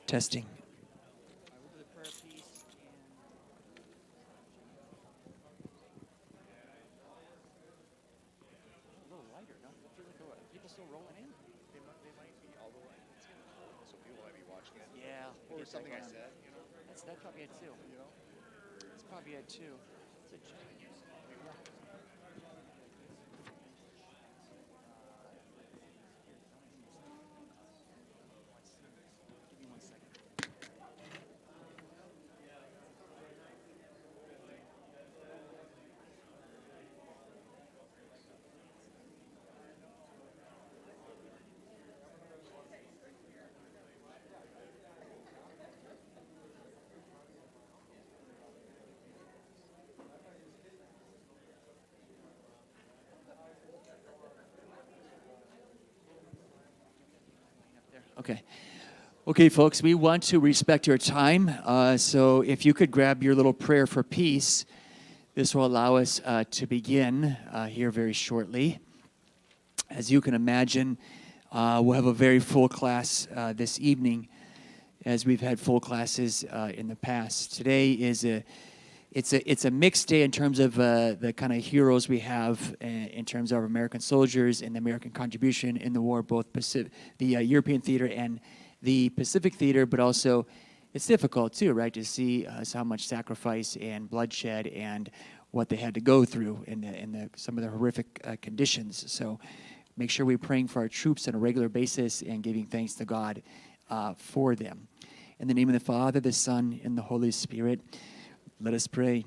Testing. Or something I said, That's probably it too. That's probably it too. Give me 1 second. Okay. Okay, folks, we want to respect your time. So if you could grab your little prayer for peace, this will allow us to begin here very shortly. As you can imagine, we'll have a very full class this evening, as we've had full classes in the past. Today is it's a mixed day in terms of the kind of heroes we have in terms of our American soldiers and the American contribution in the war, both the European theater and the Pacific theater, but also it's difficult too, right, to see how much sacrifice and bloodshed and what they had to go through in some of the horrific conditions. So make sure we're praying for our troops on a regular basis and giving thanks to God for them. In the name of the Father, the Son, and the Holy Spirit, let us pray.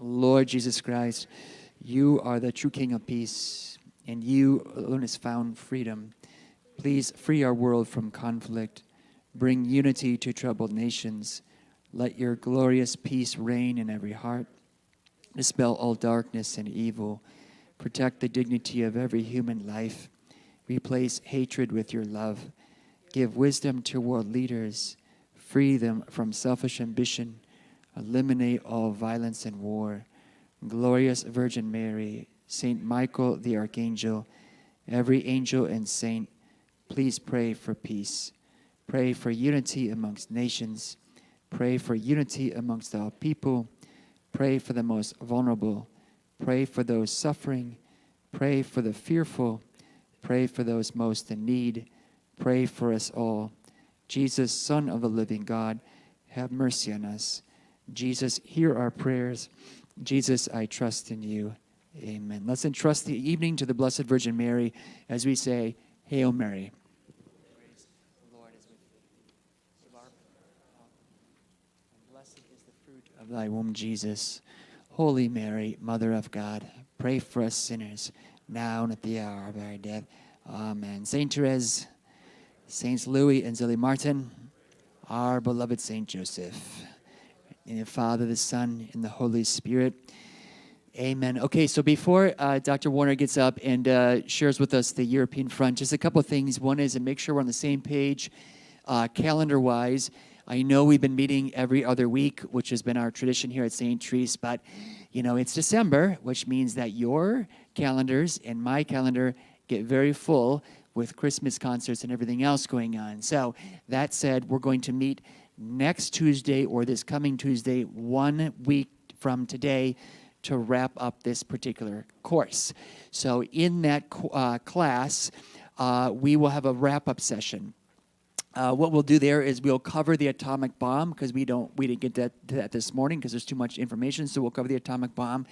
Lord Jesus Christ, you are the true King of peace, and you alone has found freedom. Please free our world from conflict. Bring unity to troubled nations. Let your glorious peace reign in every heart. Dispel all darkness and evil. Protect the dignity of every human life. Replace hatred with your love. Give wisdom to world leaders. Free them from selfish ambition. Eliminate all violence and war. Glorious Virgin Mary, Saint Michael the Archangel, every angel and saint, please pray for peace. Pray for unity amongst nations. Pray for unity amongst all people. Pray for the most vulnerable. Pray for those suffering. Pray for the fearful. Pray for those most in need. Pray for us all. Jesus, Son of the living God, have mercy on us. Jesus, hear our prayers. Jesus, I trust in you. Amen. Let's entrust the evening to the Blessed Virgin Mary as we say, Hail Mary. The Lord is with thee. Blessed is the fruit of thy womb, Jesus. Holy Mary, Mother of God, pray for us sinners, now and at the hour of our death. Amen. Saint Therese, Saints Louis and Zélie Martin, our beloved Saint Joseph. In the Father, the Son, and the Holy Spirit. Amen. Okay, so before Dr. Worner gets up and shares with us the European front, just a couple of things. One is to make sure we're on the same page calendar-wise. I know we've been meeting every other week, which has been our tradition here at St. Therese, but, it's December, which means that your calendars and my calendar get very full with Christmas concerts and everything else going on. So that said, we're going to meet next Tuesday or this coming Tuesday, 1 week from today, to wrap up this particular course. So in that class, we will have a wrap-up session. What we'll do there is we'll cover the atomic bomb because we didn't get to that this morning because there's too much information. So we'll cover the atomic bomb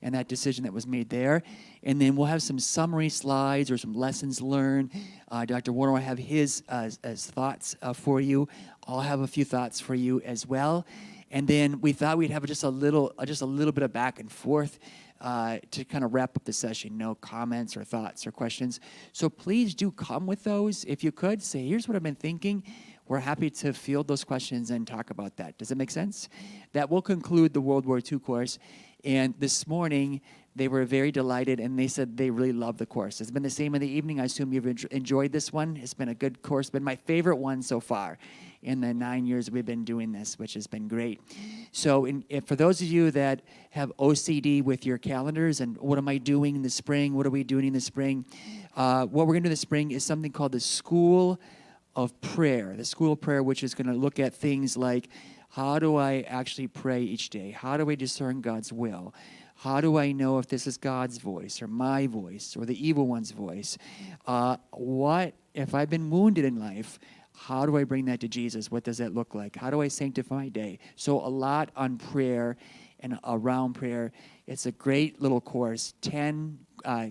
and that decision that was made there. And then we'll have some summary slides or some lessons learned. Dr. Worner will have his as thoughts for you. I'll have a few thoughts for you as well. And then we thought we'd have just a little bit of back and forth to kind of wrap up the session. No comments or thoughts or questions. So please do come with those if you could. Say, here's what I've been thinking. We're happy to field those questions and talk about that. Does that make sense? That will conclude the World War II course. And this morning, they were very delighted, and they said they really love the course. It's been the same in the evening. I assume you've enjoyed this one. It's been a good course, been my favorite one so far in the 9 years we've been doing this, which has been great. So for those of you that have OCD with your calendars and what am I doing in the spring, what are we doing in the spring, what we're going to do in the spring is something called the School of prayer, the school of prayer, which is going to look at things like, how do I actually pray each day? How do I discern God's will? How do I know if this is God's voice or my voice or the evil one's voice? What if I've been wounded in life? How do I bring that to Jesus? What does that look like? How do I sanctify my day? So a lot on prayer and around prayer. It's a great little course, 10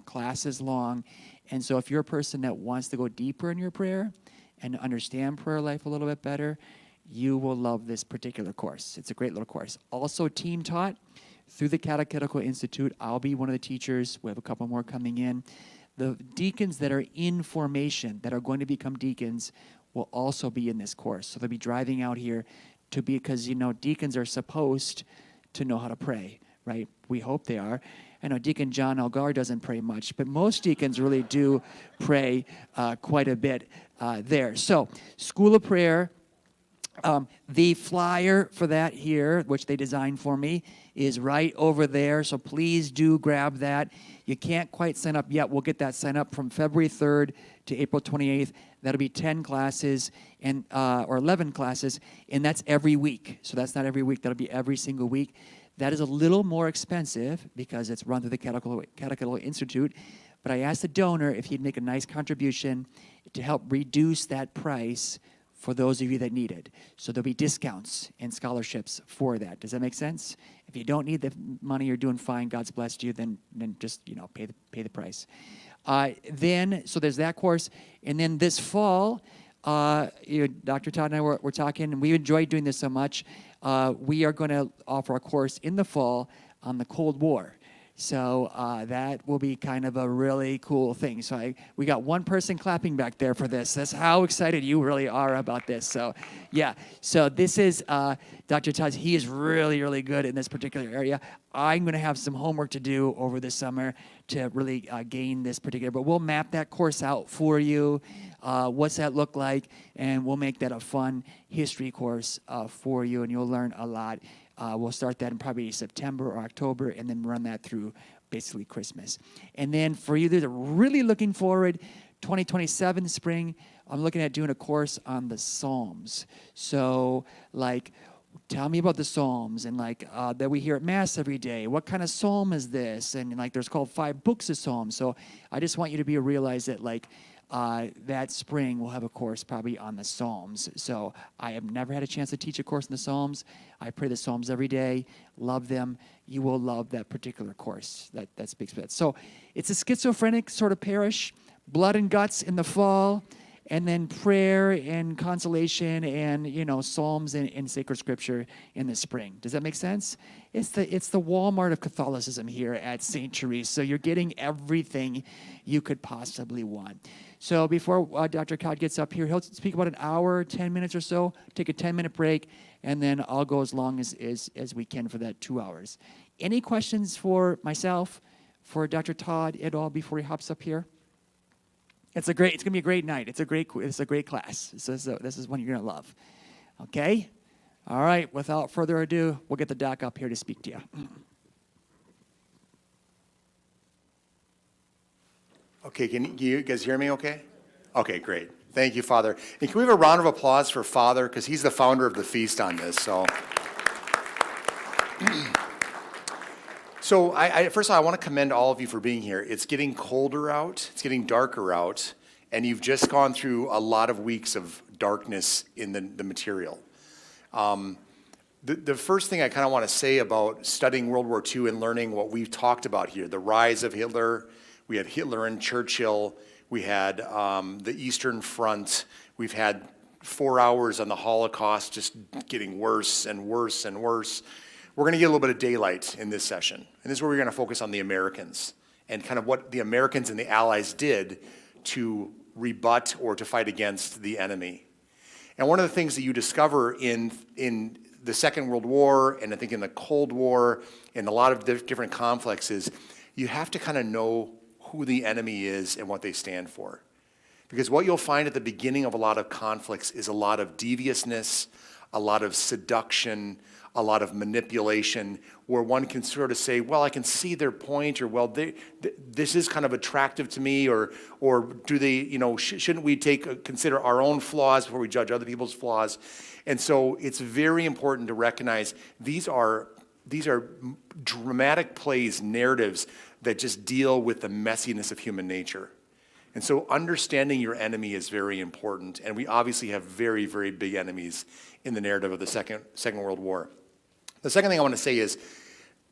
classes long. And so if you're a person that wants to go deeper in your prayer and understand prayer life a little bit better, you will love this particular course. It's a great little course. Also team taught through the Catechetical Institute. I'll be one of the teachers. We have a couple more coming in. The deacons that are in formation, that are going to become deacons, will also be in this course. So they'll be driving out here because, deacons are supposed to know how to pray, right? We hope they are. I know Deacon John Algar doesn't pray much, but most deacons really do pray quite a bit there. So, School of Prayer, the flyer for that here, which they designed for me, is right over there. So please do grab that. You can't quite sign up yet. We'll get that sign up from February 3rd to April 28th. That'll be 10 classes or 11 classes, and that's every week. So that's not every week. That'll be every single week. That is a little more expensive because it's run through the Catechetical Institute. But I asked the donor if he'd make a nice contribution to help reduce that price for those of you that need it. So there'll be discounts and scholarships for that. Does that make sense? If you don't need the money, you're doing fine. God's blessed you. Then just pay the price. So there's that course, and then this fall, Dr. Todd and I were talking, and we enjoyed doing this so much. We are going to offer a course in the fall on the Cold War. So that will be kind of a really cool thing. So we got one person clapping back there for this. That's how excited you really are about this. So yeah. So this is Dr. Todd. He is really, really good in this particular area. I'm going to have some homework to do over the summer to really gain this particular. But we'll map that course out for you. What's that look like? And we'll make that a fun history course for you, and you'll learn a lot. We'll start that in probably September or October and then run that through basically Christmas. And then for you that are really looking forward, 2027 spring, I'm looking at doing a course on the Psalms. So, tell me about the Psalms and that we hear at Mass every day. What kind of Psalm is this? And there's called 5 books of Psalms. So I just want you to realize that that spring we'll have a course probably on the Psalms. So I have never had a chance to teach a course in the Psalms. I pray the Psalms every day, love them. You will love that particular course that speaks for that. So it's a schizophrenic sort of parish, blood and guts in the fall, and then prayer and consolation and Psalms and sacred scripture in the spring. Does that make sense? It's the Walmart of Catholicism here at St. Therese. So you're getting everything you could possibly want. So before Dr. Todd gets up here, he'll speak about an hour, 10 minutes or so, take a 10-minute break, and then I'll go as long as we can for that 2 hours. Any questions for myself, for Dr. Todd at all before he hops up here? It's going to be a great night. It's a great class. So this is one you're going to love. Okay? All right. Without further ado, we'll get the doc up here to speak to you. Okay, can you guys hear me okay? Okay, great. Thank you, Father. And can we have a round of applause for Father, because he's the founder of the feast on this. So first of all, I want to commend all of you for being here. It's getting colder out. It's getting darker out. And you've just gone through a lot of weeks of darkness in the material. The first thing I kind of want to say about studying World War II and learning what we've talked about here, the rise of Hitler, we had Hitler and Churchill, we had the Eastern Front, we've had 4 hours on the Holocaust just getting worse and worse and worse. We're going to get a little bit of daylight in this session. And this is where we're going to focus on the Americans and kind of what the Americans and the Allies did to rebut or to fight against the enemy. And one of the things that you discover in the Second World War, and I think in the Cold War, and a lot of different conflicts, is you have to kind of know who the enemy is and what they stand for. Because what you'll find at the beginning of a lot of conflicts is a lot of deviousness, a lot of seduction, a lot of manipulation, where one can sort of say, well, I can see their point, or well, this is kind of attractive to me, or do they, shouldn't we consider our own flaws before we judge other people's flaws? And so it's very important to recognize these are dramatic plays, narratives that just deal with the messiness of human nature. And so understanding your enemy is very important, and we obviously have very, very big enemies in the narrative of the Second World War. The second thing I want to say is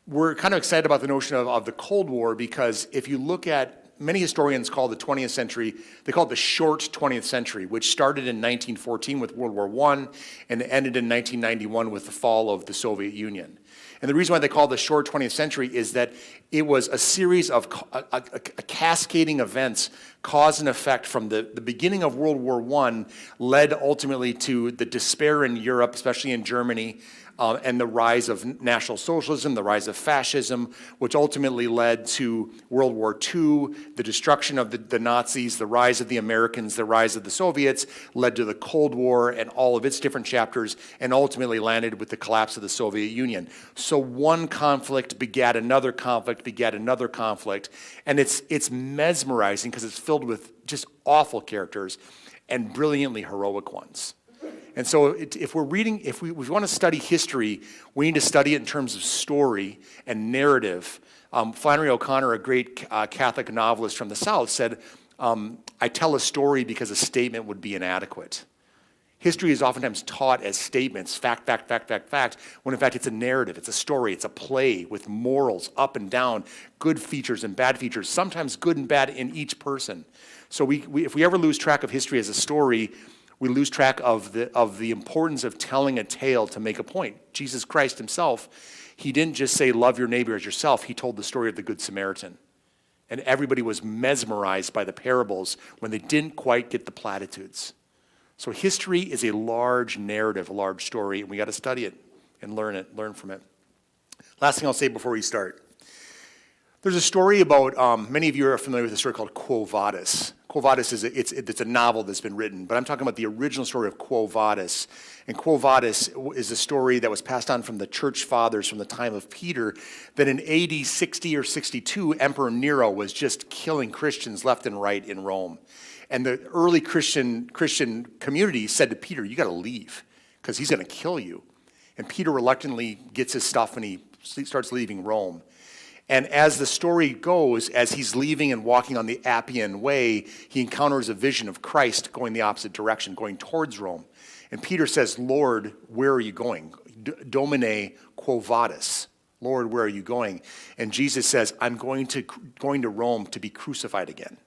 we're kind of excited about the notion of the Cold War, because if you look at, many historians call the 20th century, they call it the short 20th century, which started in 1914 with World War I and ended in 1991 with the fall of the Soviet Union. And the reason why they call it the short 20th century is that it was a series of a cascading events, cause and effect from the beginning of World War I, led ultimately to the despair in Europe, especially in Germany, and the rise of National Socialism, the rise of fascism, which ultimately led to World War II, the destruction of the Nazis, the rise of the Americans, the rise of the Soviets, led to the Cold War and all of its different chapters, and ultimately landed with the collapse of the Soviet Union. So one conflict begat another conflict, and it's mesmerizing because it's filled with just awful characters and brilliantly heroic ones. And so if we want to study history, we need to study it in terms of story and narrative. Flannery O'Connor, a great Catholic novelist from the South, said, I tell a story because a statement would be inadequate. History is oftentimes taught as statements, fact, when in fact it's a narrative, it's a story, it's a play with morals up and down, good features and bad features, sometimes good and bad in each person. So if we ever lose track of history as a story, we lose track of the importance of telling a tale to make a point. Jesus Christ himself, he didn't just say, love your neighbor as yourself. He told the story of the Good Samaritan. And everybody was mesmerized by the parables when they didn't quite get the platitudes. So history is a large narrative, a large story, and we got to study it and learn from it. Last thing I'll say before we start. There's a story about, many of you are familiar with a story called Quo Vadis. Quo Vadis it's a novel that's been written, but I'm talking about the original story of Quo Vadis. And Quo Vadis is a story that was passed on from the church fathers from the time of Peter, that in AD 60 or 62, Emperor Nero was just killing Christians left and right in Rome. And the early Christian community said to Peter, you got to leave, because he's going to kill you. And Peter reluctantly gets his stuff and he starts leaving Rome. And as the story goes, as he's leaving and walking on the Appian Way, he encounters a vision of Christ going the opposite direction, going towards Rome. And Peter says, Lord, where are you going? Domine quo vadis. Lord, where are you going? And Jesus says, I'm going to Rome to be crucified again.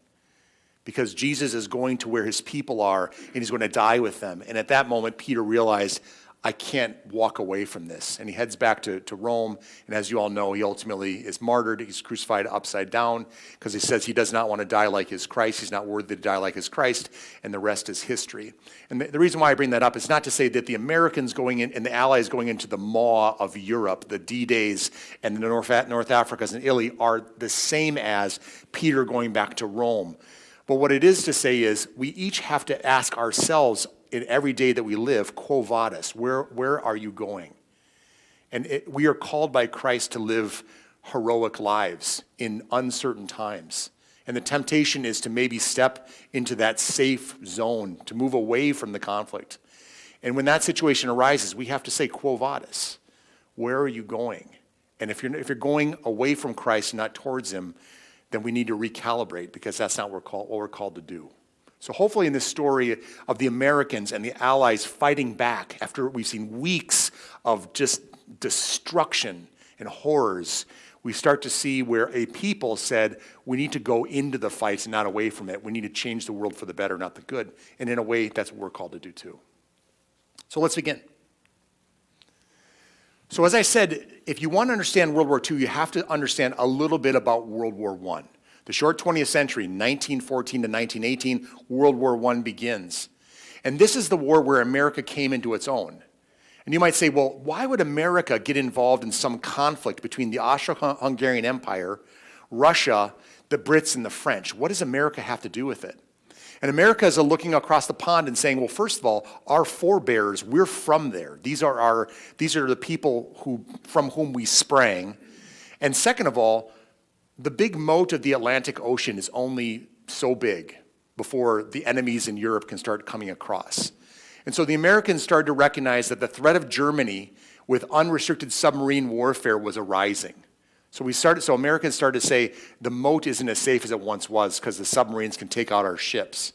Because Jesus is going to where his people are, and he's going to die with them. And at that moment, Peter realized, I can't walk away from this. And he heads back to Rome, and as you all know, he ultimately is martyred. He's crucified upside down, because he says he does not want to die like his Christ. He's not worthy to die like his Christ, and the rest is history. And the reason why I bring that up is not to say that the Americans going in and the Allies going into the maw of Europe, the D-Days and the North Africas and Italy are the same as Peter going back to Rome. But what it is to say is we each have to ask ourselves in every day that we live, quo vadis, where are you going? And we are called by Christ to live heroic lives in uncertain times. And the temptation is to maybe step into that safe zone, to move away from the conflict. And when that situation arises, we have to say, quo vadis, where are you going? And if you're going away from Christ, not towards him, then we need to recalibrate, because that's not what we're called to do. So hopefully in this story of the Americans and the Allies fighting back after we've seen weeks of just destruction and horrors, we start to see where a people said, we need to go into the fights and not away from it. We need to change the world for the better, not the good. And in a way, that's what we're called to do too. So let's begin. So as I said, if you want to understand World War II, you have to understand a little bit about World War I. The short 20th century, 1914 to 1918, World War I begins. And this is the war where America came into its own. And you might say, well, why would America get involved in some conflict between the Austro-Hungarian Empire, Russia, the Brits, and the French? What does America have to do with it? And America is looking across the pond and saying, well, first of all, our forebears, we're from there. These are the people from whom we sprang. And second of all, the big moat of the Atlantic Ocean is only so big before the enemies in Europe can start coming across. And so the Americans started to recognize that the threat of Germany with unrestricted submarine warfare was arising. So Americans started to say the moat isn't as safe as it once was because the submarines can take out our ships.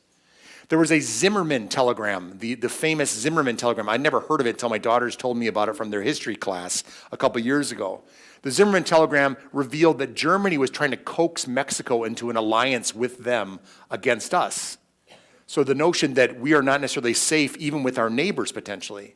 There was a Zimmerman telegram, the famous Zimmerman telegram. I'd never heard of it until my daughters told me about it from their history class a couple years ago. The Zimmerman telegram revealed that Germany was trying to coax Mexico into an alliance with them against us. So the notion that we are not necessarily safe even with our neighbors potentially.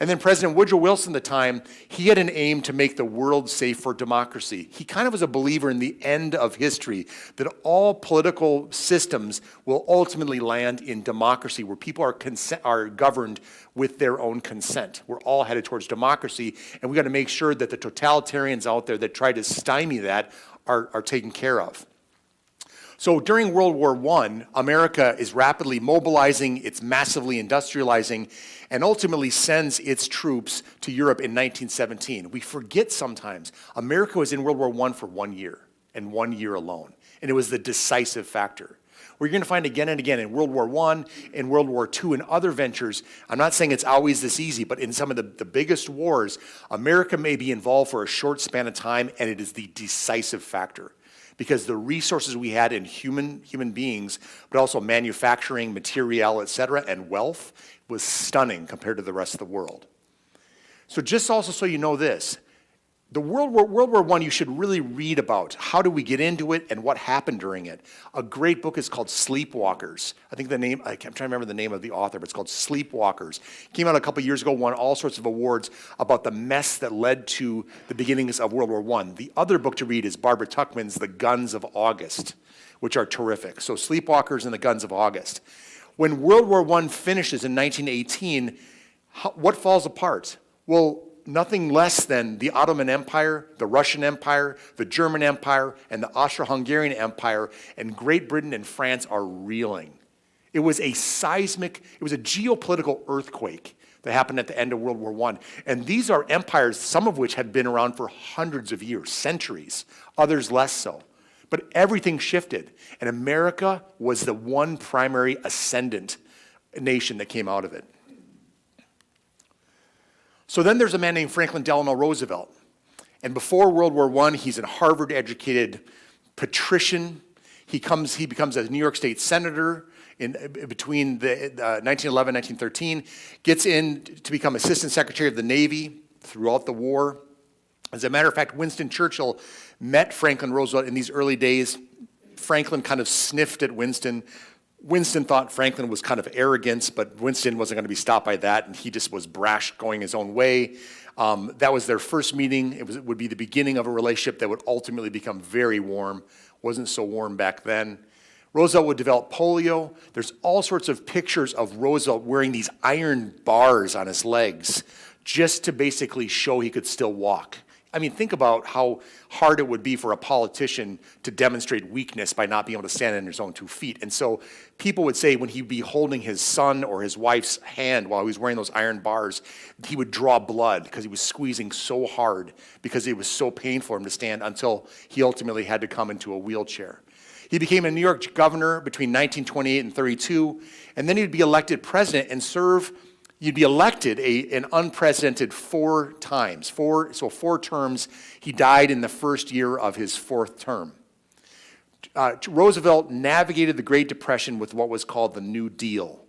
And then President Woodrow Wilson at the time, he had an aim to make the world safe for democracy. He kind of was a believer in the end of history, that all political systems will ultimately land in democracy, where people are governed with their own consent. We're all headed towards democracy, and we got to make sure that the totalitarians out there that try to stymie that are taken care of. So during World War I, America is rapidly mobilizing, it's massively industrializing, and ultimately sends its troops to Europe in 1917. We forget sometimes, America was in World War I for 1 year, and 1 year alone. And it was the decisive factor. We're going to find again and again in World War I, in World War II, and other ventures, I'm not saying it's always this easy, but in some of the biggest wars, America may be involved for a short span of time, and it is the decisive factor. Because the resources we had in human beings, but also manufacturing, material, et cetera, and wealth was stunning compared to the rest of the world. So just also so you know this, the World War I you should really read about. How do we get into it and what happened during it? A great book is called Sleepwalkers. I think I'm trying to remember the name of the author, but it's called Sleepwalkers. It came out a couple years ago, won all sorts of awards about the mess that led to the beginnings of World War I. The other book to read is Barbara Tuchman's The Guns of August, which are terrific. So Sleepwalkers and The Guns of August. When World War I finishes in 1918, what falls apart? Well, nothing less than the Ottoman Empire, the Russian Empire, the German Empire, and the Austro-Hungarian Empire, and Great Britain and France are reeling. It was a geopolitical earthquake that happened at the end of World War I. And these are empires, some of which had been around for hundreds of years, centuries, others less so. But everything shifted, and America was the one primary ascendant nation that came out of it. So then there's a man named Franklin Delano Roosevelt. And before World War I, he's a Harvard-educated patrician. He becomes a New York State senator between 1911 and 1913, gets in to become Assistant Secretary of the Navy throughout the war. As a matter of fact, Winston Churchill met Franklin Roosevelt in these early days. Franklin kind of sniffed at Winston. Winston thought Franklin was kind of arrogant, but Winston wasn't going to be stopped by that, and he just was brash, going his own way. That was their first meeting. It would be the beginning of a relationship that would ultimately become very warm. Wasn't so warm back then. Roosevelt would develop polio. There's all sorts of pictures of Roosevelt wearing these iron bars on his legs just to basically show he could still walk. I mean, think about how hard it would be for a politician to demonstrate weakness by not being able to stand on his own 2 feet. And so people would say when he'd be holding his son or his wife's hand while he was wearing those iron bars, he would draw blood because he was squeezing so hard because it was so painful for him to stand until he ultimately had to come into a wheelchair. He became a New York governor between 1928 and 32, and then he'd be elected president and serve. You'd be elected an unprecedented 4 times, 4 terms. He died in the first year of his 4th term. Roosevelt navigated the Great Depression with what was called the New Deal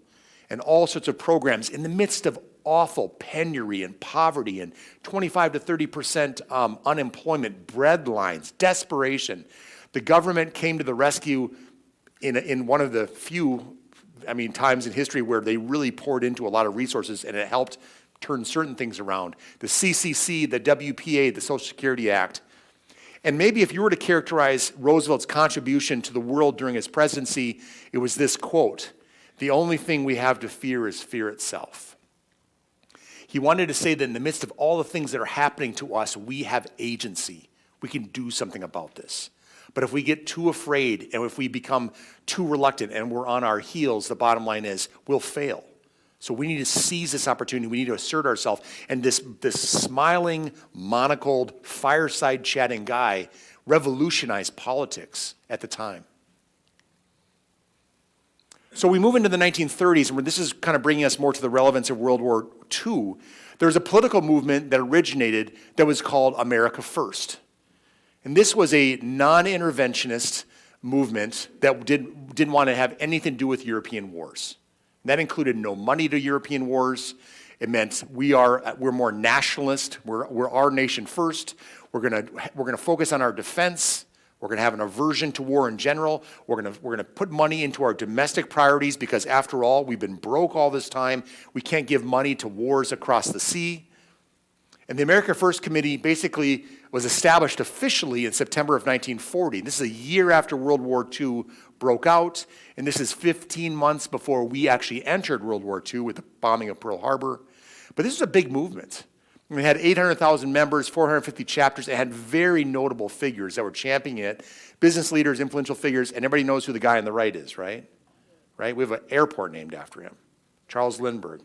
and all sorts of programs in the midst of awful penury and poverty and 25 to 30% unemployment, bread lines, desperation. The government came to the rescue in one of the few times in history where they really poured into a lot of resources and it helped turn certain things around. The CCC, the WPA, the Social Security Act. And maybe if you were to characterize Roosevelt's contribution to the world during his presidency, it was this quote: "The only thing we have to fear is fear itself." He wanted to say that in the midst of all the things that are happening to us, we have agency. We can do something about this. But if we get too afraid and if we become too reluctant and we're on our heels, the bottom line is we'll fail. So we need to seize this opportunity. We need to assert ourselves. And this smiling, monocled, fireside chatting guy revolutionized politics at the time. So we move into the 1930s, and this is kind of bringing us more to the relevance of World War II. There's a political movement that originated that was called America First. And this was a non-interventionist movement that didn't want to have anything to do with European wars. That included no money to European wars. It meant we're more nationalist. We're our nation first. We're gonna focus on our defense. We're going to have an aversion to war in general. We're going to put money into our domestic priorities because, after all, we've been broke all this time. We can't give money to wars across the sea. And the America First Committee basically was established officially in September of 1940. This is a year after World War II broke out, and this is 15 months before we actually entered World War II with the bombing of Pearl Harbor. But this is a big movement. We had 800,000 members, 450 chapters. It had very notable figures that were championing it, business leaders, influential figures, and everybody knows who the guy on the right is, right? Right? We have an airport named after him, Charles Lindbergh.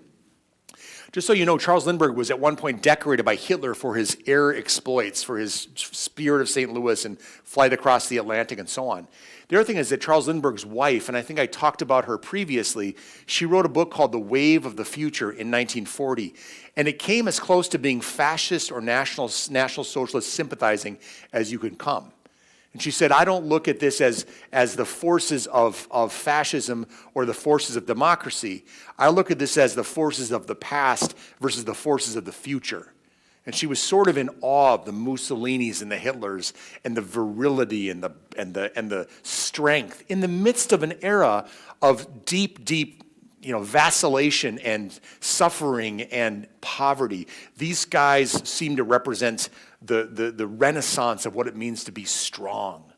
Just so you know, Charles Lindbergh was at one point decorated by Hitler for his air exploits, for his Spirit of St. Louis and flight across the Atlantic and so on. The other thing is that Charles Lindbergh's wife, and I think I talked about her previously, she wrote a book called The Wave of the Future in 1940. And it came as close to being fascist or National Socialist sympathizing as you could come. And she said, I don't look at this as the forces of fascism or the forces of democracy. I look at this as the forces of the past versus the forces of the future. And she was sort of in awe of the Mussolinis and the Hitlers and the virility and the strength in the midst of an era of deep vacillation and suffering and poverty. These guys seem to represent the renaissance of what it means to be strong.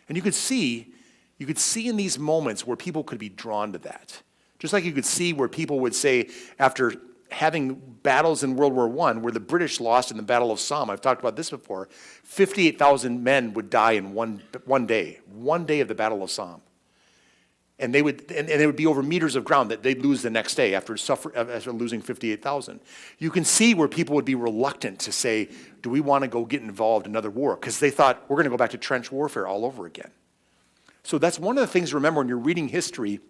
And you could see in these moments where people could be drawn to that. Just like you could see where people would say, after having battles in World War I, where the British lost in the Battle of Somme, I've talked about this before, 58,000 men would die in one day of the Battle of Somme. And they would be over meters of ground that they'd lose the next day after losing 58,000. You can see where people would be reluctant to say, do we want to go get involved in another war? Because they thought, we're going to go back to trench warfare all over again. So that's one of the things to remember when you're reading history.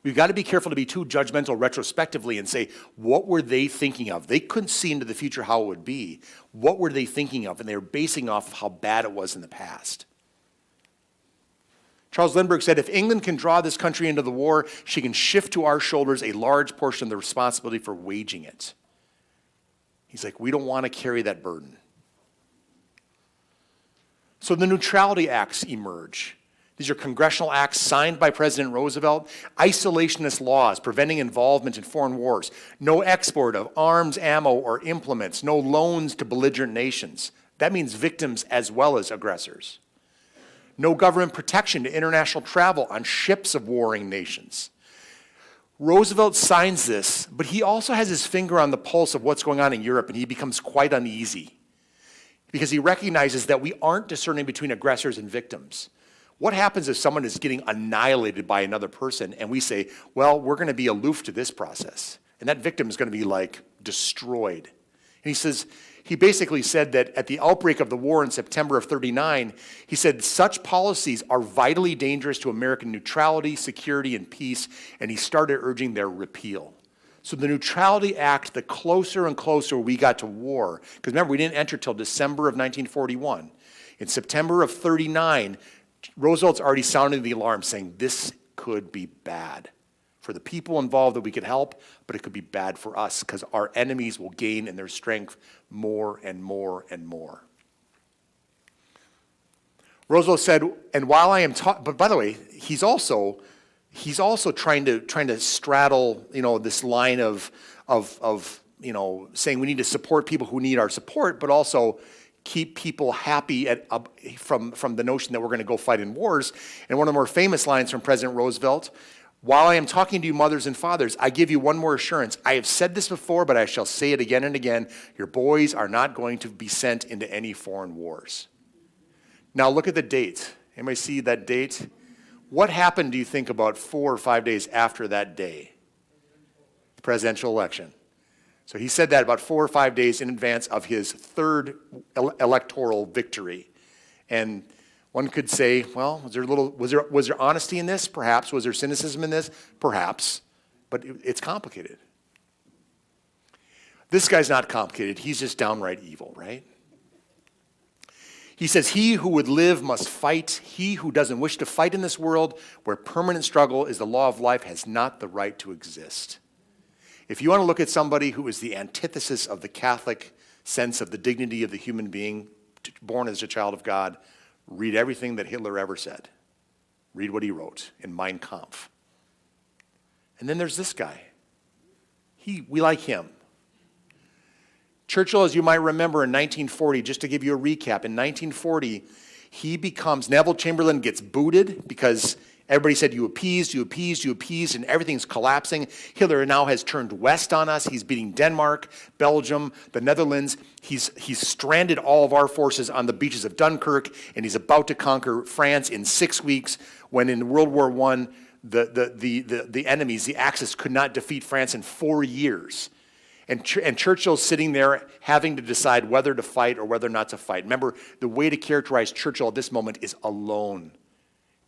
We've got to be careful to be too judgmental retrospectively and say, what were they thinking of? They couldn't see into the future how it would be. What were they thinking of? And they were basing off of how bad it was in the past. Charles Lindbergh said, if England can draw this country into the war, she can shift to our shoulders a large portion of the responsibility for waging it. He's like, we don't want to carry that burden. So the Neutrality Acts emerge. These are congressional acts signed by President Roosevelt, isolationist laws preventing involvement in foreign wars, no export of arms, ammo, or implements, no loans to belligerent nations. That means victims as well as aggressors. No government protection to international travel on ships of warring nations. Roosevelt signs this, but he also has his finger on the pulse of what's going on in Europe, and he becomes quite uneasy because he recognizes that we aren't discerning between aggressors and victims. What happens if someone is getting annihilated by another person and we say, well, we're going to be aloof to this process, and that victim is going to be like destroyed? And he says, he basically said that at the outbreak of the war in September of 1939, he said such policies are vitally dangerous to American neutrality, security, and peace, and he started urging their repeal. So the Neutrality Act, the closer and closer we got to war, because remember, we didn't enter till December of 1941. In September of 1939, Roosevelt's already sounding the alarm saying this could be bad for the people involved that we could help, but it could be bad for us because our enemies will gain in their strength more and more and more. Roosevelt said, and while I am but by the way, he's also trying to straddle, this line of saying we need to support people who need our support, but also keep people happy from the notion that we're going to go fight in wars. And one of the more famous lines from President Roosevelt, while I am talking to you mothers and fathers, I give you one more assurance. I have said this before, but I shall say it again and again. Your boys are not going to be sent into any foreign wars. Now look at the date. Anybody see that date? What happened, do you think, about 4 or 5 days after that day? The presidential election. So he said that about 4 or 5 days in advance of his third electoral victory. And one could say, well, was there honesty in this? Perhaps. Was there cynicism in this? Perhaps. But it's complicated. This guy's not complicated. He's just downright evil, right? He says, he who would live must fight. He who doesn't wish to fight in this world where permanent struggle is the law of life has not the right to exist. If you want to look at somebody who is the antithesis of the Catholic sense of the dignity of the human being born as a child of God, read everything that Hitler ever said. Read what he wrote in Mein Kampf. And then there's this guy. We like him. Churchill, as you might remember, in 1940, just to give you a recap, in 1940, Neville Chamberlain gets booted because everybody said, you appeased, and everything's collapsing. Hitler now has turned west on us. He's beating Denmark, Belgium, the Netherlands. He's stranded all of our forces on the beaches of Dunkirk, and he's about to conquer France in 6 weeks, when in World War I, the enemies, the Axis, could not defeat France in 4 years. And Churchill's sitting there having to decide whether to fight or whether not to fight. Remember, the way to characterize Churchill at this moment is alone.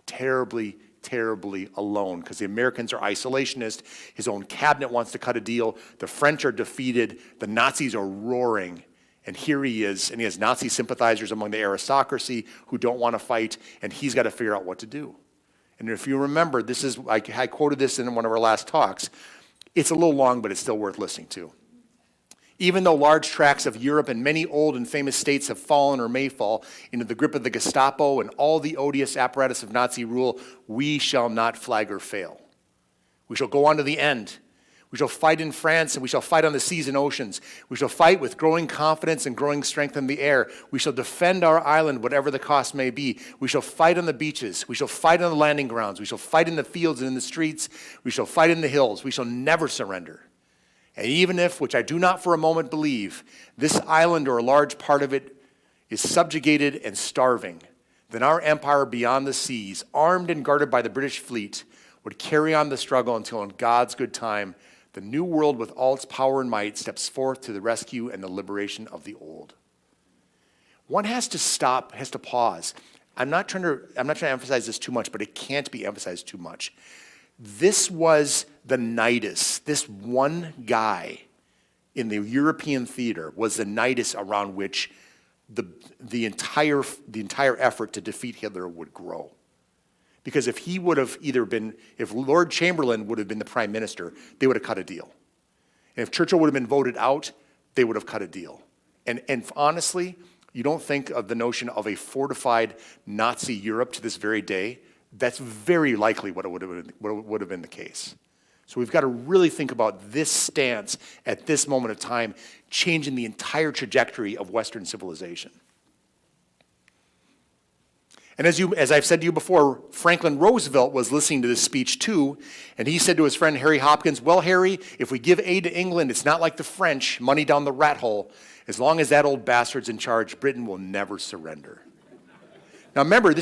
Terribly, terribly alone, because the Americans are isolationist. His own cabinet wants to cut a deal. The French are defeated. The Nazis are roaring. And here he is, and he has Nazi sympathizers among the aristocracy who don't want to fight, and he's got to figure out what to do. And if you remember, I quoted this in one of our last talks. It's a little long, but it's still worth listening to. Even though large tracts of Europe and many old and famous states have fallen or may fall into the grip of the Gestapo and all the odious apparatus of Nazi rule, we shall not flag or fail. We shall go on to the end. We shall fight in France, and we shall fight on the seas and oceans. We shall fight with growing confidence and growing strength in the air. We shall defend our island, whatever the cost may be. We shall fight on the beaches. We shall fight on the landing grounds. We shall fight in the fields and in the streets. We shall fight in the hills. We shall never surrender. And even if, which I do not for a moment believe, this island or a large part of it is subjugated and starving, then our empire beyond the seas, armed and guarded by the British fleet, would carry on the struggle until in God's good time, the new world with all its power and might steps forth to the rescue and the liberation of the old. One has to stop, has to pause. I'm not trying to emphasize this too much, but it can't be emphasized too much. This was the nidus. This one guy in the European theater was the nidus around which the entire effort to defeat Hitler would grow. Because if he would have if Lord Chamberlain would have been the prime minister, they would have cut a deal. And if Churchill would have been voted out, they would have cut a deal. And honestly, you don't think of the notion of a fortified Nazi Europe to this very day. That's very likely what would have been the case. So we've got to really think about this stance at this moment of time, changing the entire trajectory of Western civilization. And as I've said to you before, Franklin Roosevelt was listening to this speech too, and he said to his friend Harry Hopkins, well, Harry, if we give aid to England, it's not like the French, money down the rat hole. As long as that old bastard's in charge, Britain will never surrender. Now remember,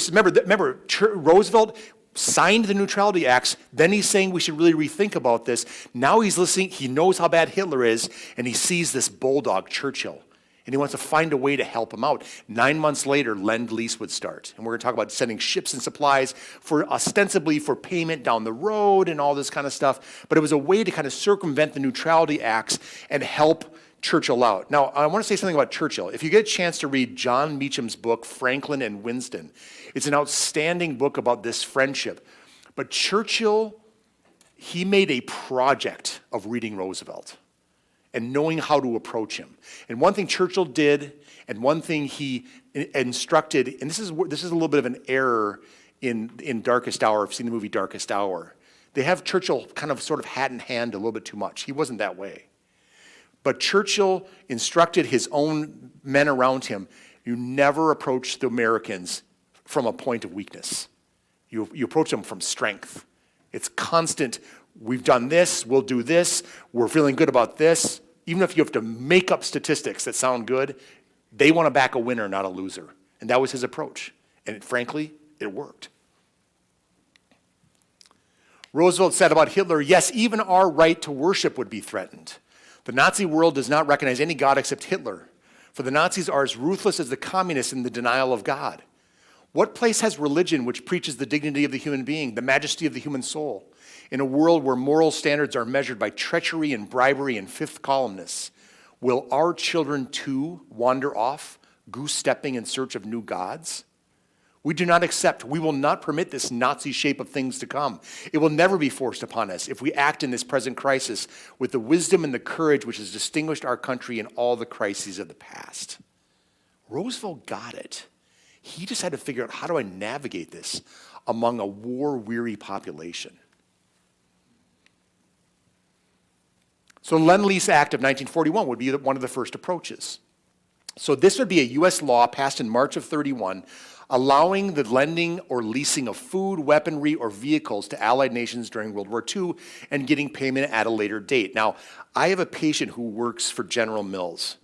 Roosevelt signed the Neutrality Acts, then he's saying we should really rethink about this. Now he's listening, he knows how bad Hitler is, and he sees this bulldog, Churchill, and he wants to find a way to help him out. 9 months later, Lend-Lease would start, and we're going to talk about sending ships and supplies ostensibly for payment down the road and all this kind of stuff, but it was a way to kind of circumvent the Neutrality Acts and help Churchill out. Now, I want to say something about Churchill. If you get a chance to read John Meacham's book, Franklin and Winston, it's an outstanding book about this friendship. But Churchill, he made a project of reading Roosevelt and knowing how to approach him. And one thing Churchill did, and one thing he instructed, and this is a little bit of an error in Darkest Hour. I've seen the movie Darkest Hour. They have Churchill kind of sort of hat in hand a little bit too much. He wasn't that way. But Churchill instructed his own men around him, you never approach the Americans from a point of weakness. You approach them from strength. It's constant, we've done this, we'll do this, we're feeling good about this. Even if you have to make up statistics that sound good, they want to back a winner, not a loser. And that was his approach. And frankly, it worked. Roosevelt said about Hitler, yes, even our right to worship would be threatened. The Nazi world does not recognize any God except Hitler, for the Nazis are as ruthless as the communists in the denial of God. What place has religion which preaches the dignity of the human being, the majesty of the human soul, in a world where moral standards are measured by treachery and bribery and fifth columnists? Will our children too wander off, goose-stepping in search of new gods? We do not accept, we will not permit this Nazi shape of things to come. It will never be forced upon us if we act in this present crisis with the wisdom and the courage which has distinguished our country in all the crises of the past. Roosevelt got it. He just had to figure out, how do I navigate this among a war-weary population? So the Lend-Lease Act of 1941 would be one of the first approaches. So this would be a U.S. law passed in March of 31, allowing the lending or leasing of food, weaponry, or vehicles to Allied nations during World War II and getting payment at a later date. Now, I have a patient who works for General Mills,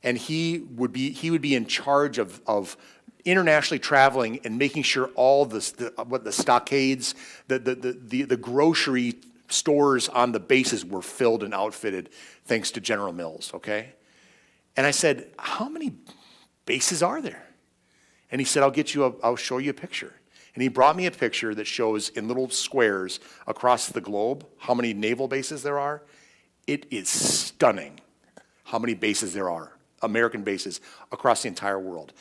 and he would be in charge of internationally traveling and making sure all the stockades, the grocery stores on the bases were filled and outfitted thanks to General Mills, okay? And I said, how many bases are there? And he said, I'll show you a picture. And he brought me a picture that shows in little squares across the globe how many naval bases there are. It is stunning how many bases there are, American bases, across the entire world.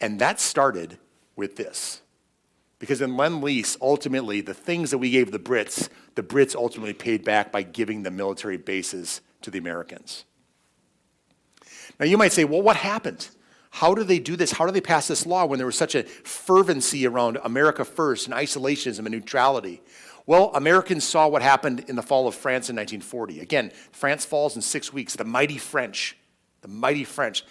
And that started with this. Because in Lend-Lease, ultimately, the things that we gave the Brits ultimately paid back by giving the military bases to the Americans. Now you might say, well, what happened? How do they do this? How do they pass this law when there was such a fervency around America first and isolationism and neutrality? Well, Americans saw what happened in the fall of France in 1940. Again, France falls in 6 weeks. The mighty French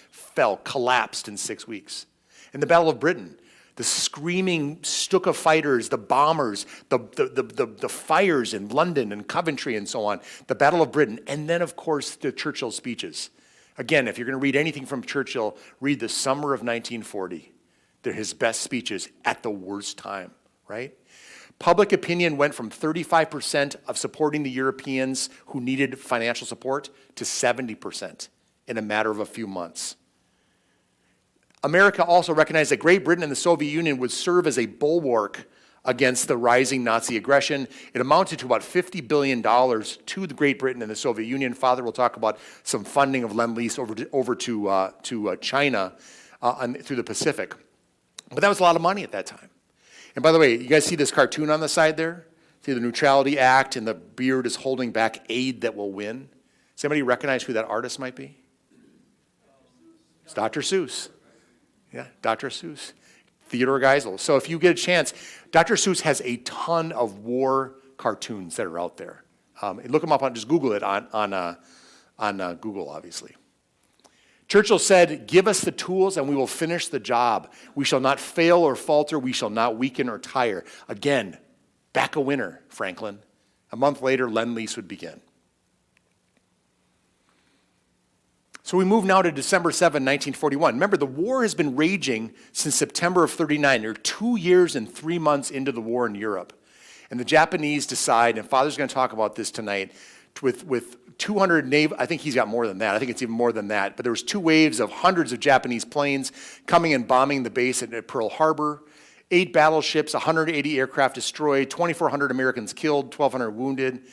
fell, collapsed in 6 weeks. In the Battle of Britain, the screaming Stuka fighters, the bombers, the fires in London and Coventry and so on, the Battle of Britain, and then, of course, the Churchill speeches. Again, if you're going to read anything from Churchill, read the summer of 1940. They're his best speeches at the worst time, right? Public opinion went from 35% of supporting the Europeans who needed financial support to 70% in a matter of a few months. America also recognized that Great Britain and the Soviet Union would serve as a bulwark against the rising Nazi aggression. It amounted to about $50 billion to the Great Britain and the Soviet Union. Father will talk about some funding of Lend-Lease over to China through the Pacific. But that was a lot of money at that time. And by the way, you guys see this cartoon on the side there? See the Neutrality Act, and the beard is holding back aid that will win. Does anybody recognize who that artist might be? It's Dr. Seuss. Yeah, Dr. Seuss. Theodore Geisel. So if you get a chance, Dr. Seuss has a ton of war cartoons that are out there. Look them up just Google it on Google, obviously. Churchill said, give us the tools and we will finish the job. We shall not fail or falter. We shall not weaken or tire. Again, back a winner, Franklin. A month later, Lend-Lease would begin. So we move now to December 7, 1941. Remember, the war has been raging since September of 39. They're 2 years and 3 months into the war in Europe. And the Japanese decide, and Father's going to talk about this tonight, with 200 naval, I think he's got more than that. I think it's even more than that. But there was 2 waves of hundreds of Japanese planes coming and bombing the base at Pearl Harbor. 8 battleships, 180 aircraft destroyed, 2,400 Americans killed, 1,200 wounded.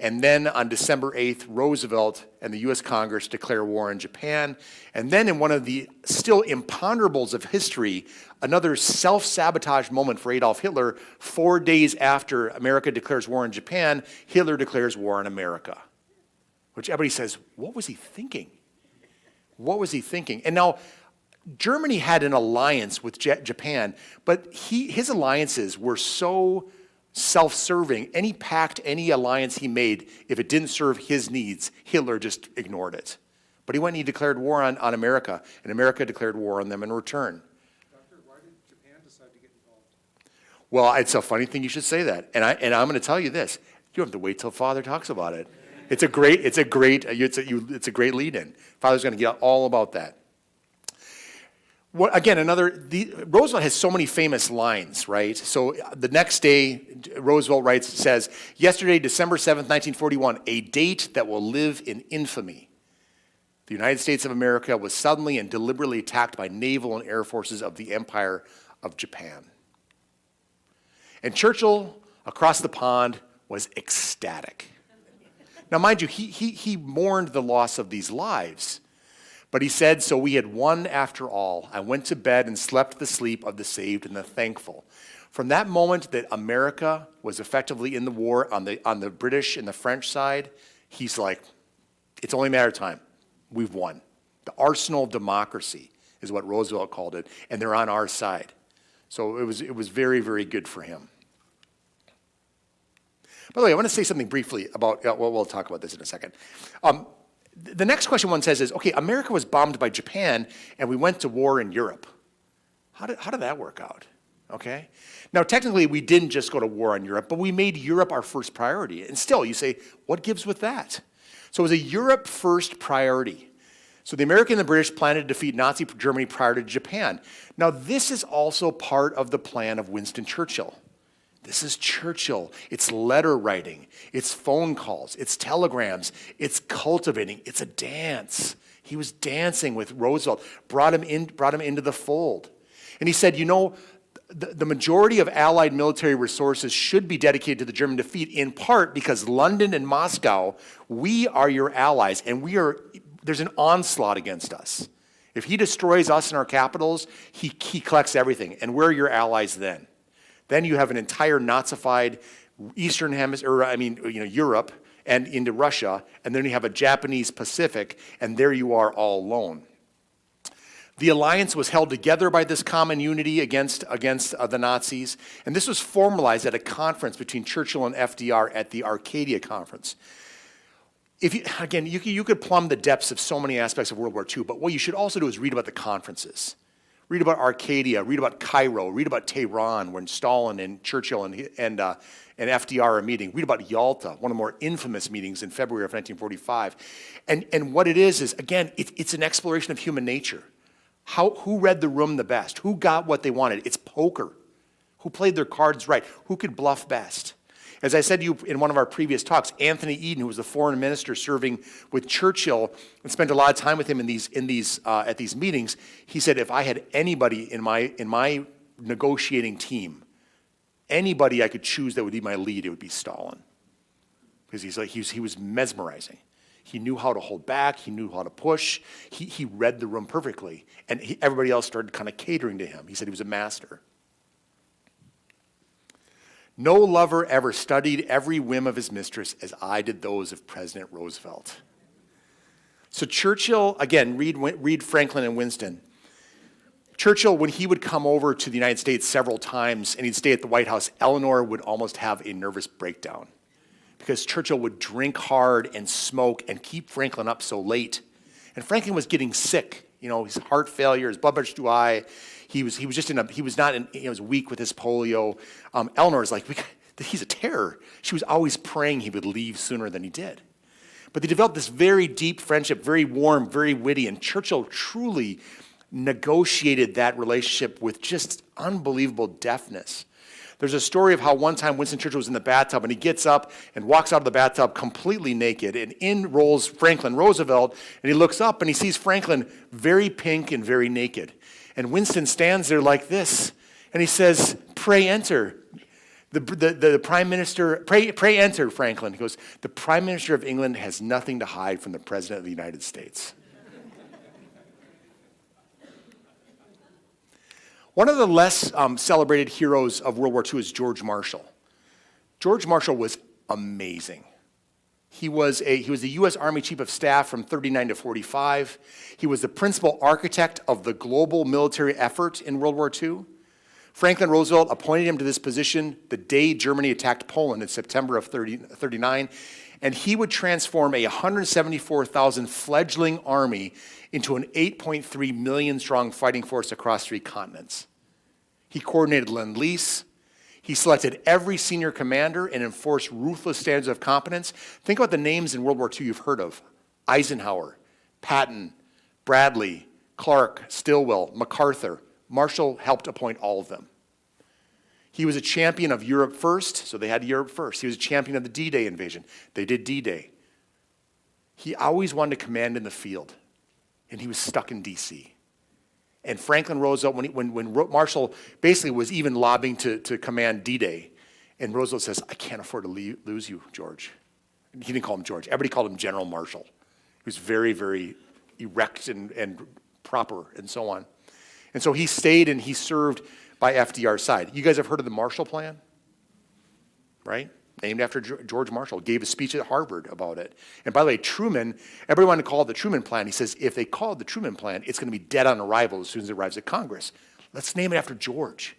And then on December 8th, Roosevelt and the U.S. Congress declare war on Japan. And then in one of the still imponderables of history, another self-sabotage moment for Adolf Hitler, 4 days after America declares war on Japan, Hitler declares war on America. Which everybody says, what was he thinking? What was he thinking? And now, Germany had an alliance with Japan, but his alliances were so self-serving. Any pact, any alliance he made, if it didn't serve his needs, Hitler just ignored it. But he went and he declared war on America, and America declared war on them in return. Doctor, why did Japan decide to get involved? Well, it's a funny thing you should say that. And I'm going to tell you this. You don't have to wait till Father talks about it. It's a great lead-in. Father's going to get all about that. Well, again, Roosevelt has so many famous lines, right? So the next day, Roosevelt says, yesterday, December 7th, 1941, a date that will live in infamy. The United States of America was suddenly and deliberately attacked by naval and air forces of the Empire of Japan. And Churchill, across the pond, was ecstatic. Now, mind you, he mourned the loss of these lives. But he said, so we had won after all. I went to bed and slept the sleep of the saved and the thankful. From that moment that America was effectively in the war on the British and the French side, he's like, it's only a matter of time. We've won. The arsenal of democracy is what Roosevelt called it, and they're on our side. So it was very, very good for him. By the way, I want to say something briefly about, well, we'll talk about this in a second. The next question one says is, okay, America was bombed by Japan, and we went to war in Europe. How did that work out? Okay? Now, technically, we didn't just go to war in Europe, but we made Europe our first priority. And still, you say, what gives with that? So it was a Europe first priority. So the American and the British planned to defeat Nazi Germany prior to Japan. Now, this is also part of the plan of Winston Churchill. This is Churchill. It's letter writing. It's phone calls. It's telegrams. It's cultivating. It's a dance. He was dancing with Roosevelt, brought him into the fold. And he said, you know, the majority of Allied military resources should be dedicated to the German defeat, in part because London and Moscow, we are your allies, and there's an onslaught against us. If he destroys us and our capitals, he collects everything, and we're your allies then. Then you have an entire Nazified Eastern Hemisphere, Europe and into Russia, and then you have a Japanese Pacific, and there you are all alone. The alliance was held together by this common unity against the Nazis, and this was formalized at a conference between Churchill and FDR at the Arcadia Conference. You could plumb the depths of so many aspects of World War II, but what you should also do is read about the conferences. Read about Arcadia, read about Cairo, read about Tehran, when Stalin and Churchill and FDR are meeting. Read about Yalta, one of the more infamous meetings in February of 1945. And what it is again, it's an exploration of human nature. Who read the room the best? Who got what they wanted? It's poker. Who played their cards right? Who could bluff best? As I said to you in one of our previous talks, Anthony Eden, who was the foreign minister serving with Churchill and spent a lot of time with him at these meetings, he said, if I had anybody in my negotiating team, anybody I could choose that would be my lead, it would be Stalin. Because he was mesmerizing. He knew how to hold back. He knew how to push. He read the room perfectly. And everybody else started kind of catering to him. He said he was a master. No lover ever studied every whim of his mistress as I did those of President Roosevelt. So Churchill, again, read Franklin and Winston. Churchill, when he would come over to the United States several times and he'd stay at the White House, Eleanor would almost have a nervous breakdown because Churchill would drink hard and smoke and keep Franklin up so late. And Franklin was getting sick, his heart failure, his blood pressure too high. He was weak with his polio. Eleanor was like, he's a terror. She was always praying he would leave sooner than he did. But they developed this very deep friendship, very warm, very witty, and Churchill truly negotiated that relationship with just unbelievable deftness. There's a story of how one time Winston Churchill was in the bathtub, and he gets up and walks out of the bathtub completely naked, and in rolls Franklin Roosevelt, and he looks up and he sees Franklin very pink and very naked. And Winston stands there like this, and he says, "Pray enter." The Prime Minister, pray enter, Franklin. He goes, "The Prime Minister of England has nothing to hide from the President of the United States." One of the less celebrated heroes of World War II is George Marshall. George Marshall was amazing. He was the U.S. Army Chief of Staff from 39 to 45. He was the principal architect of the global military effort in World War II. Franklin Roosevelt appointed him to this position the day Germany attacked Poland in September of 39, and he would transform a 174,000 fledgling army into an 8.3 million strong fighting force across 3 continents. He coordinated Lend-Lease. He selected every senior commander and enforced ruthless standards of competence. Think about the names in World War II you've heard of: Eisenhower, Patton, Bradley, Clark, Stilwell, MacArthur. Marshall helped appoint all of them. He was a champion of Europe first, so they had Europe first. He was a champion of the D-Day invasion. They did D-Day. He always wanted to command in the field, and he was stuck in D.C. And Franklin Roosevelt, when Marshall basically was even lobbying to command D-Day, and Roosevelt says, I can't afford to lose you, George. He didn't call him George. Everybody called him General Marshall. He was very, very erect and proper and so on. And so he stayed and he served by FDR's side. You guys have heard of the Marshall Plan? Right? Named after George Marshall. Gave a speech at Harvard about it. And by the way, Truman, everybody wanted to call it the Truman Plan. He says, if they call it the Truman Plan, it's going to be dead on arrival as soon as it arrives at Congress. Let's name it after George.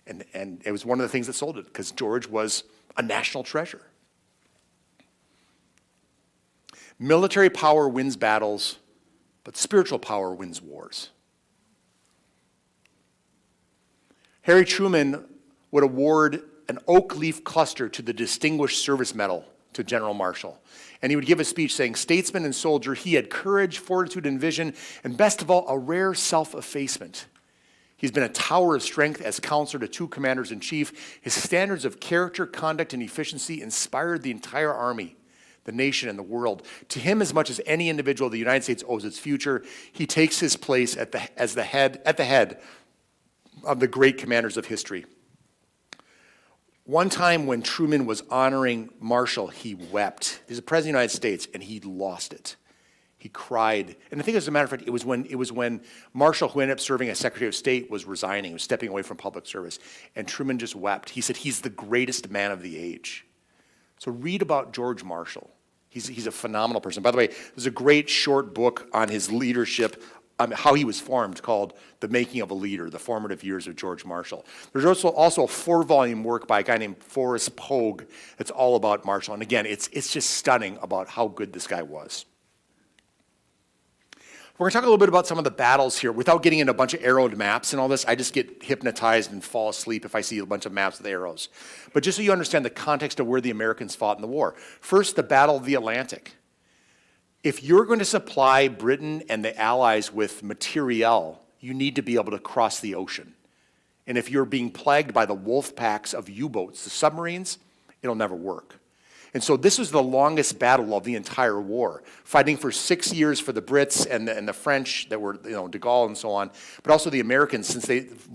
And it was one of the things that sold it, because George was a national treasure. Military power wins battles, but spiritual power wins wars. Harry Truman would award an oak leaf cluster to the Distinguished Service Medal to General Marshall. And he would give a speech saying, statesman and soldier, he had courage, fortitude, and vision, and best of all, a rare self-effacement. He's been a tower of strength as counselor to two commanders-in-chief. His standards of character, conduct, and efficiency inspired the entire army, the nation, and the world. To him, as much as any individual, the United States owes its future. He takes his place at the head of the great commanders of history. One time when Truman was honoring Marshall, he wept. He's the President of the United States, and he lost it. He cried. And I think, as a matter of fact, it was when Marshall, who ended up serving as Secretary of State, was resigning, was stepping away from public service. And Truman just wept. He said, he's the greatest man of the age. So read about George Marshall. He's a phenomenal person. By the way, there's a great short book on his leadership, how he was formed, called The Making of a Leader, The Formative Years of George Marshall. There's also a 4-volume work by a guy named Forrest Pogue that's all about Marshall. And again, it's just stunning about how good this guy was. We're going to talk a little bit about some of the battles here. Without getting into a bunch of arrowed maps and all this, I just get hypnotized and fall asleep if I see a bunch of maps with arrows. But just so you understand the context of where the Americans fought in the war. First, the Battle of the Atlantic. If you're going to supply Britain and the Allies with materiel, you need to be able to cross the ocean. And if you're being plagued by the wolf packs of U-boats, the submarines, it'll never work. And so this was the longest battle of the entire war, fighting for 6 years for the Brits and the French that were, de Gaulle and so on, but also the Americans, since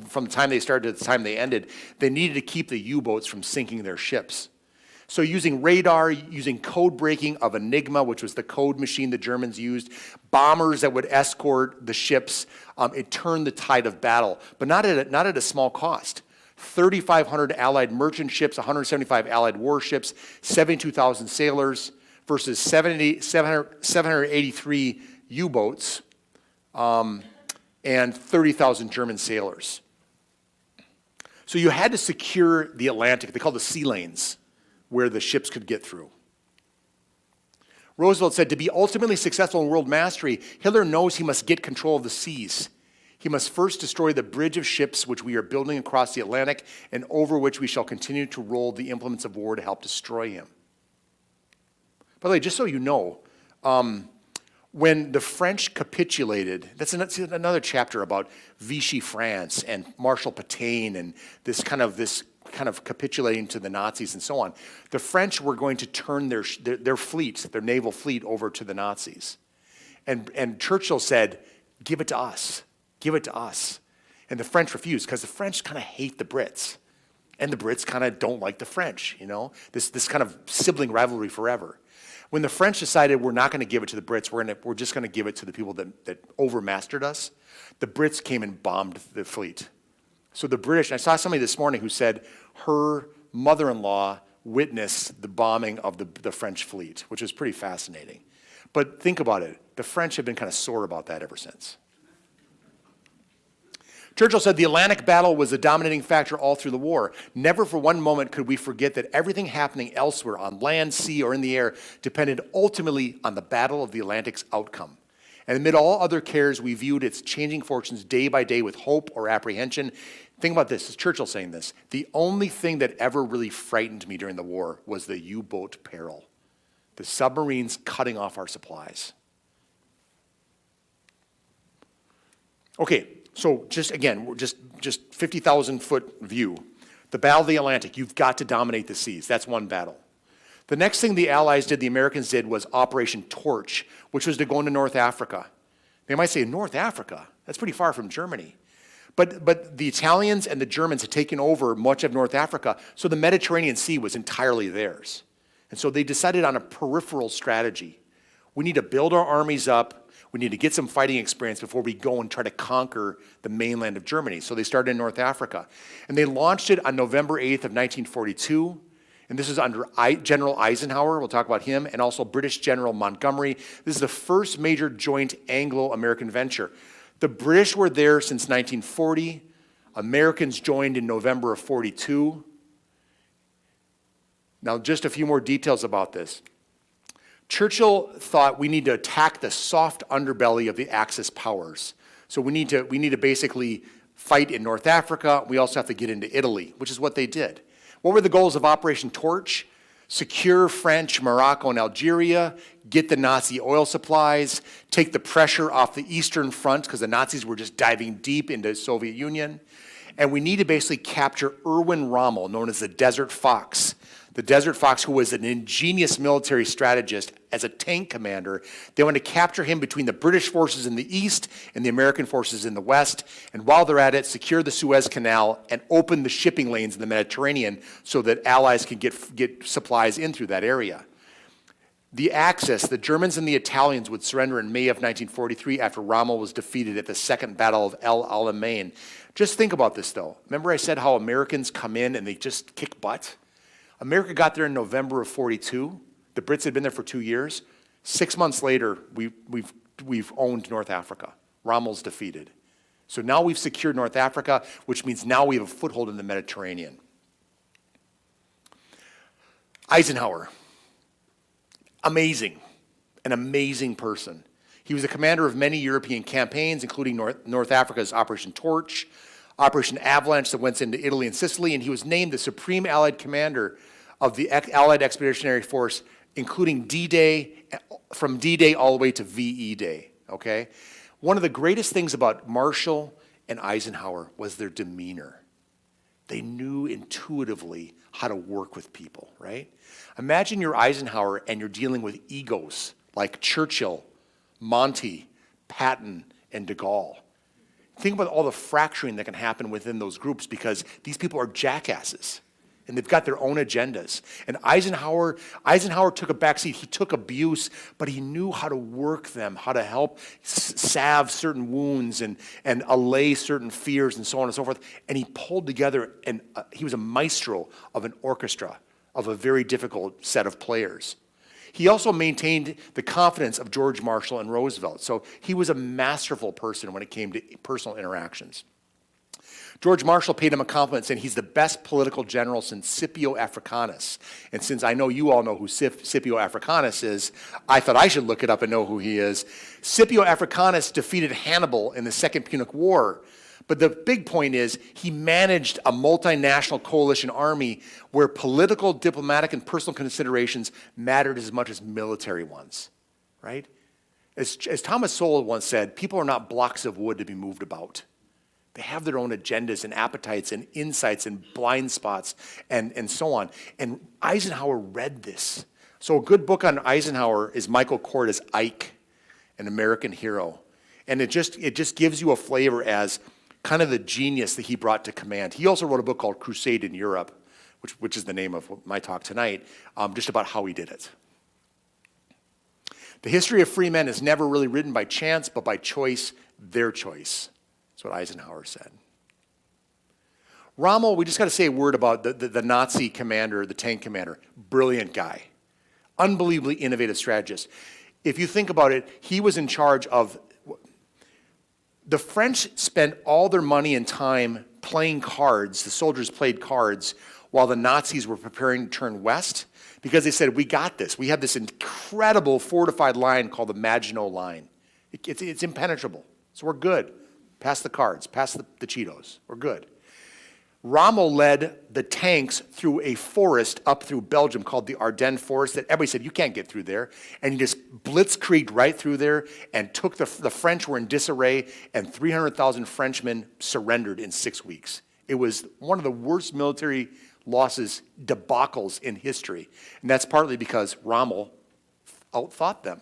from the time they started to the time they ended, they needed to keep the U-boats from sinking their ships. So using radar, using code breaking of Enigma, which was the code machine the Germans used, bombers that would escort the ships, it turned the tide of battle, but not at a small cost. 3,500 Allied merchant ships, 175 Allied warships, 72,000 sailors versus 783 U-boats and 30,000 German sailors. So you had to secure the Atlantic. They called the sea lanes, where the ships could get through. Roosevelt said, to be ultimately successful in world mastery, Hitler knows he must get control of the seas. He must first destroy the bridge of ships which we are building across the Atlantic and over which we shall continue to roll the implements of war to help destroy him. By the way, just so you know, when the French capitulated, that's another chapter about Vichy France and Marshal Pétain and this kind of capitulating to the Nazis and so on. The French were going to turn their fleet, their naval fleet, over to the Nazis. And Churchill said, give it to us. Give it to us. And the French refused, because the French kind of hate the Brits. And the Brits kind of don't like the French, this kind of sibling rivalry forever. When the French decided we're not going to give it to the Brits, we're just going to give it to the people that overmastered us, the Brits came and bombed the fleet. So the British, I saw somebody this morning who said her mother-in-law witnessed the bombing of the French fleet, which is pretty fascinating. But think about it. The French have been kind of sore about that ever since. Churchill said the Atlantic battle was a dominating factor all through the war. Never for one moment could we forget that everything happening elsewhere on land, sea, or in the air depended ultimately on the Battle of the Atlantic's outcome. And amid all other cares, we viewed its changing fortunes day by day with hope or apprehension. Think about this, is Churchill saying this. The only thing that ever really frightened me during the war was the U-boat peril. The submarines cutting off our supplies. Okay, so just again, we're just 50,000 foot view. The Battle of the Atlantic, you've got to dominate the seas. That's one battle. The next thing the Allies did, the Americans did, was Operation Torch, which was to go into North Africa. They might say, North Africa? That's pretty far from Germany. But the Italians and the Germans had taken over much of North Africa, so the Mediterranean Sea was entirely theirs. And so they decided on a peripheral strategy. We need to build our armies up. We need to get some fighting experience before we go and try to conquer the mainland of Germany. So they started in North Africa. And they launched it on November 8th of 1942. And this is under General Eisenhower, we'll talk about him, and also British General Montgomery. This is the first major joint Anglo-American venture. The British were there since 1940. Americans joined in November of 42. Now, just a few more details about this. Churchill thought we need to attack the soft underbelly of the Axis powers. So we need to basically fight in North Africa. We also have to get into Italy, which is what they did. What were the goals of Operation Torch? Secure French, Morocco, and Algeria, get the Nazi oil supplies, take the pressure off the Eastern Front, because the Nazis were just diving deep into the Soviet Union. And we need to basically capture Erwin Rommel, known as the Desert Fox. The Desert Fox, who was an ingenious military strategist as a tank commander. They want to capture him between the British forces in the east and the American forces in the west. And while they're at it, secure the Suez Canal and open the shipping lanes in the Mediterranean so that Allies can get supplies in through that area. The Axis, the Germans and the Italians would surrender in May of 1943 after Rommel was defeated at the Second Battle of El Alamein. Just think about this, though. Remember I said how Americans come in and they just kick butt? America got there in November of 42. The Brits had been there for 2 years. 6 months later, we've owned North Africa. Rommel's defeated. So now we've secured North Africa, which means now we have a foothold in the Mediterranean. Eisenhower. Amazing. An amazing person. He was the commander of many European campaigns, including North Africa's Operation Torch, Operation Avalanche that went into Italy and Sicily, and he was named the Supreme Allied Commander of the Allied Expeditionary Force, including D-Day, from D-Day all the way to VE Day, okay? One of the greatest things about Marshall and Eisenhower was their demeanor. They knew intuitively how to work with people, right? Imagine you're Eisenhower and you're dealing with egos like Churchill, Monty, Patton, and de Gaulle. Think about all the fracturing that can happen within those groups because these people are jackasses and they've got their own agendas. And Eisenhower took a backseat. He took abuse, but he knew how to work them, how to help salve certain wounds and allay certain fears and so on and so forth. And he pulled together, and he was a maestro of an orchestra of a very difficult set of players. He also maintained the confidence of George Marshall and Roosevelt. So he was a masterful person when it came to personal interactions. George Marshall paid him a compliment saying he's the best political general since Scipio Africanus. And since I know you all know who Scipio Africanus is, I thought I should look it up and know who he is. Scipio Africanus defeated Hannibal in the Second Punic War. But the big point is he managed a multinational coalition army where political, diplomatic, and personal considerations mattered as much as military ones, right? As Thomas Sowell once said, people are not blocks of wood to be moved about. They have their own agendas and appetites and insights and blind spots and so on. And Eisenhower read this. So a good book on Eisenhower is Michael Korda's Ike, An American Hero. And it just gives you a flavor as kind of the genius that he brought to command. He also wrote a book called Crusade in Europe, which is the name of my talk tonight, just about how he did it. The history of free men is never really written by chance, but by choice, their choice. That's what Eisenhower said. Rommel, we just got to say a word about the Nazi commander, the tank commander. Brilliant guy. Unbelievably innovative strategist. If you think about it, he was in charge of. The French spent all their money and time playing cards. The soldiers played cards while the Nazis were preparing to turn west because they said, we got this. We have this incredible fortified line called the Maginot Line. It's impenetrable, so we're good. Pass the cards, pass the Cheetos, we're good. Rommel led the tanks through a forest up through Belgium called the Ardennes Forest that everybody said, you can't get through there. And he just blitzkrieged right through there and took the French were in disarray, and 300,000 Frenchmen surrendered in 6 weeks. It was one of the worst military losses, debacles in history. And that's partly because Rommel outthought them.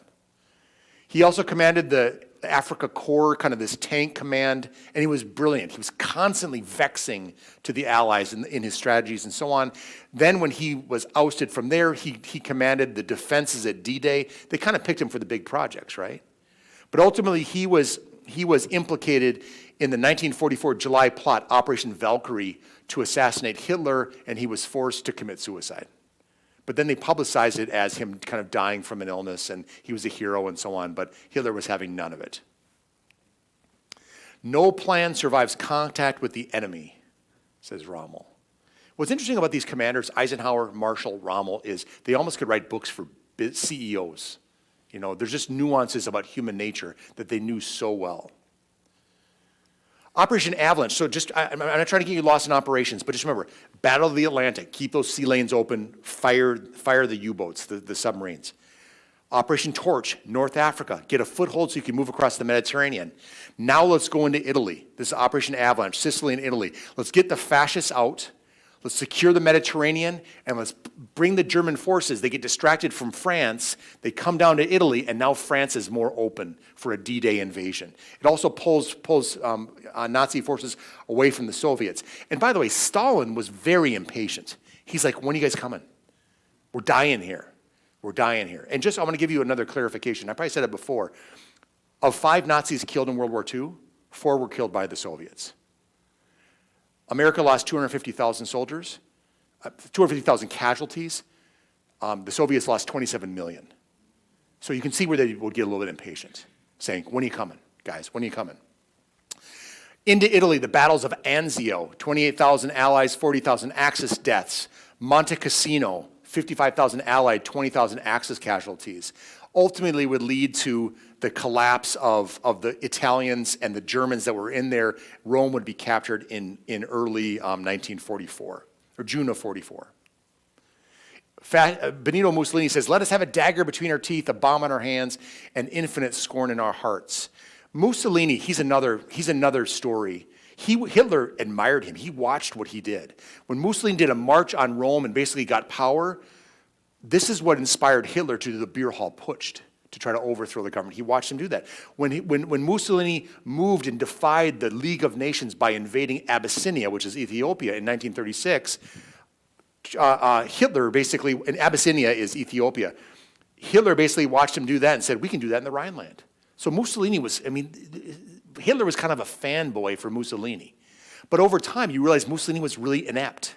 He also commanded the Africa Corps, kind of this tank command, and he was brilliant. He was constantly vexing to the Allies in his strategies and so on. Then when he was ousted from there, he commanded the defenses at D-Day. They kind of picked him for the big projects, right? But ultimately, he was implicated in the 1944 July plot, Operation Valkyrie, to assassinate Hitler, and he was forced to commit suicide. But then they publicized it as him kind of dying from an illness, and he was a hero and so on, but Hitler was having none of it. No plan survives contact with the enemy, says Rommel. What's interesting about these commanders, Eisenhower, Marshall, Rommel, is they almost could write books for CEOs. You know, there's just nuances about human nature that they knew so well. Operation Avalanche, so I'm not trying to get you lost in operations, but just remember, Battle of the Atlantic, keep those sea lanes open, fire the U-boats, the submarines. Operation Torch, North Africa, get a foothold so you can move across the Mediterranean. Now let's go into Italy. This is Operation Avalanche, Sicily and Italy. Let's get the fascists out. Let's secure the Mediterranean, and let's bring the German forces. They get distracted from France. They come down to Italy, and now France is more open for a D-Day invasion. It also pulls Nazi forces away from the Soviets. And by the way, Stalin was very impatient. He's like, when are you guys coming? We're dying here. We're dying here. And just, I'm going to give you another clarification. I probably said it before. Of 5 Nazis killed in World War II, 4 were killed by the Soviets. America lost 250,000 soldiers, 250,000 casualties. The Soviets lost 27 million. So you can see where they would get a little bit impatient, saying, when are you coming, guys? When are you coming? Into Italy, the battles of Anzio, 28,000 Allies, 40,000 Axis deaths. Monte Cassino, 55,000 Allied, 20,000 Axis casualties. Ultimately would lead to the collapse of the Italians and the Germans that were in there. Rome would be captured in early 1944, or June of 44. Benito Mussolini says, let us have a dagger between our teeth, a bomb on our hands, and infinite scorn in our hearts. Mussolini, he's another story. Hitler admired him. He watched what he did. When Mussolini did a march on Rome and basically got power, this is what inspired Hitler to do the beer hall putsch, to try to overthrow the government. He watched him do that. When Mussolini moved and defied the League of Nations by invading Abyssinia, which is Ethiopia, in 1936, Hitler basically, and Abyssinia is Ethiopia, Hitler basically watched him do that and said, we can do that in the Rhineland. So Mussolini Hitler was kind of a fanboy for Mussolini. But over time, you realize Mussolini was really inept.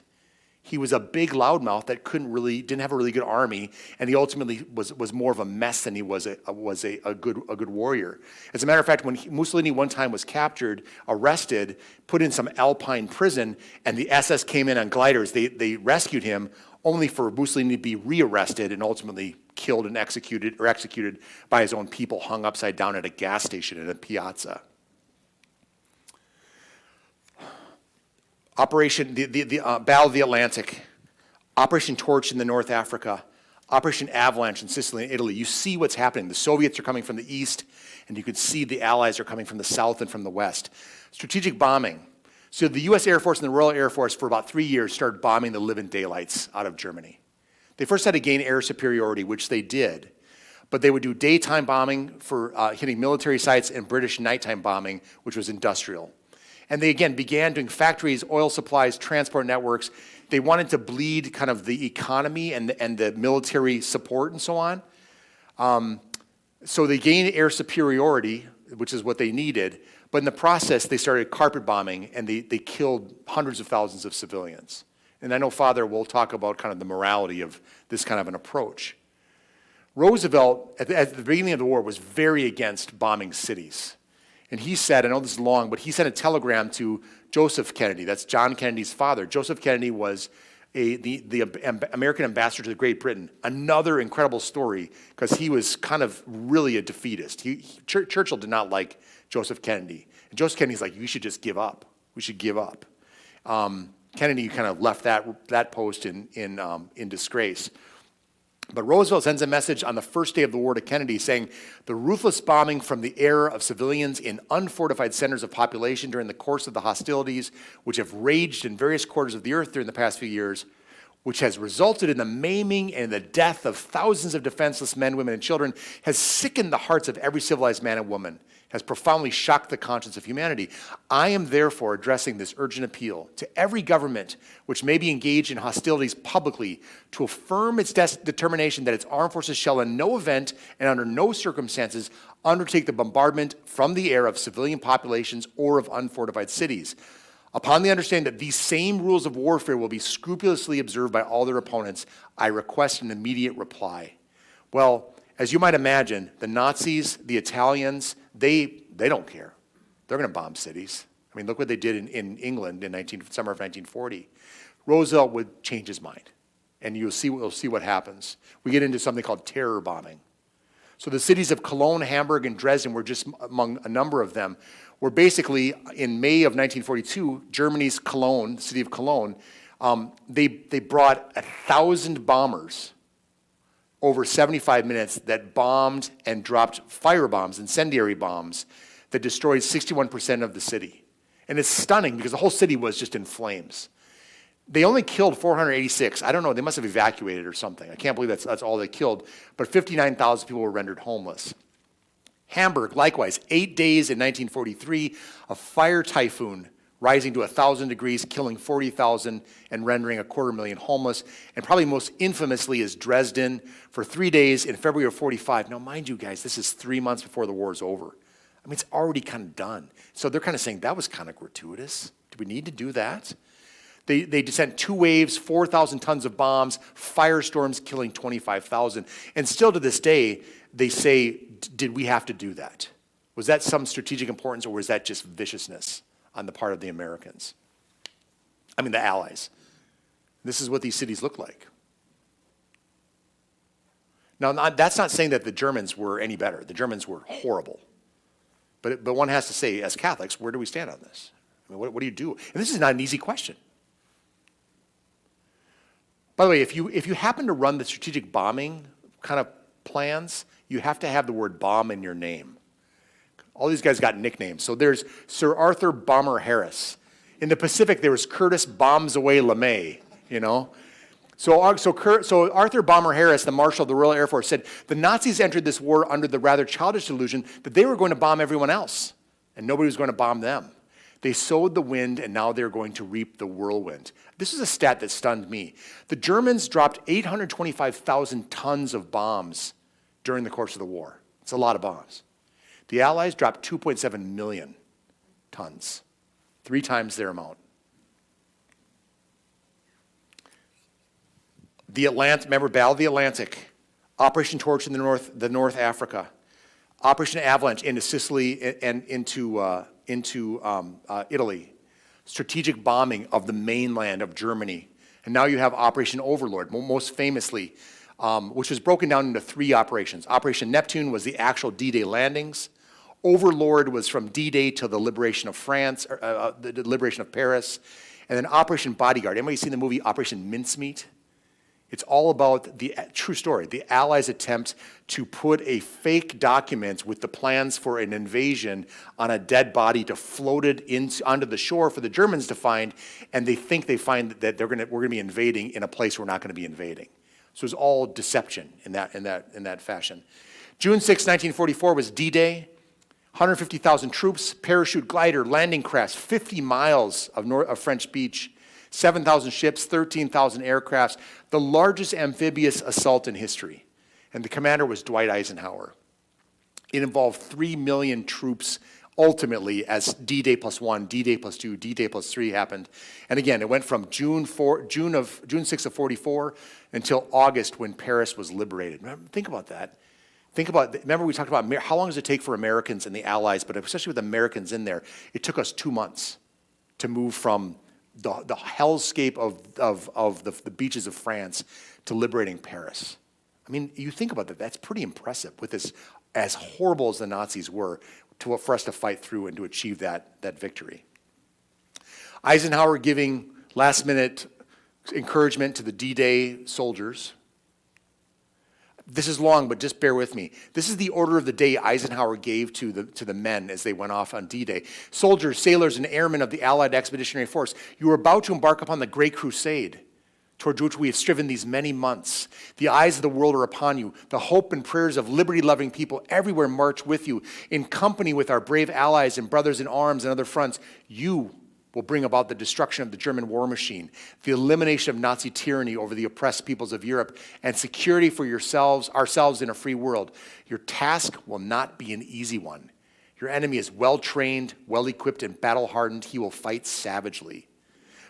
He was a big loudmouth that didn't have a really good army, and he ultimately was more of a mess than he was a good warrior. As a matter of fact, when Mussolini one time was captured, arrested, put in some Alpine prison, and the SS came in on gliders, they rescued him, only for Mussolini to be rearrested and ultimately killed and executed by his own people, hung upside down at a gas station in a piazza. The Battle of the Atlantic, Operation Torch in the North Africa, Operation Avalanche in Sicily and Italy. You see what's happening. The Soviets are coming from the east, and you can see the Allies are coming from the south and from the west. Strategic bombing. So the U.S. Air Force and the Royal Air Force for about 3 years started bombing the living daylights out of Germany. They first had to gain air superiority, which they did, but they would do daytime bombing for hitting military sites and British nighttime bombing, which was industrial. And they, again, began doing factories, oil supplies, transport networks. They wanted to bleed kind of the economy and the military support and so on. So they gained air superiority, which is what they needed. But in the process, they started carpet bombing, and they killed hundreds of thousands of civilians. And I know Father will talk about kind of the morality of this kind of an approach. Roosevelt, at the beginning of the war, was very against bombing cities. And he said, I know this is long, but he sent a telegram to Joseph Kennedy. That's John Kennedy's father. Joseph Kennedy was the American ambassador to Great Britain. Another incredible story, because he was kind of really a defeatist. Churchill did not like Joseph Kennedy. And Joseph Kennedy's like, you should just give up. We should give up. Kennedy kind of left that post in disgrace. But Roosevelt sends a message on the first day of the war to Kennedy saying, the ruthless bombing from the air of civilians in unfortified centers of population during the course of the hostilities, which have raged in various quarters of the earth during the past few years, which has resulted in the maiming and the death of thousands of defenseless men, women, and children, has sickened the hearts of every civilized man and woman, has profoundly shocked the conscience of humanity. I am therefore addressing this urgent appeal to every government which may be engaged in hostilities publicly to affirm its determination that its armed forces shall in no event and under no circumstances undertake the bombardment from the air of civilian populations or of unfortified cities. Upon the understanding that these same rules of warfare will be scrupulously observed by all their opponents, I request an immediate reply. Well, as you might imagine, the Nazis, the Italians, they don't care. They're going to bomb cities. I mean, look what they did in England in summer of 1940. Roosevelt would change his mind, and we'll see what happens. We get into something called terror bombing. So the cities of Cologne, Hamburg, and Dresden were just among a number of them, were basically, in May of 1942, Germany's Cologne, the city of Cologne, they brought 1,000 bombers over 75 minutes that bombed and dropped firebombs, incendiary bombs, that destroyed 61% of the city. And it's stunning because the whole city was just in flames. They only killed 486. I don't know, they must have evacuated or something. I can't believe that's all they killed. But 59,000 people were rendered homeless. Hamburg, likewise, 8 days in 1943, a fire typhoon rising to 1,000 degrees, killing 40,000 and rendering 250,000 homeless. And probably most infamously is Dresden for 3 days in February of 45. Now, mind you guys, this is 3 months before the war is over. I mean, it's already kind of done. So they're kind of saying, that was kind of gratuitous. Do we need to do that? They sent 2 waves, 4,000 tons of bombs, firestorms killing 25,000. And still to this day, they say, did we have to do that? Was that some strategic importance, or was that just viciousness on the part of the Americans? I mean, the Allies. This is what these cities look like. Now, that's not saying that the Germans were any better. The Germans were horrible. But one has to say, as Catholics, where do we stand on this? I mean, what do you do? And this is not an easy question. By the way, if you happen to run the strategic bombing kind of plans, you have to have the word bomb in your name. All these guys got nicknames. So there's Sir Arthur Bomber Harris. In the Pacific, there was Curtis Bombs Away LeMay, you know. So Arthur Bomber Harris, the Marshal of the Royal Air Force, said, the Nazis entered this war under the rather childish delusion that they were going to bomb everyone else, and nobody was going to bomb them. They sowed the wind, and now they're going to reap the whirlwind. This is a stat that stunned me. The Germans dropped 825,000 tons of bombs during the course of the war. It's a lot of bombs. The Allies dropped 2.7 million tons, 3 times their amount. Remember Battle of the Atlantic, Operation Torch in the North Africa, Operation Avalanche into Sicily and into Italy, strategic bombing of the mainland of Germany. And now you have Operation Overlord, most famously, which was broken down into 3 operations. Operation Neptune was the actual D-Day landings. Overlord was from D-Day to the liberation of France, the liberation of Paris. And then Operation Bodyguard. Anybody seen the movie Operation Mincemeat? It's all about the true story, the Allies' attempt to put a fake document with the plans for an invasion on a dead body to float it onto the shore for the Germans to find, and they think they find that we're going to be invading in a place we're not going to be invading. So it was all deception in that fashion. June 6, 1944 was D-Day. 150,000 troops, parachute glider, landing crafts, 50 miles of French beach, 7,000 ships, 13,000 aircrafts, the largest amphibious assault in history. And the commander was Dwight Eisenhower. It involved 3 million troops ultimately as D-Day +1, D-Day +2, D-Day +3 happened. And again, it went from June 6 of 44 until August when Paris was liberated. Think about that. Remember we talked about how long does it take for Americans and the Allies, but especially with Americans in there, it took us 2 months to move from the hellscape of the beaches of France to liberating Paris. I mean, you think about that, that's pretty impressive with this, as horrible as the Nazis were, for us to fight through and to achieve that victory. Eisenhower giving Last minute encouragement to the D-Day soldiers. This is long, but just bear with me. This is the order of the day Eisenhower gave to the men as they went off on D-Day. Soldiers, sailors, and airmen of the Allied Expeditionary Force, you are about to embark upon the great crusade toward which we have striven these many months. The eyes of the world are upon you. The hope and prayers of liberty-loving people everywhere march with you. In company with our brave allies and brothers in arms and other fronts, you will bring about the destruction of the German war machine, the elimination of Nazi tyranny over the oppressed peoples of Europe, and security for ourselves in a free world. Your task will not be an easy one. Your enemy is well-trained, well-equipped, and battle-hardened. He will fight savagely.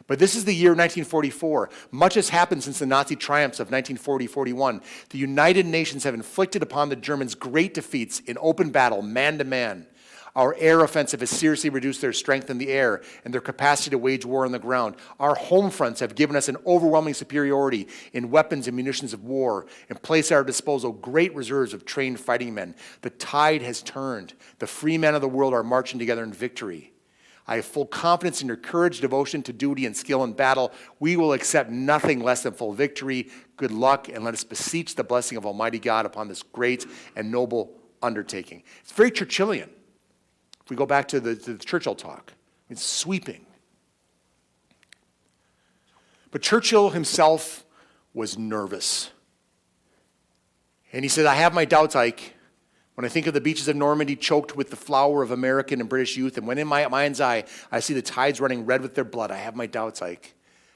But this is the year 1944. Much has happened since the Nazi triumphs of 1940-41. The United Nations have inflicted upon the Germans great defeats in open battle, man to man. Our air offensive has seriously reduced their strength in the air and their capacity to wage war on the ground. Our home fronts have given us an overwhelming superiority in weapons and munitions of war and placed at our disposal great reserves of trained fighting men. The tide has turned. The free men of the world are marching together in victory. I have full confidence in your courage, devotion to duty, and skill in battle. We will accept nothing less than full victory. Good luck, and let us beseech the blessing of Almighty God upon this great and noble undertaking. It's very Churchillian. If we go back to the Churchill talk, it's sweeping. But Churchill himself was nervous. And he said, I have my doubts, Ike. When I think of the beaches of Normandy choked with the flower of American and British youth, and when in my mind's eye I see the tides running red with their blood, I have my doubts, Ike.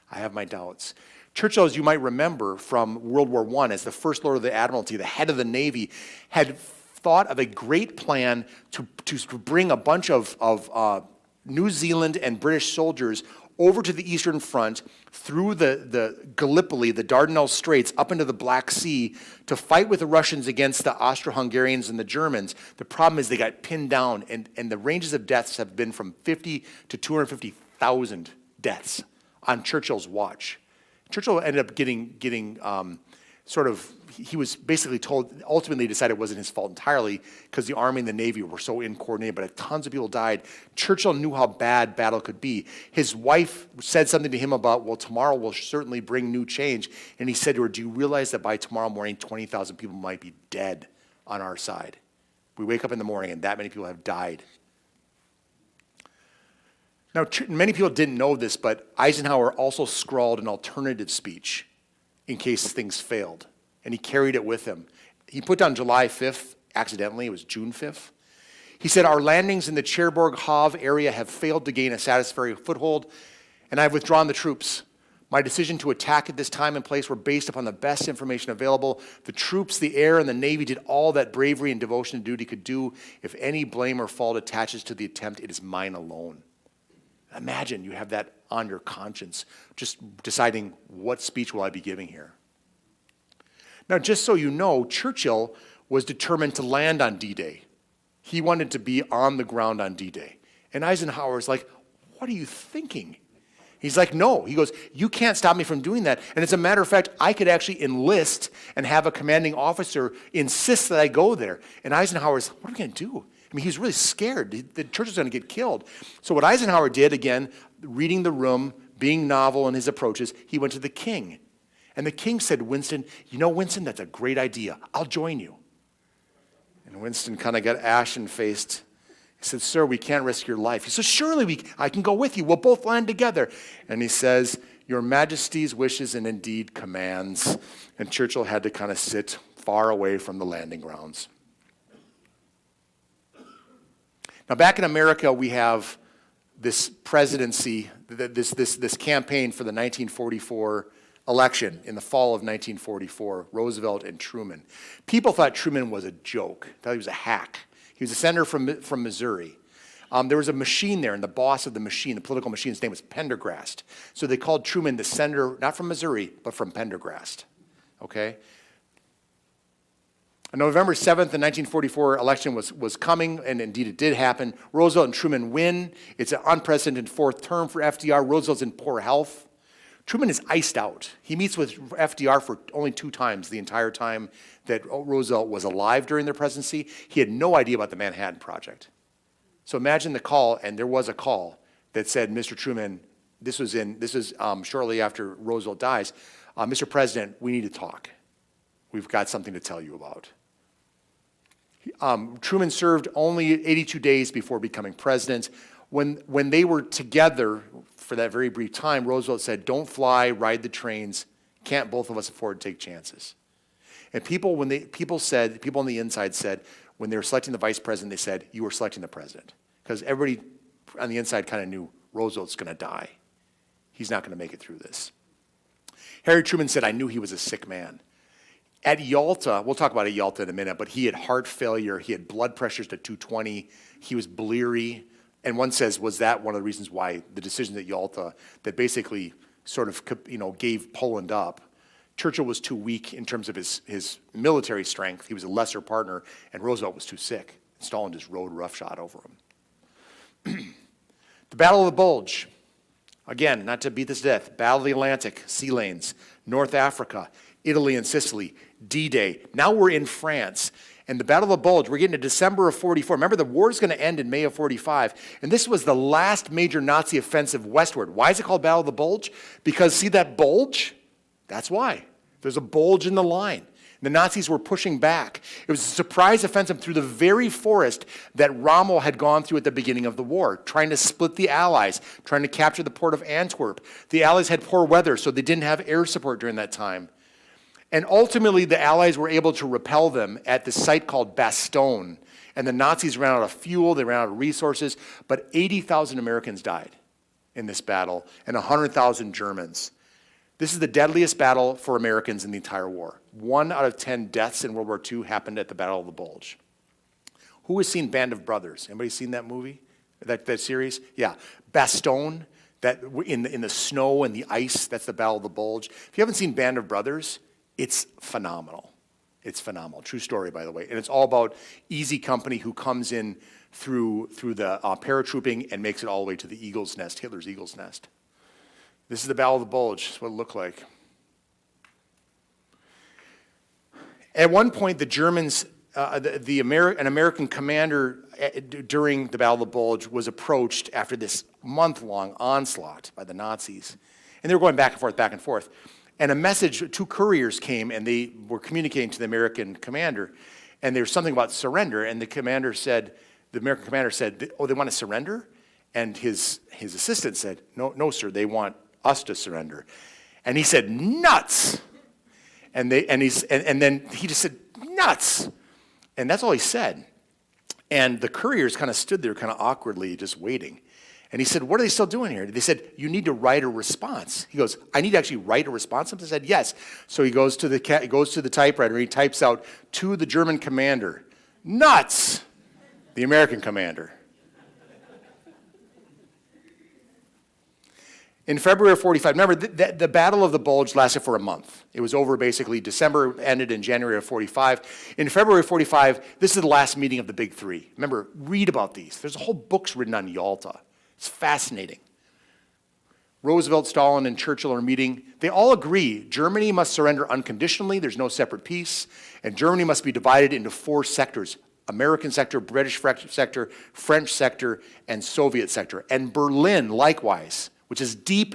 I have my doubts. Churchill, as you might remember from World War I, as the First Lord of the Admiralty, the head of the Navy, had thought of a great plan to bring a bunch of New Zealand and British soldiers over to the Eastern Front, through the Gallipoli, the Dardanelles Straits, up into the Black Sea, to fight with the Russians against the Austro-Hungarians and the Germans. The problem is they got pinned down, and the ranges of deaths have been from 50 to 250,000 deaths on Churchill's watch. Churchill ended up getting he was basically told, ultimately decided it wasn't his fault entirely because the Army and the Navy were so incoordinated, but tons of people died. Churchill knew how bad battle could be. His wife said something to him about, well, tomorrow will certainly bring new change. And he said to her, do you realize that by tomorrow morning, 20,000 people might be dead on our side? We wake up in the morning and that many people have died. Now, many people didn't know this, but Eisenhower also scrawled an alternative speech in case things failed. And he carried it with him. He put down July 5th, accidentally, it was June 5th. He said, our landings in the Cherbourg-Havre area have failed to gain a satisfactory foothold, and I've withdrawn the troops. My decision to attack at this time and place were based upon the best information available. The troops, the air, and the Navy did all that bravery and devotion to duty could do. If any blame or fault attaches to the attempt, it is mine alone. Imagine you have that on your conscience, just deciding what speech will I be giving here. Now, just so you know, Churchill was determined to land on D-Day. He wanted to be on the ground on D-Day. And Eisenhower's like, what are you thinking? He's like, no. He goes, you can't stop me from doing that. And as a matter of fact, I could actually enlist and have a commanding officer insist that I go there. And Eisenhower's, what are we going to do? I mean, he's really scared. The Churchill's going to get killed. So what Eisenhower did, again, reading the room, being novel in his approaches, he went to the king. And the king said, Winston, you know, Winston, that's a great idea. I'll join you. And Winston kind of got ashen-faced. He said, sir, we can't risk your life. He said, surely I can go with you. We'll both land together. And he says, your majesty's wishes and indeed commands. And Churchill had to kind of sit far away from the landing grounds. Now, back in America, we have this presidency, this campaign for the 1944 election in the fall of 1944, Roosevelt and Truman. People thought Truman was a joke, thought he was a hack. He was a senator from Missouri. There was a machine there, and the boss of the machine, the political machine, his name was Pendergrast. So they called Truman the senator, not from Missouri, but from Pendergrast, okay? On November 7th, the 1944 election was coming, and indeed it did happen. Roosevelt and Truman win. It's an unprecedented fourth term for FDR. Roosevelt's in poor health. Truman is iced out. He meets with FDR for only 2 times the entire time that Roosevelt was alive during their presidency. He had no idea about the Manhattan Project. So imagine the call, and there was a call that said, Mr. Truman, this is shortly after Roosevelt dies. Mr. President, we need to talk. We've got something to tell you about. Truman served only 82 days before becoming president. When they were together for that very brief time, Roosevelt said, don't fly, ride the trains. Can't both of us afford to take chances? And people on the inside said, when they were selecting the vice president, they said, you were selecting the president. Because everybody on the inside kind of knew Roosevelt's going to die. He's not going to make it through this. Harry Truman said, I knew he was a sick man. At Yalta, we'll talk about Yalta in a minute, but he had heart failure, he had blood pressures to 220, he was bleary, and one says, was that one of the reasons why the decisions at Yalta that basically sort of, gave Poland up? Churchill was too weak in terms of his military strength, he was a lesser partner, and Roosevelt was too sick. Stalin just rode roughshod over him. The Battle of the Bulge. Again, not to beat this to death, Battle of the Atlantic, sea lanes, North Africa, Italy and Sicily, D-Day. Now we're in France. And the Battle of the Bulge, we're getting to December of 44. Remember, the war is going to end in May of 45. And this was the last major Nazi offensive westward. Why is it called Battle of the Bulge? Because see that bulge? That's why. There's a bulge in the line. The Nazis were pushing back. It was a surprise offensive through the very forest that Rommel had gone through at the beginning of the war, trying to split the Allies, trying to capture the port of Antwerp. The Allies had poor weather, so they didn't have air support during that time. And ultimately, the Allies were able to repel them at the site called Bastogne. And the Nazis ran out of fuel, they ran out of resources, but 80,000 Americans died in this battle, and 100,000 Germans. This is the deadliest battle for Americans in the entire war. 1 out of 10 deaths in World War II happened at the Battle of the Bulge. Who has seen Band of Brothers? Anybody seen that movie, that series? Yeah, Bastogne, that in the snow and the ice, that's the Battle of the Bulge. If you haven't seen Band of Brothers, it's phenomenal. It's phenomenal. True story, by the way. And it's all about Easy Company who comes in through the paratrooping and makes it all the way to the Eagle's Nest, Hitler's Eagle's Nest. This is the Battle of the Bulge. This is what it looked like. At one point, the Germans, an American commander during the Battle of the Bulge was approached after this month-long onslaught by the Nazis. And they were going back and forth. And a message, 2 couriers came, and they were communicating to the American commander. And there was something about surrender. And the American commander said, oh, they want to surrender? And his assistant said, no, sir, they want us to surrender. And he said, nuts. And then he just said, nuts. And that's all he said. And the couriers kind of stood there kind of awkwardly just waiting. And he said, what are they still doing here? They said, you need to write a response. He goes, I need to actually write a response? And they said, yes. So he goes to the typewriter, and he types out, to the German commander, nuts, the American commander. In February of 45, remember, the Battle of the Bulge lasted for a month. It was over basically, December ended in January of 45. In February of 45, this is the last meeting of the Big Three. Remember, read about these. There's whole books written on Yalta. It's fascinating. Roosevelt, Stalin, and Churchill are meeting. They all agree Germany must surrender unconditionally. There's no separate peace. And Germany must be divided into 4 sectors. American sector, British sector, French sector, and Soviet sector. And Berlin, likewise, which is deep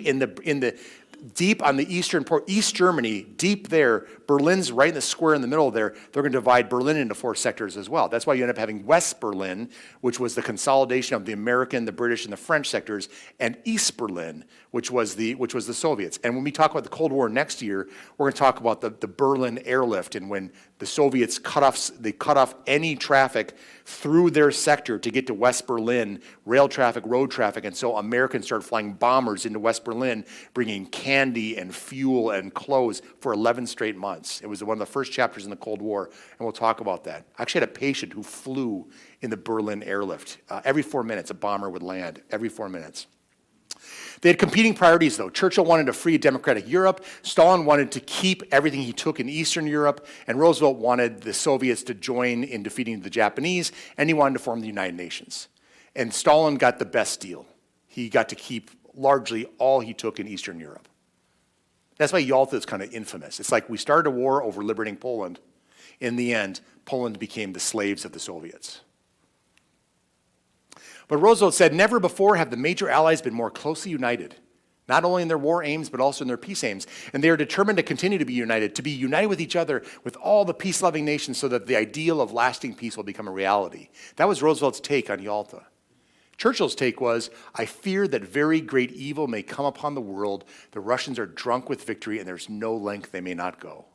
deep on the eastern port, East Germany, deep there. Berlin's right in the square in the middle there. They're going to divide Berlin into 4 sectors as well. That's why you end up having West Berlin, which was the consolidation of the American, the British, and the French sectors, and East Berlin, which was the Soviets. And when we talk about the Cold War next year, we're going to talk about the Berlin airlift and when the Soviets cut off any traffic through their sector to get to West Berlin, rail traffic, road traffic, and so Americans started flying bombers into West Berlin, bringing candy and fuel and clothes for 11 straight months. It was one of the first chapters in the Cold War, and we'll talk about that. I actually had a patient who flew in the Berlin airlift. Every 4 minutes, a bomber would land, every 4 minutes. They had competing priorities, though. Churchill wanted a free democratic Europe. Stalin wanted to keep everything he took in Eastern Europe. And Roosevelt wanted the Soviets to join in defeating the Japanese. And he wanted to form the United Nations. And Stalin got the best deal. He got to keep largely all he took in Eastern Europe. That's why Yalta is kind of infamous. It's like we started a war over liberating Poland. In the end, Poland became the slaves of the Soviets. But Roosevelt said, never before have the major allies been more closely united. not only in their war aims, but also in their peace aims. And they are determined to continue to be united with each other, with all the peace-loving nations, so that the ideal of lasting peace will become a reality. That was Roosevelt's take on Yalta. Churchill's take was, I fear that very great evil may come upon the world. The Russians are drunk with victory, and there's no length they may not go.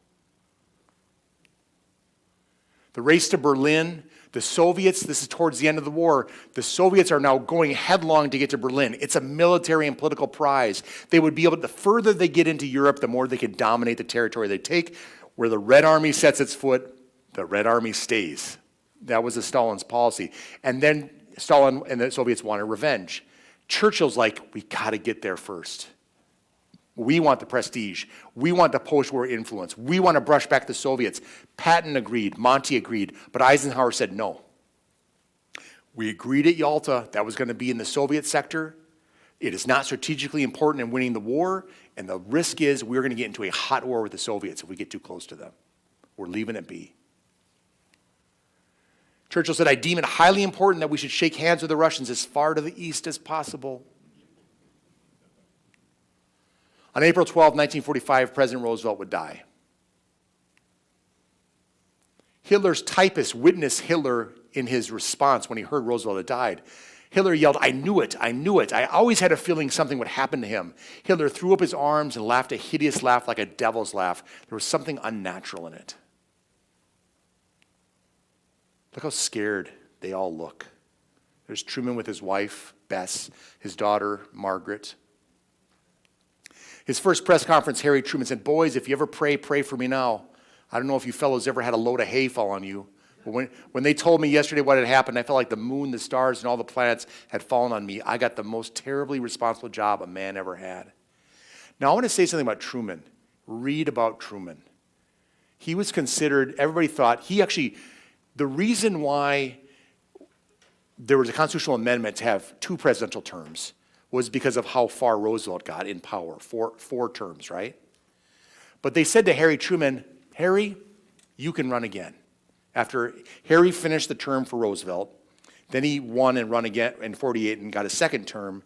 The race to Berlin, the Soviets, this is towards the end of the war, the Soviets are now going headlong to get to Berlin. It's a military and political prize. They would be able to, the further they get into Europe, the more they can dominate the territory they take. Where the Red Army sets its foot, the Red Army stays. That was Stalin's policy. And then Stalin and the Soviets wanted revenge. Churchill's like, we got to get there first. We want the prestige. We want the post-war influence. We want to brush back the Soviets. Patton agreed. Monty agreed. But Eisenhower said no. We agreed at Yalta that was going to be in the Soviet sector. It is not strategically important in winning the war, and the risk is we're going to get into a hot war with the Soviets if we get too close to them. We're leaving it be. Churchill said, I deem it highly important that we should shake hands with the Russians as far to the east as possible. On April 12, 1945, President Roosevelt would die. Hitler's typist witnessed Hitler in his response when he heard Roosevelt had died. Hitler yelled, I knew it, I knew it. I always had a feeling something would happen to him. Hitler threw up his arms and laughed a hideous laugh like a devil's laugh. There was something unnatural in it. Look how scared they all look. There's Truman with his wife, Bess, his daughter, Margaret. His first press conference, Harry Truman said, boys, if you ever pray, pray for me now. I don't know if you fellows ever had a load of hay fall on you, but when they told me yesterday what had happened, I felt like the moon, the stars, and all the planets had fallen on me. I got the most terribly responsible job a man ever had. Now, I want to say something about Truman. Read about Truman. He was considered, everybody thought, the reason why there was a constitutional amendment to have 2 presidential terms was because of how far Roosevelt got in power, four terms, right? But they said to Harry Truman, Harry, you can run again. After Harry finished the term for Roosevelt, then he won and run again in 48 and got a second term,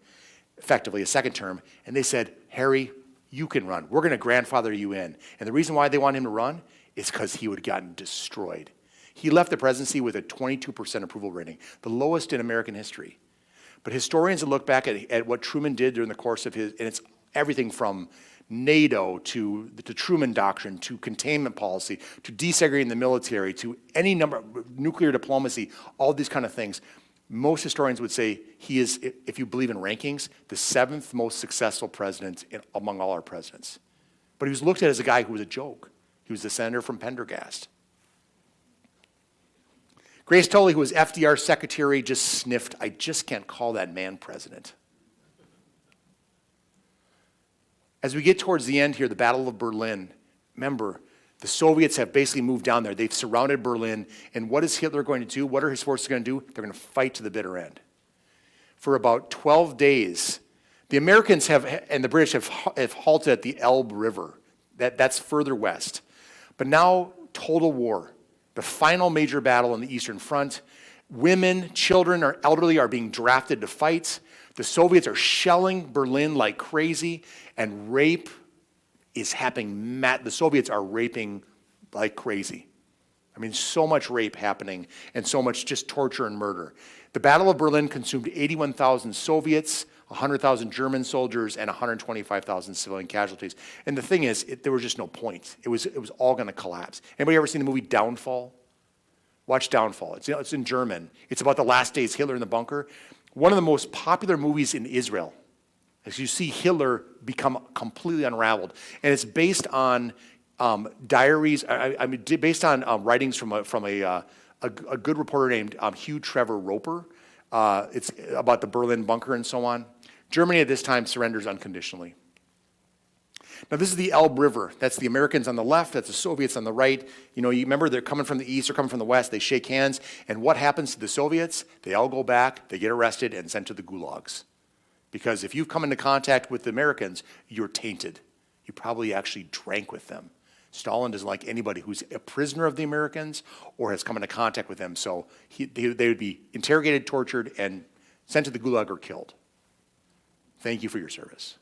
effectively a second term, and they said, Harry, you can run. We're going to grandfather you in. And the reason why they wanted him to run is because he would have gotten destroyed. He left the presidency with a 22% approval rating, the lowest in American history. But historians have looked back at what Truman did during the course of his, and it's everything from NATO to the Truman Doctrine to containment policy to desegregating the military to any number of nuclear diplomacy, all these kind of things. Most historians would say he is, if you believe in rankings, the 7th most successful president among all our presidents. But he was looked at as a guy who was a joke. He was the senator from Pendergast. Grace Tolley, who was FDR's secretary, just sniffed, I just can't call that man president. As we get towards the end here, the Battle of Berlin, remember, the Soviets have basically moved down there. They've surrounded Berlin, and what is Hitler going to do? What are his forces going to do? They're going to fight to the bitter end. For about 12 days, the Americans and the British have halted at the Elbe River. That's further west. But now, total war. The final major battle on the Eastern Front. Women, children, or elderly are being drafted to fight. The Soviets are shelling Berlin like crazy, and rape is happening. The Soviets are raping like crazy. I mean, so much rape happening, and so much just torture and murder. The Battle of Berlin consumed 81,000 Soviets, 100,000 German soldiers, and 125,000 civilian casualties. And the thing is, there was just no point. It was all going to collapse. Anybody ever seen the movie Downfall? Watch Downfall. It's in German. It's about the last days Hitler in the bunker. One of the most popular movies in Israel. As you see Hitler become completely unraveled, and it's based on diaries. Based on writings from a good reporter named Hugh Trevor Roper. It's about the Berlin bunker and so on. Germany at this time surrenders unconditionally. Now this is the Elbe River. That's the Americans on the left, that's the Soviets on the right. You know, you remember they're coming from the east, they're coming from the west, they shake hands, and what happens to the Soviets? They all go back, they get arrested and sent to the gulags. Because if you've come into contact with the Americans, you're tainted. You probably actually drank with them. Stalin doesn't like anybody who's a prisoner of the Americans or has come into contact with them, so they would be interrogated, tortured, and sent to the gulag or killed. Thank you for your service.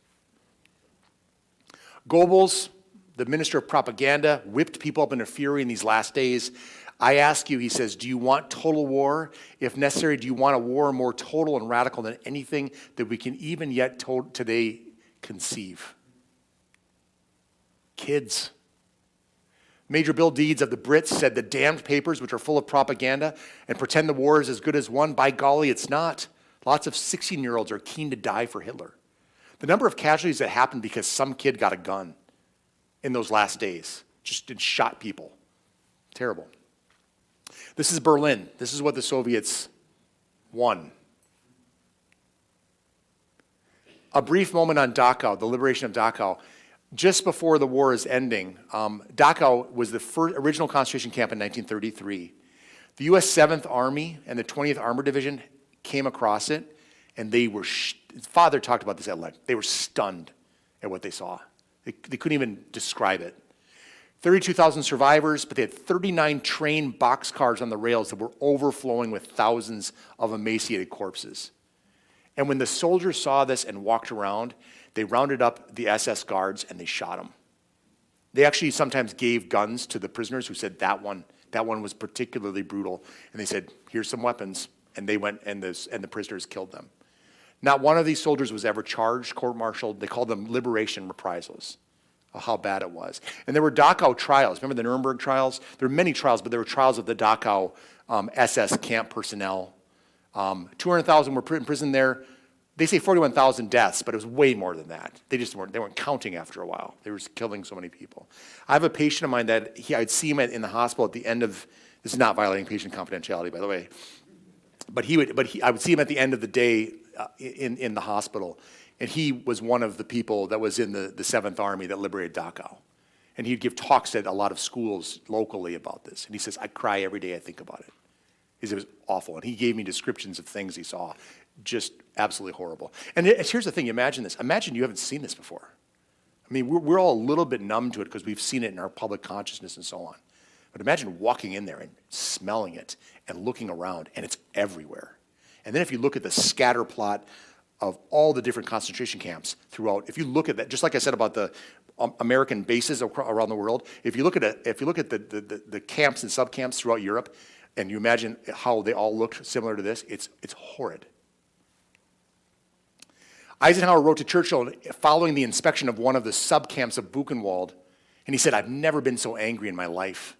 Goebbels, the minister of propaganda, whipped people up in a fury in these last days. I ask you, he says, do you want total war? If necessary, do you want a war more total and radical than anything that we can even yet today conceive? Kids. Major Bill Deeds of the Brits said the damned papers, which are full of propaganda and pretend the war is as good as won, by golly, it's not. Lots of 16-year-olds are keen to die for Hitler. The number of casualties that happened because some kid got a gun in those last days, just shot people. Terrible. This is Berlin. This is what the Soviets won. A brief moment on Dachau, the liberation of Dachau. Just before the war is ending, Dachau was the original concentration camp in 1933. The U.S. 7th Army and the 20th Armored Division came across it, and they were, Father talked about this at length, they were stunned at what they saw. They couldn't even describe it. 32,000 survivors, but they had 39 train boxcars on the rails that were overflowing with thousands of emaciated corpses. And when the soldiers saw this and walked around, they rounded up the SS guards and they shot them. They actually sometimes gave guns to the prisoners who said that one was particularly brutal. And they said, here's some weapons. And they went and the prisoners killed them. Not one of these soldiers was ever charged, court-martialed. They called them liberation reprisals of how bad it was. And there were Dachau trials. Remember the Nuremberg trials? There were many trials, but there were trials of the Dachau SS camp personnel. 200,000 were in prison there. They say 41,000 deaths, but it was way more than that. They weren't counting after a while. They were killing so many people. I have a patient of mine that I'd see him in the hospital at the end of, this is not violating patient confidentiality, by the way, but I would see him at the end of the day in the hospital, and he was one of the people that was in the 7th Army that liberated Dachau. And he'd give talks at a lot of schools locally about this. And he says, I cry every day I think about it. He said it was awful. And he gave me descriptions of things he saw. Just absolutely horrible. And here's the thing, imagine this. Imagine you haven't seen this before. I mean, we're all a little bit numb to it because we've seen it in our public consciousness and so on. But imagine walking in there and smelling it and looking around, and it's everywhere. And then if you look at the scatter plot of all the different concentration camps throughout, if you look at that, just like I said about the American bases around the world, if you look at the camps and subcamps throughout Europe, and you imagine how they all look similar to this, it's horrid. Eisenhower wrote to Churchill following the inspection of one of the subcamps of Buchenwald, and he said, I've never been so angry in my life.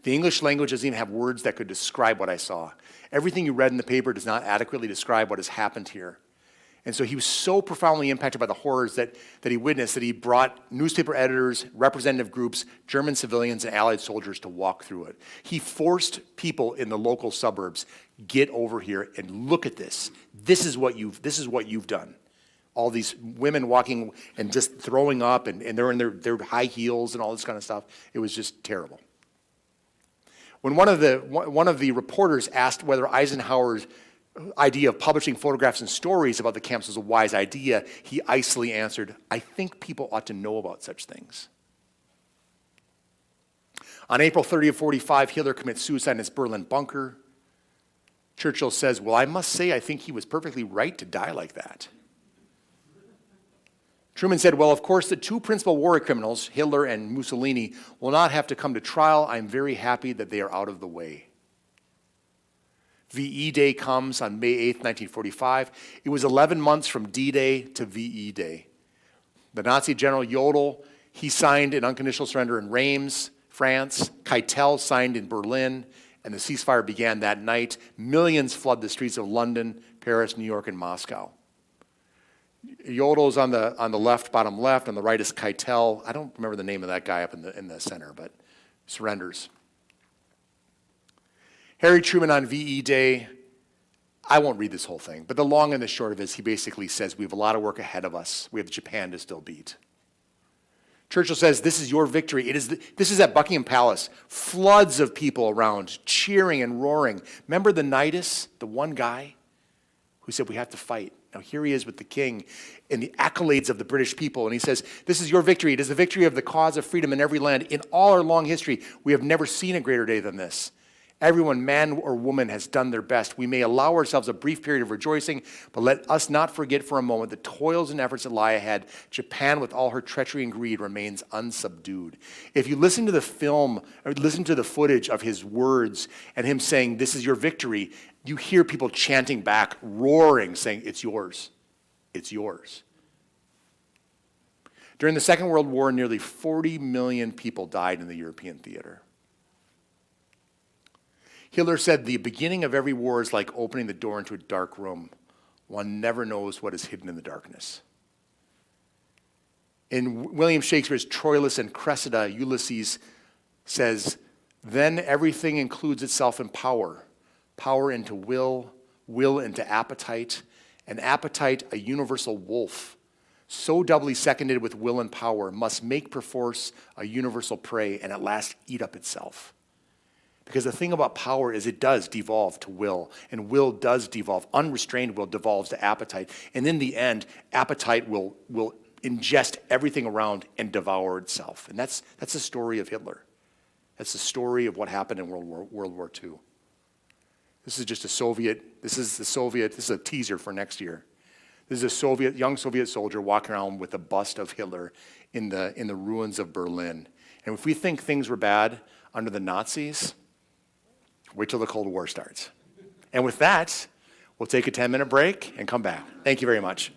The English language doesn't even have words that could describe what I saw. Everything you read in the paper does not adequately describe what has happened here. And so he was so profoundly impacted by the horrors that he witnessed that he brought newspaper editors, representative groups, German civilians, and Allied soldiers to walk through it. He forced people in the local suburbs, get over here and look at this. This is what you've done. All these women walking and just throwing up, and they're in their high heels and all this kind of stuff. It was just terrible. When one of the reporters asked whether Eisenhower's idea of publishing photographs and stories about the camps was a wise idea, he icily answered, I think people ought to know about such things. On April 30 of 45, Hitler commits suicide in his Berlin bunker. Churchill says, well, I must say I think he was perfectly right to die like that. Truman said, well, of course, the two principal war criminals, Hitler and Mussolini, will not have to come to trial. I'm very happy that they are out of the way. VE Day comes on May 8th, 1945. It was 11 months from D-Day to VE Day. The Nazi general Jodl, he signed an unconditional surrender in Reims, France. Keitel signed in Berlin, and the ceasefire began that night. Millions flood the streets of London, Paris, New York, and Moscow. Jodl's on the left, bottom left. On the right is Keitel. I don't remember the name of that guy up in the center, but surrenders. Harry Truman on VE Day, I won't read this whole thing, but the long and the short of it is he basically says we have a lot of work ahead of us. We have Japan to still beat. Churchill says, this is your victory. This is at Buckingham Palace. Floods of people around, cheering and roaring. Remember the Nidus, the one guy who said we have to fight? Now here he is with the king and the accolades of the British people. And he says, this is your victory. It is the victory of the cause of freedom in every land. In all our long history, we have never seen a greater day than this. Everyone, man or woman, has done their best. We may allow ourselves a brief period of rejoicing, but let us not forget for a moment the toils and efforts that lie ahead. Japan, with all her treachery and greed, remains unsubdued. If you listen to the film, or listen to the footage of his words and him saying, "This is your victory," you hear people chanting back, roaring, saying, "It's yours. It's yours." During the Second World War, nearly 40 million people died in the European theater. Hitler said, "The beginning of every war is like opening the door into a dark room. One never knows what is hidden in the darkness." In William Shakespeare's Troilus and Cressida, Ulysses says, "Then everything includes itself in power, power into will, will into appetite, and appetite a universal wolf, so doubly seconded with will and power, must make perforce a universal prey, and at last eat up itself." Because the thing about power is it does devolve to will, and will does devolve. Unrestrained will devolves to appetite. And in the end, appetite will ingest everything around and devour itself. And that's the story of Hitler. That's the story of what happened in World War II. This is just this is a teaser for next year. This is a young Soviet soldier walking around with a bust of Hitler in the ruins of Berlin. And if we think things were bad under the Nazis, wait till the Cold War starts. And with that, we'll take a 10-minute break and come back. Thank you very much.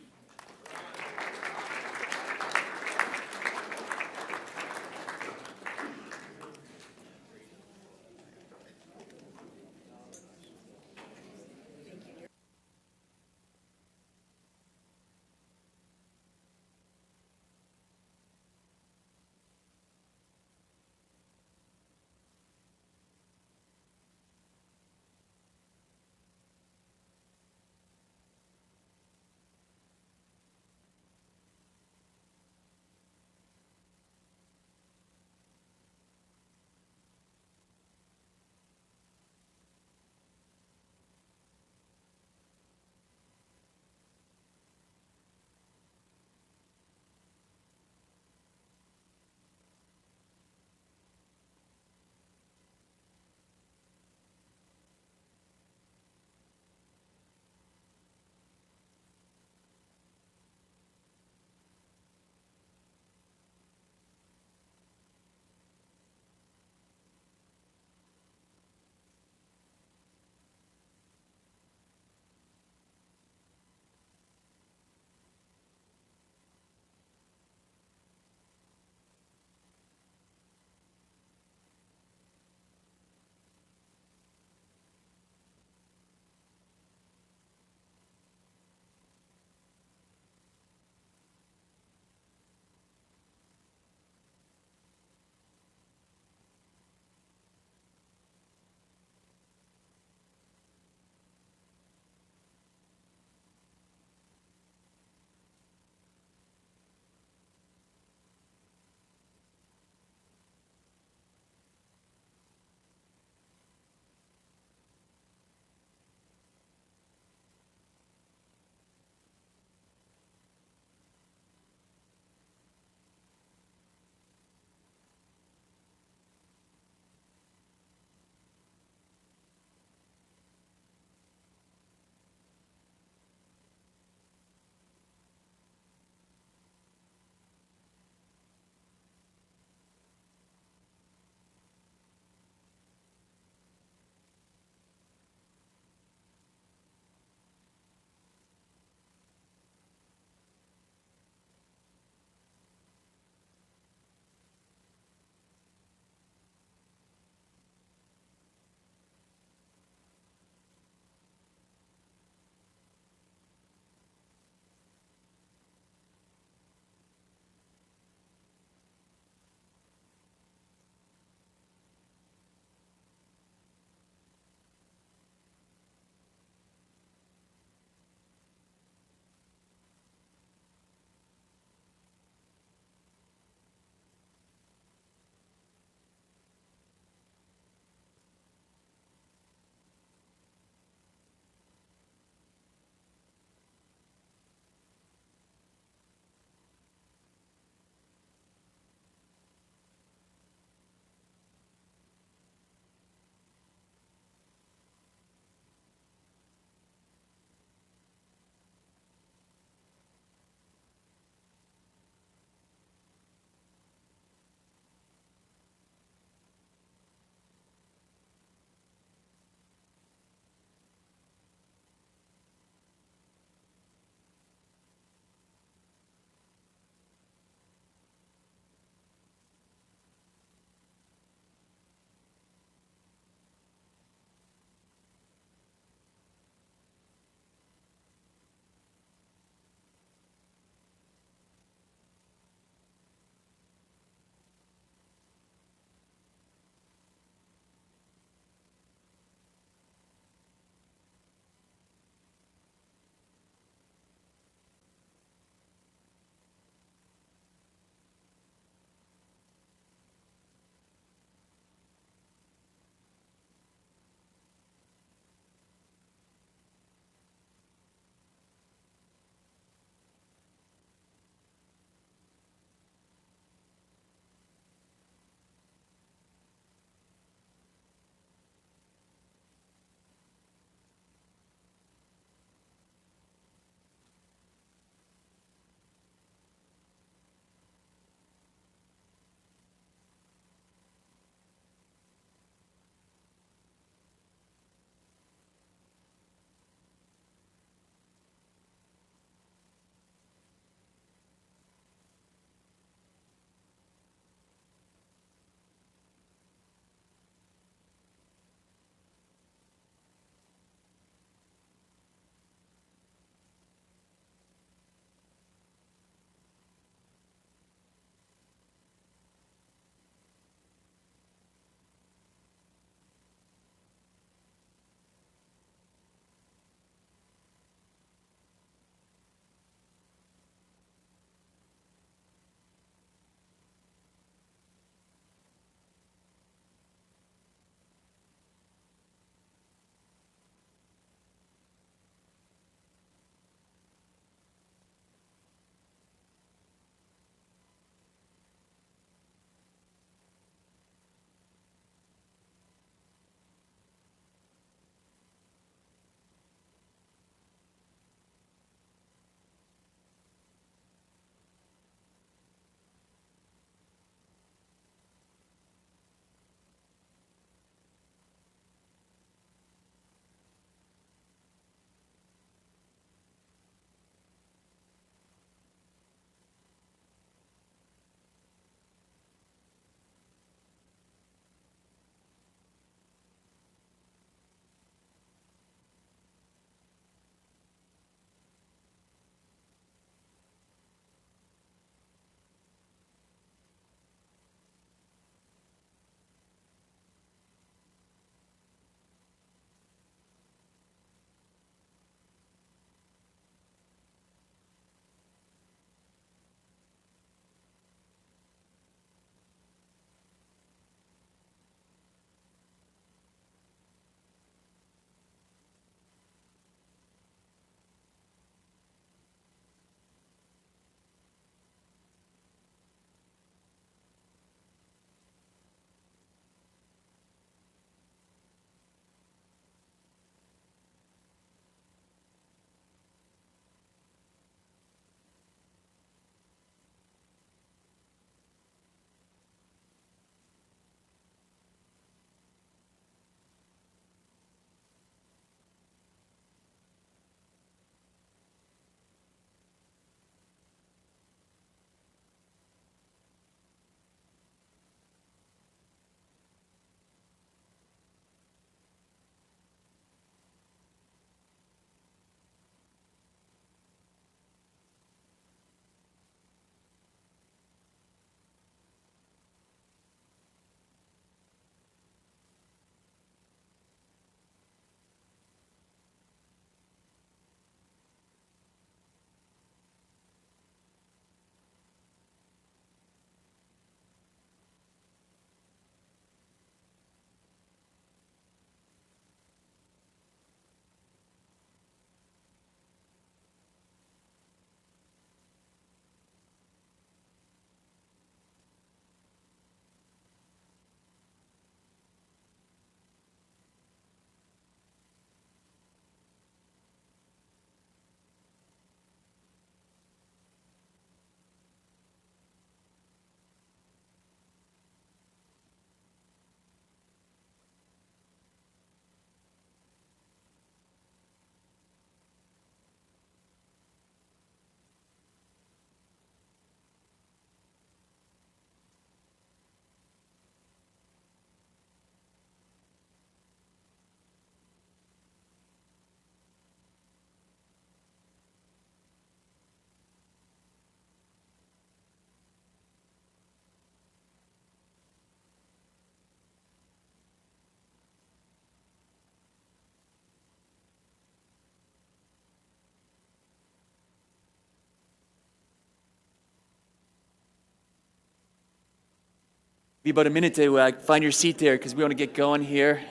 Be about a minute to find your seat there because we want to get going here,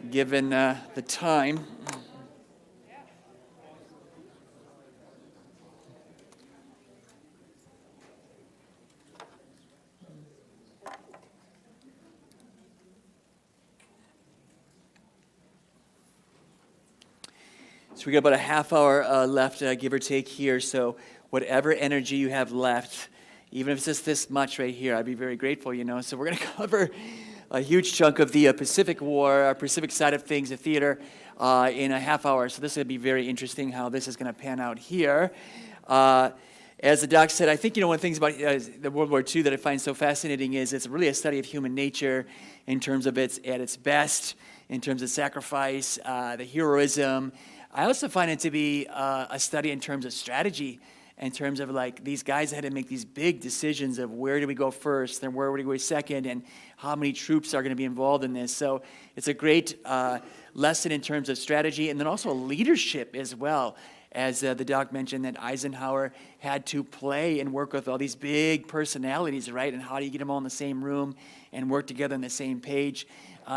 given the time. So we got about a half hour left, give or take here. So whatever energy you have left, even if it's just this much right here, I'd be very grateful, you know. So we're going to cover a huge chunk of the Pacific War, Pacific side of things, the theater, in a half hour. So this is going to be very interesting how this is going to pan out here. As the doc said, I think, you know, one of the things about the World War II that I find so fascinating is it's really a study of human nature in terms of its at its best, in terms of sacrifice, the heroism. I also find it to be a study in terms of strategy, in terms of like these guys had to make these big decisions of where do we go first, then where would we go second, and how many troops are going to be involved in this. So it's a great lesson in terms of strategy, and then also leadership as well. As the doc mentioned, that Eisenhower had to play and work with all these big personalities, right? And how do you get them all in the same room and work together on the same page?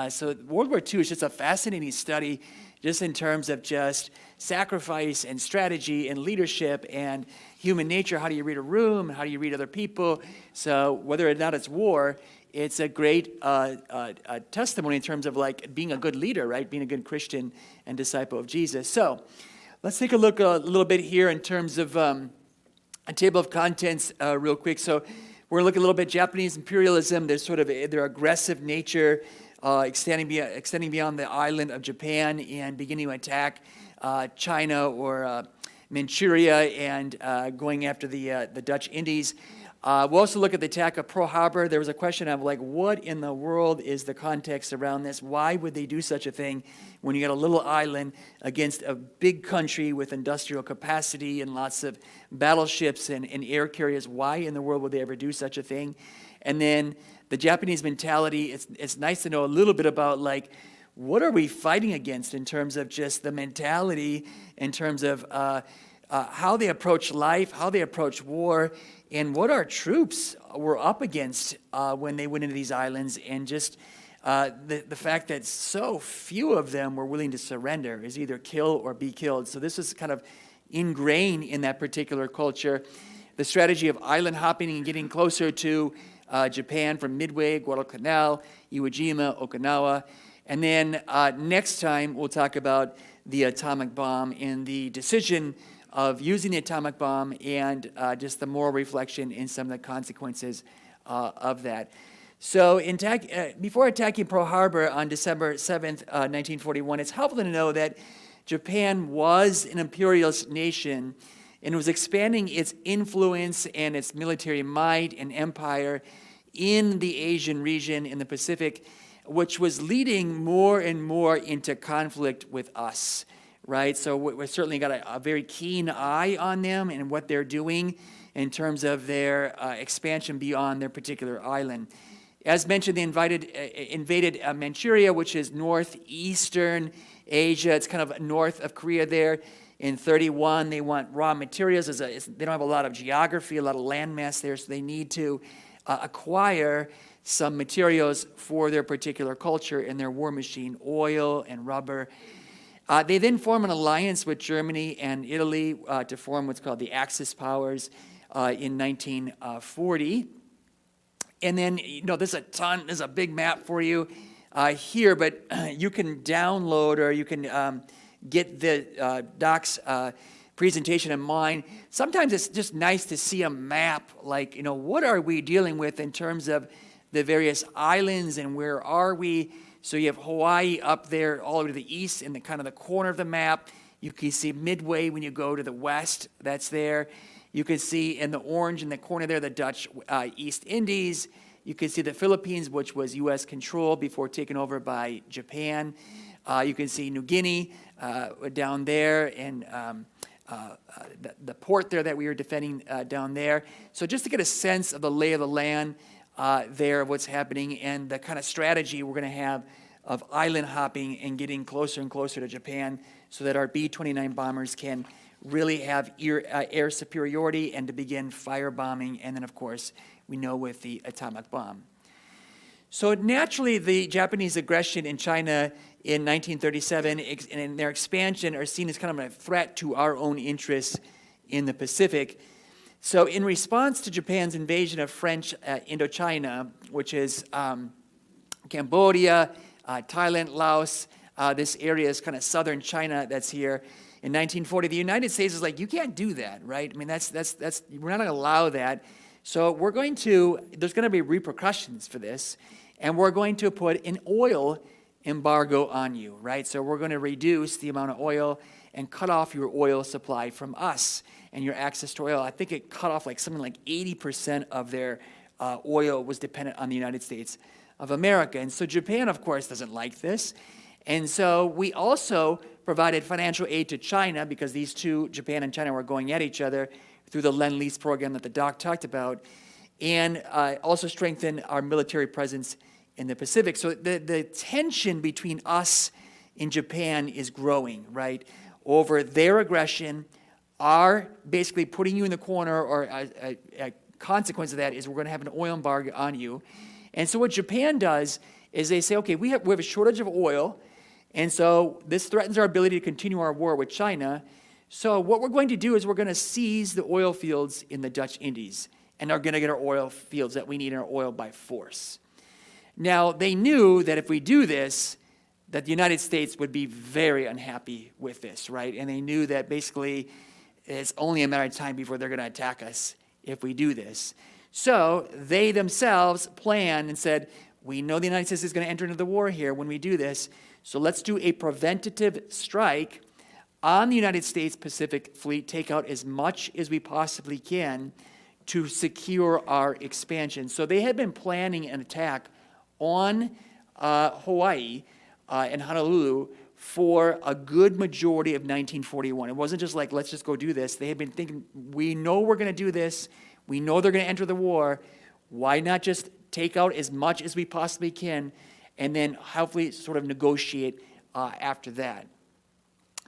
So World War II is just a fascinating study, just in terms of just sacrifice and strategy and leadership and human nature. How do you read a room? How do you read other people? So whether or not it's war, it's a great testimony in terms of like being a good leader, right? Being a good Christian and disciple of Jesus. So let's take a look a little bit here in terms of a table of contents real quick. So we're going to look a little bit Japanese imperialism, their aggressive nature, extending beyond the island of Japan and beginning to attack China or Manchuria and going after the Dutch Indies. We'll also look at the attack of Pearl Harbor. There was a question of like, what in the world is the context around this? Why would they do such a thing when you got a little island against a big country with industrial capacity and lots of battleships and air carriers? Why in the world would they ever do such a thing? And then the Japanese mentality, it's nice to know a little bit about like, what are we fighting against in terms of just the mentality, in terms of how they approach life, how they approach war, and what our troops were up against when they went into these islands, and just the fact that so few of them were willing to surrender, is either kill or be killed. So this is kind of ingrained in that particular culture. The strategy of island hopping and getting closer to Japan from Midway, Guadalcanal, Iwo Jima, Okinawa. And then next time we'll talk about the atomic bomb and the decision of using the atomic bomb and just the moral reflection and some of the consequences of that. So before attacking Pearl Harbor on December 7th, 1941, it's helpful to know that Japan was an imperialist nation and was expanding its influence and its military might and empire in the Asian region, in the Pacific, which was leading more and more into conflict with us, right? So we've certainly got a very keen eye on them and what they're doing in terms of their expansion beyond their particular island. As mentioned, they invaded Manchuria, which is northeastern Asia. It's kind of north of Korea there. In 1931, they want raw materials. They don't have a lot of geography, a lot of landmass there, so they need to acquire some materials for their particular culture and their war machine, oil and rubber. They then form an alliance with Germany and Italy to form what's called the Axis powers in 1940. And then, you know, there's a big map for you here, but you can download or you can get the doc's presentation in mind. Sometimes it's just nice to see a map, like, you know, what are we dealing with in terms of the various islands and where are we? So you have Hawaii up there all over to the east in the kind of the corner of the map. You can see Midway when you go to the west, that's there. You can see in the orange in the corner there, the Dutch East Indies. You can see the Philippines, which was U.S. control before taken over by Japan. You can see New Guinea down there, and the port there that we were defending down there. So just to get a sense of the lay of the land there, of what's happening, and the kind of strategy we're going to have of island hopping and getting closer and closer to Japan so that our B-29 bombers can really have air superiority and to begin firebombing, and then, of course, we know with the atomic bomb. So naturally, the Japanese aggression in China in 1937 and their expansion are seen as kind of a threat to our own interests in the Pacific. So in response to Japan's invasion of French Indochina, which is Cambodia, Thailand, Laos, this area is kind of southern China that's here. In 1940, the United States is like, you can't do that, right? I mean, that's we're not going to allow that. So there's going to be repercussions for this, and we're going to put an oil embargo on you, right? So we're going to reduce the amount of oil and cut off your oil supply from us and your access to oil. I think it cut off like something like 80% of their oil was dependent on the United States of America. And so Japan, of course, doesn't like this. And so we also provided financial aid to China because these two, Japan and China, were going at each other through the Lend-Lease program that the doc talked about, and also strengthened our military presence in the Pacific. So the tension between us and Japan is growing, right, over their aggression, our basically putting you in the corner, or a consequence of that is we're going to have an oil embargo on you. And so what Japan does is they say, okay, we have a shortage of oil, and so this threatens our ability to continue our war with China. So what we're going to do is we're going to seize the oil fields in the Dutch Indies, and are going to get our oil fields that we need in our oil by force. Now, they knew that if we do this, that the United States would be very unhappy with this, right? And they knew that basically it's only a matter of time before they're going to attack us if we do this. So they themselves planned and said, we know the United States is going to enter into the war here when we do this, so let's do a preventative strike on the United States Pacific Fleet, take out as much as we possibly can to secure our expansion. So they had been planning an attack on Hawaii and Honolulu for a good majority of 1941. It wasn't just like, let's just go do this. They had been thinking, we know we're going to do this. We know they're going to enter the war. Why not just take out as much as we possibly can and then hopefully sort of negotiate after that?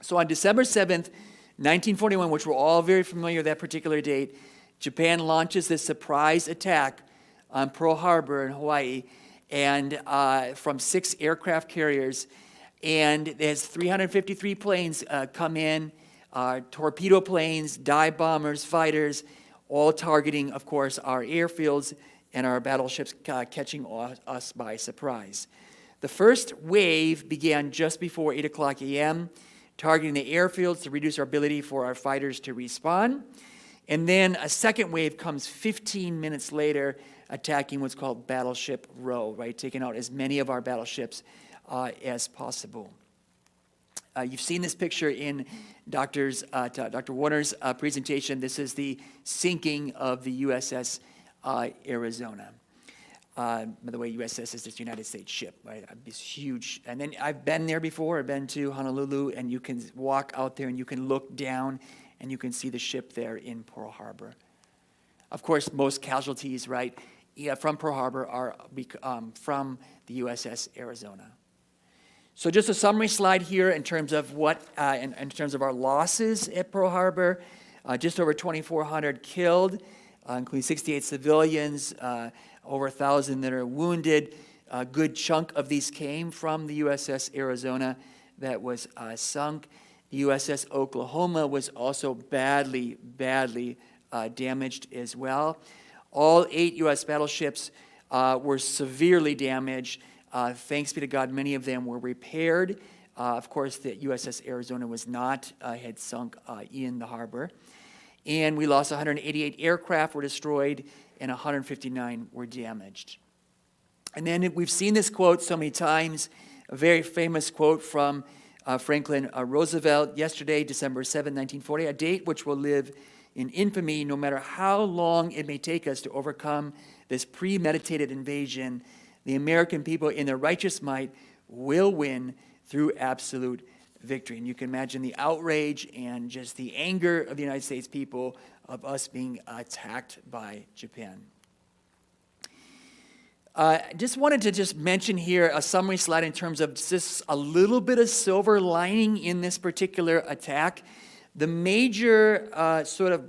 So on December 7th, 1941, which we're all very familiar with that particular date, Japan launches this surprise attack on Pearl Harbor in Hawaii, and from 6 aircraft carriers. And there's 353 planes come in, torpedo planes, dive bombers, fighters, all targeting, of course, our airfields and our battleships catching us by surprise. The first wave began just before 8 o'clock a.m., targeting the airfields to reduce our ability for our fighters to respond. And then a second wave comes 15 minutes later, attacking what's called Battleship Row, right? Taking out as many of our battleships as possible. You've seen this picture in Dr. Worner's presentation. This is the sinking of the USS Arizona. By the way, USS is this United States ship, right? This huge. And then I've been there before. I've been to Honolulu, and you can walk out there and you can look down and you can see the ship there in Pearl Harbor. Of course, most casualties, right, from Pearl Harbor are from the USS Arizona. So just a summary slide here in terms of in terms of our losses at Pearl Harbor. Just over 2,400 killed, including 68 civilians, over 1,000 that are wounded. A good chunk of these came from the USS Arizona that was sunk. The USS Oklahoma was also badly damaged as well. All 8 U.S. battleships were severely damaged. Thanks be to God, many of them were repaired. Of course, the USS Arizona was not, had sunk in the harbor. And we lost 188 aircraft were destroyed, and 159 were damaged. And then we've seen this quote so many times, a very famous quote from Franklin Roosevelt yesterday, December 7, 1940, a date which will live in infamy no matter how long it may take us to overcome this premeditated invasion. The American people in their righteous might will win through absolute victory. And you can imagine the outrage and just the anger of the United States people of us being attacked by Japan. Just wanted to mention here a summary slide in terms of just a little bit of silver lining in this particular attack. The major sort of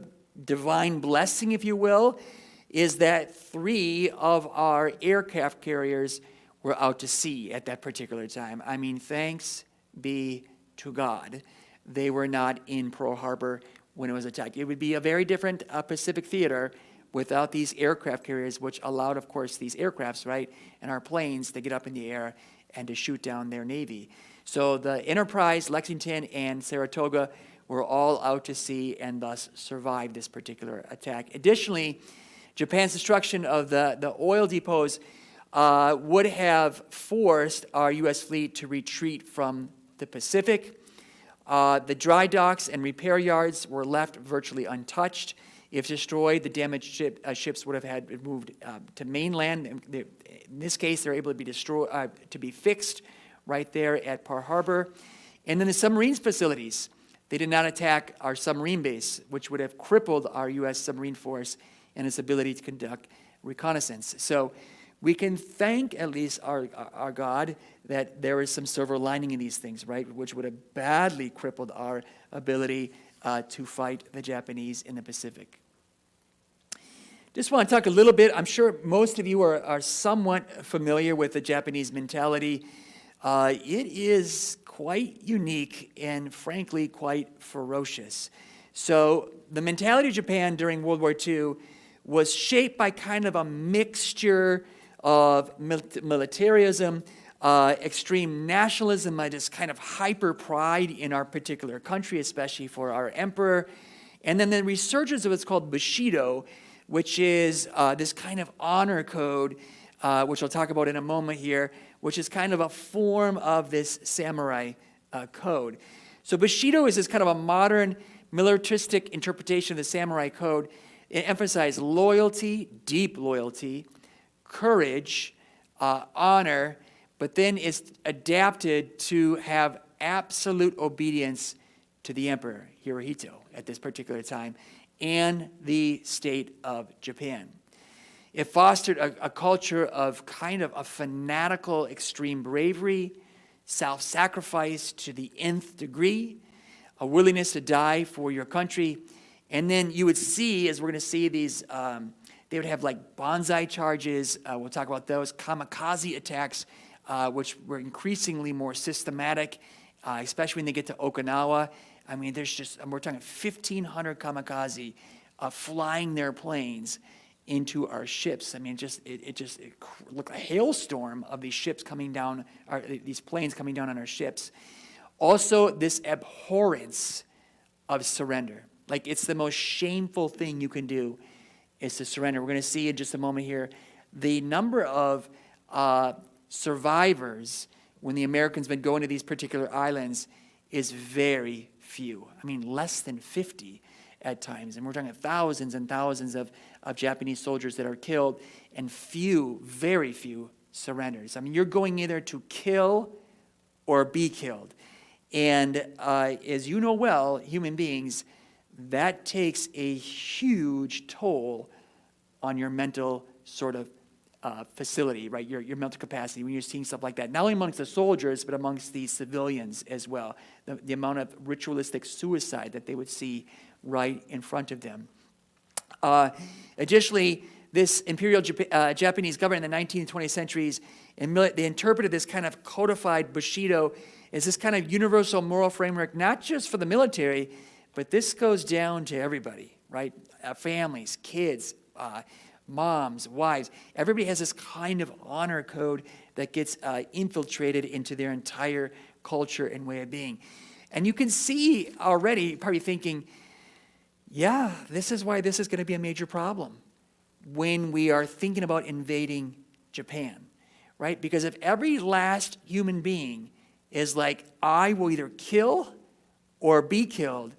divine blessing, if you will, is that 3 of our aircraft carriers were out to sea at that particular time. I mean, thanks be to God, they were not in Pearl Harbor when it was attacked. It would be a very different Pacific theater without these aircraft carriers, which allowed, of course, these aircrafts, right, and our planes to get up in the air and to shoot down their Navy. So the Enterprise, Lexington, and Saratoga were all out to sea and thus survived this particular attack. Additionally, Japan's destruction of the oil depots would have forced our U.S. fleet to retreat from the Pacific. The dry docks and repair yards were left virtually untouched. If destroyed, the damaged ships would have had moved to mainland. In this case, they're able to be destroyed, to be fixed right there at Pearl Harbor. And then the submarines facilities. They did not attack our submarine base, which would have crippled our U.S. submarine force and its ability to conduct reconnaissance. So we can thank at least our God that there is some silver lining in these things, right, which would have badly crippled our ability to fight the Japanese in the Pacific. Just want to talk a little bit. I'm sure most of you are somewhat familiar with the Japanese mentality. It is quite unique and, frankly, quite ferocious. So the mentality of Japan during World War II was shaped by kind of a mixture of militarism, extreme nationalism, this kind of hyper pride in our particular country, especially for our emperor, and then the resurgence of what's called Bushido, which is this kind of honor code, which I'll talk about in a moment here, which is kind of a form of this samurai code. So Bushido is this kind of a modern militaristic interpretation of the samurai code. It emphasized loyalty, deep loyalty, courage, honor, but then it's adapted to have absolute obedience to the emperor, Hirohito, at this particular time, and the state of Japan. It fostered a culture of kind of a fanatical, extreme bravery, self-sacrifice to the nth degree, a willingness to die for your country. And then you would see, as we're going to see, these, they would have like banzai charges. We'll talk about those. Kamikaze attacks, which were increasingly more systematic, especially when they get to Okinawa. I mean, we're talking 1,500 kamikaze flying their planes into our ships. I mean, it looked like a hailstorm of these ships coming down, or these planes coming down on our ships. Also, this abhorrence of surrender. Like, it's the most shameful thing you can do is to surrender. We're going to see in just a moment here the number of survivors when the Americans been going to these particular islands is very few. I mean, less than 50 at times. And we're talking thousands and thousands of Japanese soldiers that are killed, and few, very few, surrenders. I mean, you're going either to kill or be killed. And as you know well, human beings, that takes a huge toll on your mental sort of facility, right? Your mental capacity when you're seeing stuff like that. Not only amongst the soldiers, but amongst the civilians as well. The amount of ritualistic suicide that they would see right in front of them. Additionally, this imperial Japanese government in the 19th and 20th centuries, they interpreted this kind of codified Bushido as this kind of universal moral framework, not just for the military, but this goes down to everybody, right? Families, kids, moms, wives. Everybody has this kind of honor code that gets infiltrated into their entire culture and way of being. And you can see already, probably thinking, yeah, this is why this is going to be a major problem when we are thinking about invading Japan, right? Because if every last human being is like, I will either kill or be killed,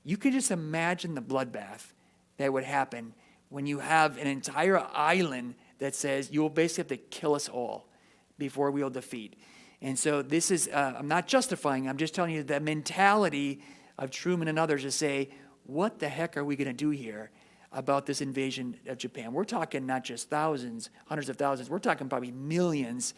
you can just imagine the bloodbath that would happen when you have an entire island that says you will basically have to kill us all before we will defeat. And so this is, I'm not justifying, I'm just telling you the mentality of Truman and others to say, what the heck are we going to do here about this invasion of Japan? We're talking not just thousands, hundreds of thousands, we're talking probably millions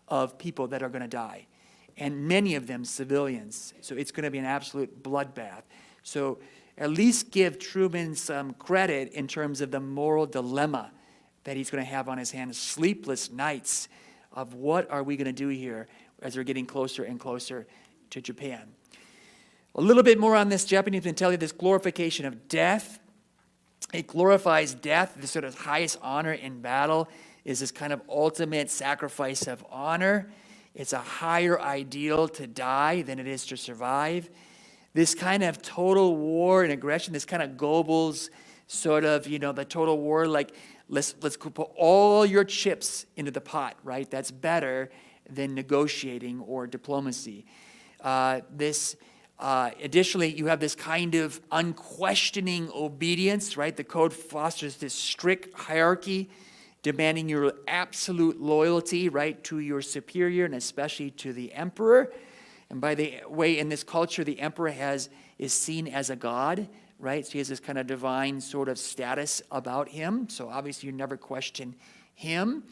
of people that are going to die, and many of them civilians. So it's going to be an absolute bloodbath. So at least give Truman some credit in terms of the moral dilemma that he's going to have on his hands, sleepless nights of what are we going to do here as we're getting closer and closer to Japan. A little bit more on this Japanese mentality, this glorification of death. It glorifies death, the sort of highest honor in battle is this kind of ultimate sacrifice of honor. It's a higher ideal to die than it is to survive. This kind of total war and aggression, this kind of Goebbels sort of, the total war, like let's put all your chips into the pot, right? That's better than negotiating or diplomacy. Additionally, you have this kind of unquestioning obedience, right? The code fosters this strict hierarchy, demanding your absolute loyalty, right, to your superior and especially to the emperor. And by the way, in this culture, the emperor is seen as a god, right? So he has this kind of divine sort of status about him. So obviously, you never question him.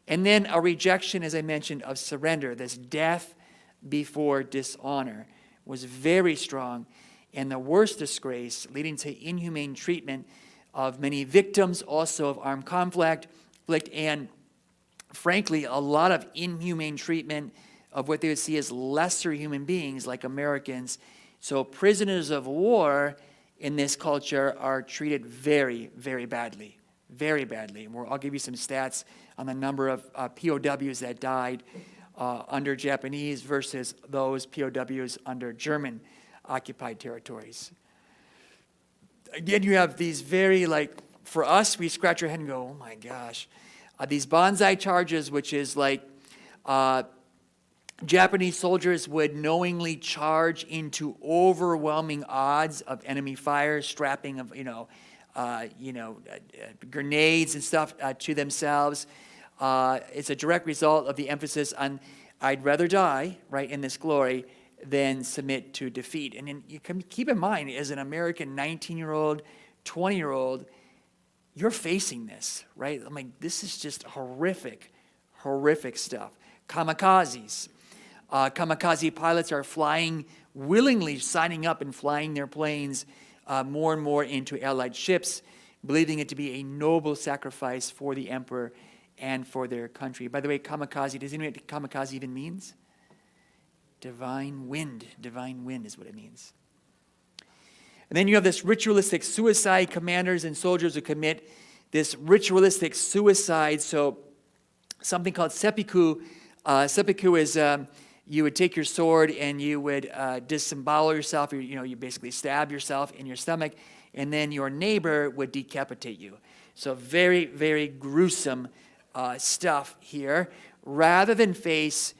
And then a rejection, as I mentioned, of surrender, this death before dishonor, was very strong, and the worst disgrace, leading to inhumane treatment of many victims, also of armed conflict, and frankly, a lot of inhumane treatment of what they would see as lesser human beings, like Americans. So prisoners of war in this culture are treated very, very badly, very badly. And I'll give you some stats on the number of POWs that died under Japanese versus those POWs under German occupied territories. Again, you have these very, for us, we scratch our head and go, oh my gosh. These banzai charges, which is Japanese soldiers would knowingly charge into overwhelming odds of enemy fire, strapping of, grenades and stuff to themselves. It's a direct result of the emphasis on I'd rather die, right, in this glory than submit to defeat. And you can keep in mind, as an American 19-year-old, 20-year-old, you're facing this, right? I mean, this is just horrific, horrific stuff. Kamikazes. Kamikaze pilots are willingly signing up and flying their planes more and more into Allied ships, believing it to be a noble sacrifice for the emperor and for their country. By the way, kamikaze, does anyone know what kamikaze even means? Divine wind. Divine wind is what it means. And then you have this ritualistic suicide, commanders and soldiers who commit this ritualistic suicide. So something called seppuku. Seppuku is you would take your sword and you would disembowel yourself. You basically stab yourself in your stomach, and then your neighbor would decapitate you. So very, very gruesome stuff here. Rather than face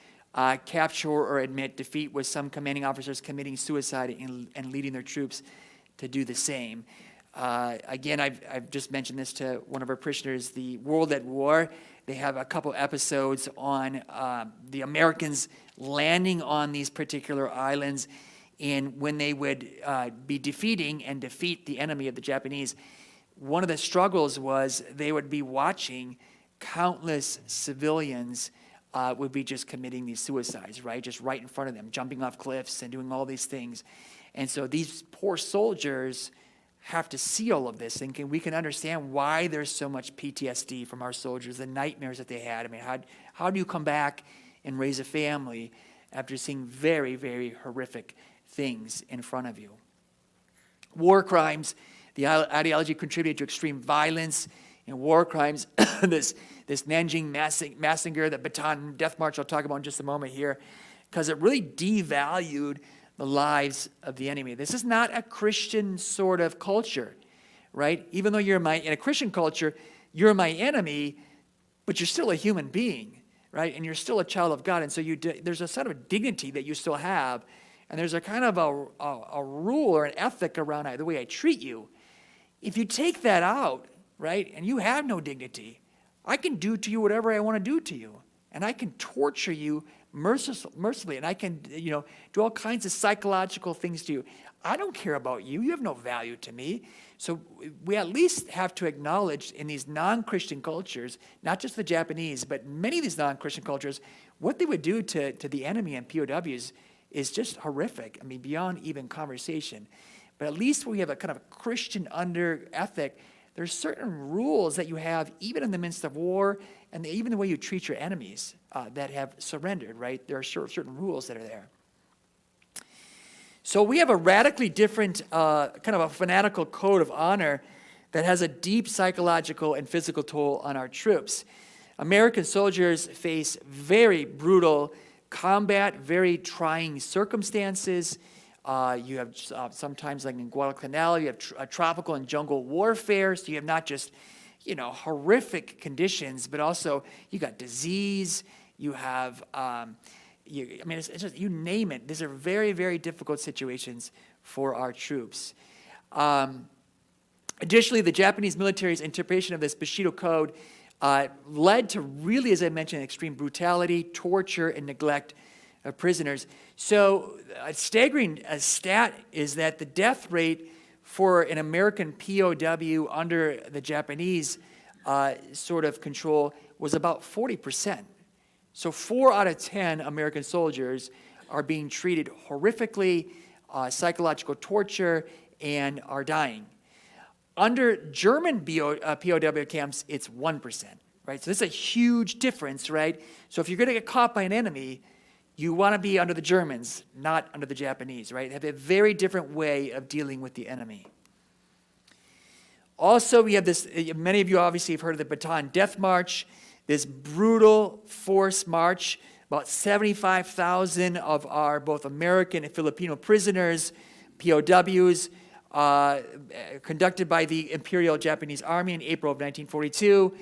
capture or admit defeat, with some commanding officers committing suicide and leading their troops to do the same. Again, I've just mentioned this to one of our parishioners, the World at War. They have a couple episodes on the Americans landing on these particular islands, and when they would be defeating and defeat the enemy of the Japanese, one of the struggles was they would be watching countless civilians would be just committing these suicides, right? Just right in front of them, jumping off cliffs and doing all these things. And so these poor soldiers have to see all of this, and we can understand why there's so much PTSD from our soldiers, the nightmares that they had. I mean, how do you come back and raise a family after seeing very, very horrific things in front of you? War crimes, the ideology contributed to extreme violence and war crimes. this Nanjing massacre, the Bataan Death March I'll talk about in just a moment here, because it really devalued the lives of the enemy. This is not a Christian sort of culture, right? Even though in a Christian culture, you're my enemy, but you're still a human being, right? And you're still a child of God. And so there's a sort of dignity that you still have. And there's a kind of a rule or an ethic around the way I treat you. If you take that out, right, and you have no dignity, I can do to you whatever I want to do to you. And I can torture you mercifully, and I can, do all kinds of psychological things to you. I don't care about you. You have no value to me. So we at least have to acknowledge in these non-Christian cultures, not just the Japanese, but many of these non-Christian cultures, what they would do to the enemy and POWs is just horrific. I mean, beyond even conversation. But at least we have a kind of a Christian under ethic. There's certain rules that you have even in the midst of war, and even the way you treat your enemies that have surrendered, right? There are certain rules that are there. So we have a radically different kind of a fanatical code of honor that has a deep psychological and physical toll on our troops. American soldiers face very brutal combat, very trying circumstances. You have sometimes, like in Guadalcanal, you have tropical and jungle warfare. So you have not just, horrific conditions, but also you got disease. You have, it's just, you name it. These are very, very difficult situations for our troops. Additionally, the Japanese military's interpretation of this Bushido Code led to really, as I mentioned, extreme brutality, torture, and neglect of prisoners. So a staggering stat is that the death rate for an American POW under the Japanese sort of control was about 40%. So 4 out of 10 American soldiers are being treated horrifically, psychological torture, and are dying. Under German POW camps, it's 1%, right? So this is a huge difference, right? So if you're going to get caught by an enemy, you want to be under the Germans, not under the Japanese, right? They have a very different way of dealing with the enemy. Also, we have this, many of you obviously have heard of the Bataan Death March, this brutal forced march. About 75,000 of our both American and Filipino prisoners, POWs, conducted by the Imperial Japanese Army in April of 1942.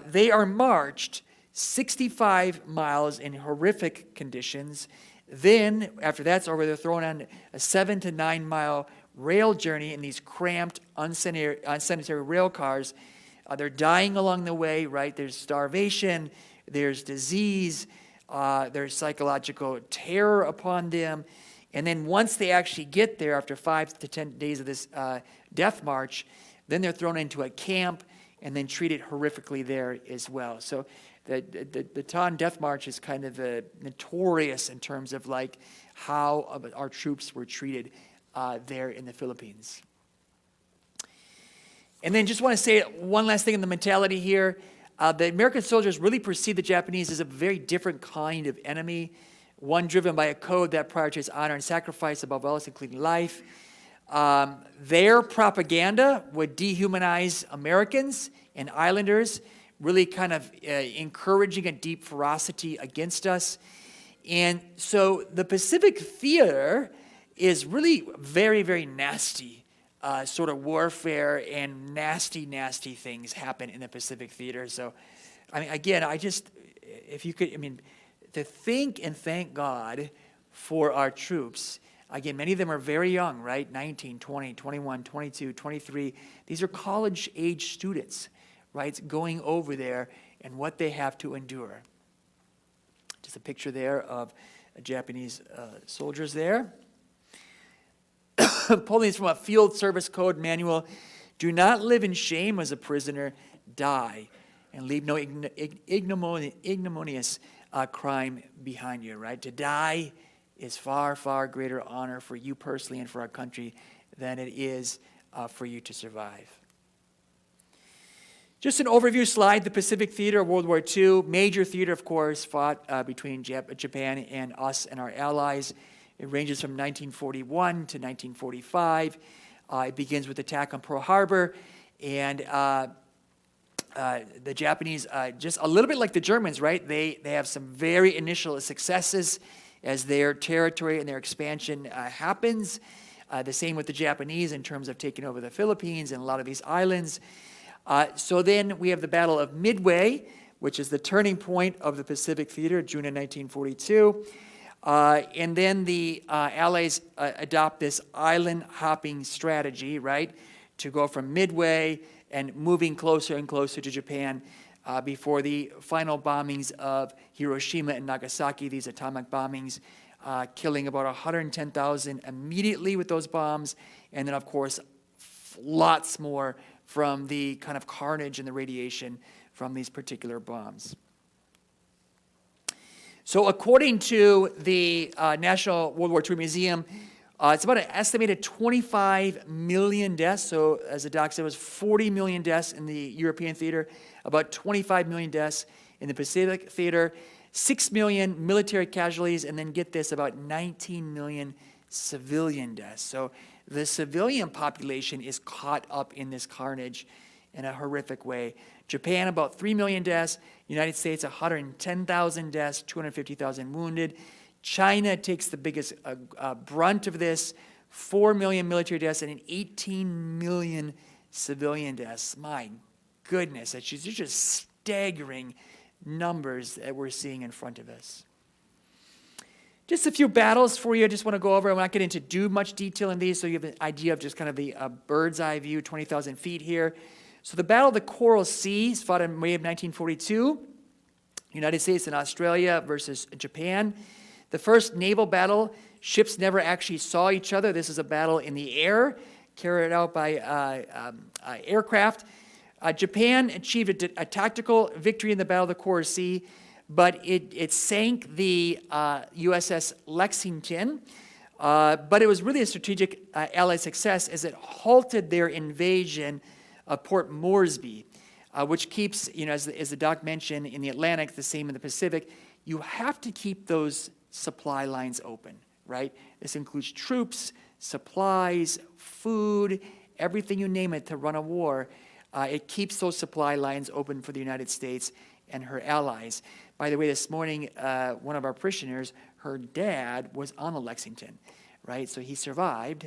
They are marched 65 miles in horrific conditions. Then, after that's over, they're thrown on a 7 to 9 mile rail journey in these cramped, unsanitary rail cars. They're dying along the way, right? There's starvation, there's disease, there's psychological terror upon them. And then once they actually get there, after 5 to 10 days of this death march, then they're thrown into a camp and then treated horrifically there as well. So the Bataan Death March is kind of notorious in terms of like how our troops were treated there in the Philippines. And then just want to say one last thing in the mentality here. The American soldiers really perceive the Japanese as a very different kind of enemy, one driven by a code that prioritizes honor and sacrifice above all else, including life. Their propaganda would dehumanize Americans and islanders, really kind of encouraging a deep ferocity against us. And so the Pacific Theater is really very, very nasty sort of warfare, and nasty, nasty things happen in the Pacific Theater. So, I mean, again, if you could, to think and thank God for our troops. Again, many of them are very young, right? 19, 20, 21, 22, 23. These are college-age students, right? Going over there and what they have to endure. Just a picture there of Japanese soldiers there. Pulling this from a field service code manual. Do not live in shame as a prisoner. Die and leave no ignominious crime behind you, right? To die is far, far greater honor for you personally and for our country than it is for you to survive. Just an overview slide. The Pacific Theater of World War II, major theater, of course, fought between Japan and us and our allies. It ranges from 1941 to 1945. It begins with the attack on Pearl Harbor, and the Japanese, just a little bit like the Germans, right? They have some very initial successes as their territory and their expansion happens. The same with the Japanese in terms of taking over the Philippines and a lot of these islands. So then we have the Battle of Midway, which is the turning point of the Pacific Theater, June of 1942. And then the Allies adopt this island hopping strategy, right, to go from Midway and moving closer and closer to Japan before the final bombings of Hiroshima and Nagasaki, these atomic bombings, killing about 110,000 immediately with those bombs, and then, of course, lots more from the kind of carnage and the radiation from these particular bombs. So according to the National World War II Museum, It's about an estimated 25 million deaths. So as the doc said, it was 40 million deaths in the European theater, about 25 million deaths in the Pacific theater, 6 million military casualties, and then get this, about 19 million civilian deaths. So the civilian population is caught up in this carnage in a horrific way. Japan, about 3 million deaths. United States, 110,000 deaths, 250,000 wounded. China takes the biggest brunt of this, 4 million military deaths and 18 million civilian deaths. My goodness, they're just staggering numbers that we're seeing in front of us. Just a few battles for you I just want to go over. I'm not getting into too much detail in these, so you have an idea of just kind of the bird's eye view, 20,000 feet here. So the Battle of the Coral Sea is fought in May of 1942. United States and Australia versus Japan. The first naval battle, ships never actually saw each other. This is a battle in the air, carried out by aircraft. Japan achieved a tactical victory in the Battle of the Coral Sea, but it sank the USS Lexington. But it was really a strategic Allied success as it halted their invasion of Port Moresby, which keeps, as the doc mentioned, in the Atlantic, the same in the Pacific. You have to keep those supply lines open, right? This includes troops, supplies, food, everything you name it to run a war. It keeps those supply lines open for the United States and her allies. By the way, this morning, one of our parishioners, her dad was on the Lexington, right? So he survived,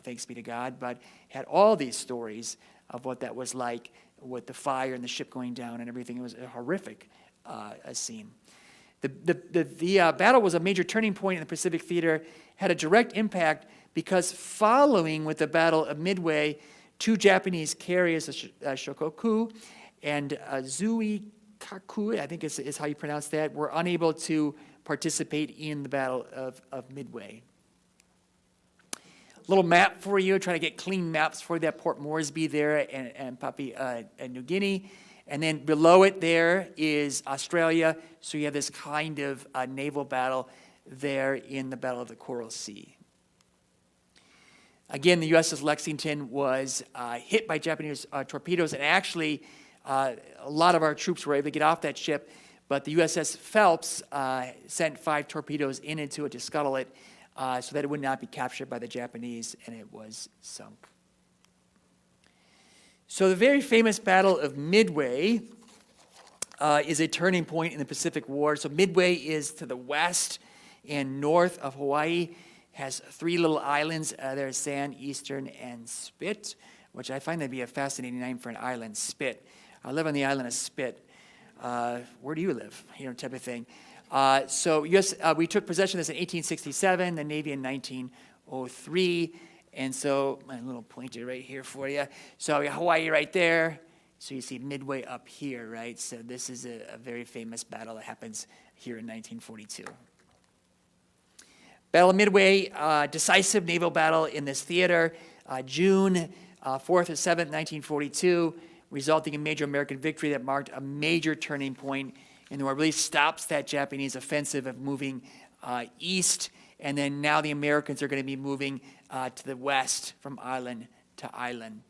thanks be to God, but had all these stories of what that was like with the fire and the ship going down and everything. It was a horrific scene. The battle was a major turning point in the Pacific theater, had a direct impact because following with the Battle of Midway, two Japanese carriers, Shokoku and Zuikaku, I think is how you pronounce that, were unable to participate in the Battle of Midway. Little map for you, trying to get clean maps for that Port Moresby there and Papua New Guinea. And then below it there is Australia. So you have this kind of naval battle there in the Battle of the Coral Sea. Again, the USS Lexington was hit by Japanese torpedoes, and actually a lot of our troops were able to get off that ship, but the USS Phelps sent 5 torpedoes into it to scuttle it so that it would not be captured by the Japanese, and it was sunk. So the very famous Battle of Midway is a turning point in the Pacific War. So Midway is to the west and north of Hawaii, has 3 little islands. There's Sand, Eastern, and Spit, which I find to be a fascinating name for an island, Spit. I live on the island of Spit. Where do you live? Type of thing. So yes, we took possession of this in 1867, the Navy in 1903. And so, my little pointer right here for you. So Hawaii right there. So you see Midway up here, right? So this is a very famous battle that happens here in 1942. Battle of Midway, decisive naval battle in this theater, June 4th or 7th, 1942, resulting in major American victory that marked a major turning point in the war. It really stops that Japanese offensive of moving east. And then now the Americans are going to be moving to the west from island to island.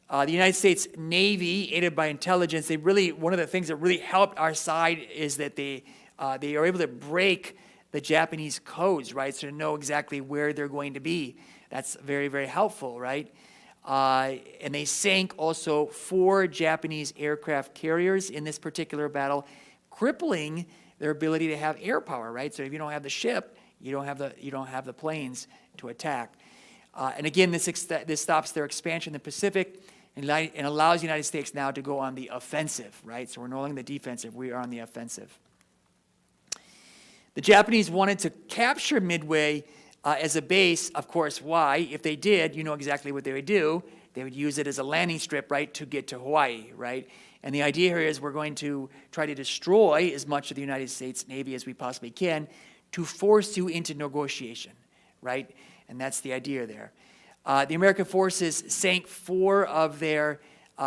The United States Navy, aided by intelligence, one of the things that really helped our side is that they are able to break the Japanese codes, right? So to know exactly where they're going to be. That's very, very helpful, right? And they sank also 4 Japanese aircraft carriers in this particular battle, crippling their ability to have air power, right? So if you don't have the ship, you don't have the planes to attack. And again, this stops their expansion in the Pacific and allows the United States now to go on the offensive, right? So we're no longer the defensive, we are on the offensive. The Japanese wanted to capture Midway as a base, of course. Why? If they did, you know exactly what they would do. They would use it as a landing strip, right, to get to Hawaii, right? And the idea here is we're going to try to destroy as much of the United States Navy as we possibly can to force you into negotiation, right? And that's the idea there. The American forces sank 4 of their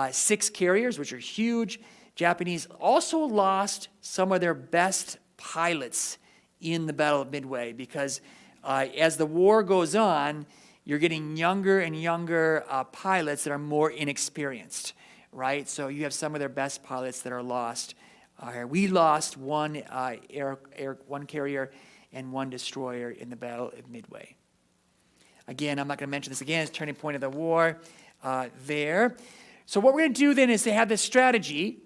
6 carriers, which are huge. Japanese also lost some of their best pilots in the Battle of Midway because As the war goes on, you're getting younger and younger pilots that are more inexperienced, right? So you have some of their best pilots that are lost. We lost one one carrier and one destroyer in the Battle of Midway. Again, I'm not going to mention this again. It's turning point of the war there. So what we're going to do then is to have this strategy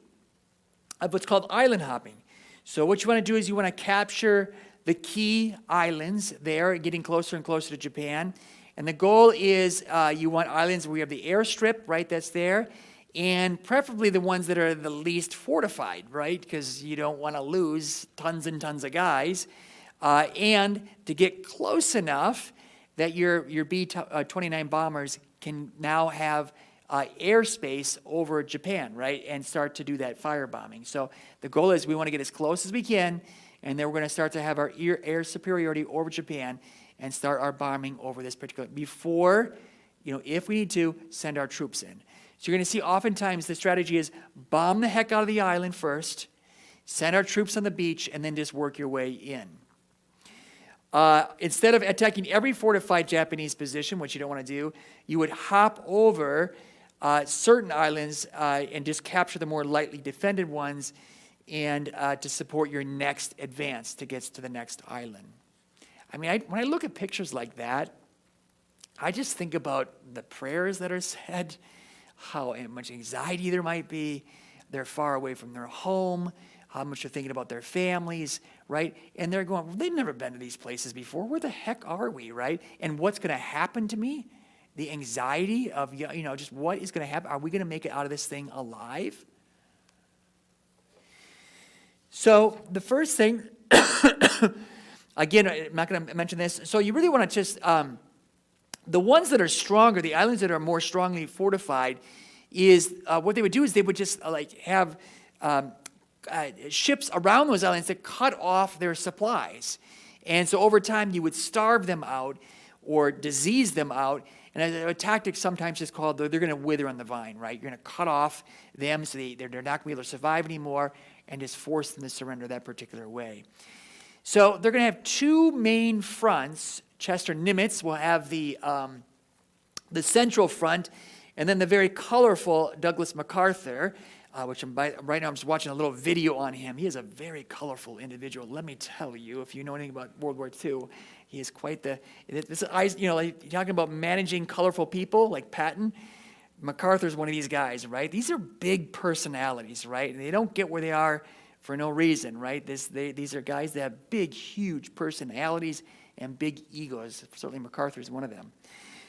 of what's called island hopping. So what you want to do is you want to capture the key islands there, getting closer and closer to Japan. And the goal is you want islands where you have the airstrip, right, that's there, and preferably the ones that are the least fortified, right, because you don't want to lose tons and tons of guys. And to get close enough that your B-29 bombers can now have airspace over Japan, right, and start to do that firebombing. So the goal is we want to get as close as we can, and then we're going to start to have our air superiority over Japan and start our bombing over this particular, before, if we need to, send our troops in. So you're going to see oftentimes the strategy is bomb the heck out of the island first, send our troops on the beach, and then just work your way in. Instead of attacking every fortified Japanese position, which you don't want to do, you would hop over certain islands and just capture the more lightly defended ones and to support your next advance to get to the next island. I mean, when I look at pictures like that, I just think about the prayers that are said, how much anxiety there might be. They're far away from their home, how much they're thinking about their families, right? And they're going, well, they've never been to these places before. Where the heck are we, right? And what's going to happen to me? The anxiety of, just what is going to happen? Are we going to make it out of this thing alive? So the first thing, again, I'm not going to mention this. So you really want to just, the ones that are stronger, the islands that are more strongly fortified, is what they would do is they would just have ships around those islands that cut off their supplies. And so over time you would starve them out or disease them out. And a tactic sometimes is called, they're going to wither on the vine, right? You're going to cut off them so they're not going to be able to survive anymore and just force them to surrender that particular way. So they're going to have two main fronts. Chester Nimitz will have the central front, and then the very colorful Douglas MacArthur, which right now I'm just watching a little video on him. He is a very colorful individual. Let me tell you, if you know anything about World War II, he is quite the. This like you're talking about managing colorful people like Patton. MacArthur's one of these guys, right? These are big personalities, right? They don't get where they are for no reason, right? These are guys that have big, huge personalities and big egos. Certainly MacArthur is one of them.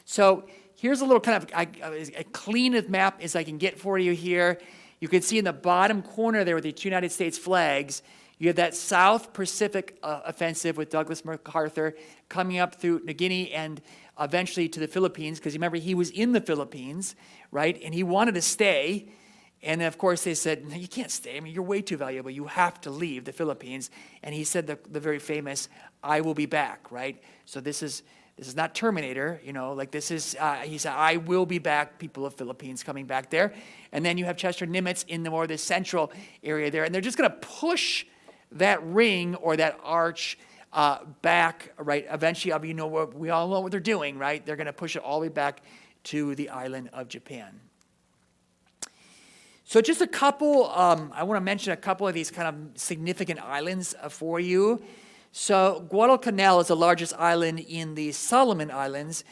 So here's a little kind of as clean a map as I can get for you here. You can see in the bottom corner there with the United States flags, you have that South Pacific offensive with Douglas MacArthur coming up through New Guinea and eventually to the Philippines, because remember, he was in the Philippines, right? And he wanted to stay. And then, of course, they said, no, you can't stay. I mean, you're way too valuable. You have to leave the Philippines. And he said the very famous, I will be back, right? So this is not Terminator, this is, he said, I will be back, people of Philippines coming back there. And then you have Chester Nimitz in the more the central area there. And they're just going to push that ring or that arch back, right? Eventually, we all know what they're doing, right? They're going to push it all the way back to the island of Japan. So just a couple, I want to mention a couple of these kind of significant islands for you. So Guadalcanal is the largest island in the Solomon Islands,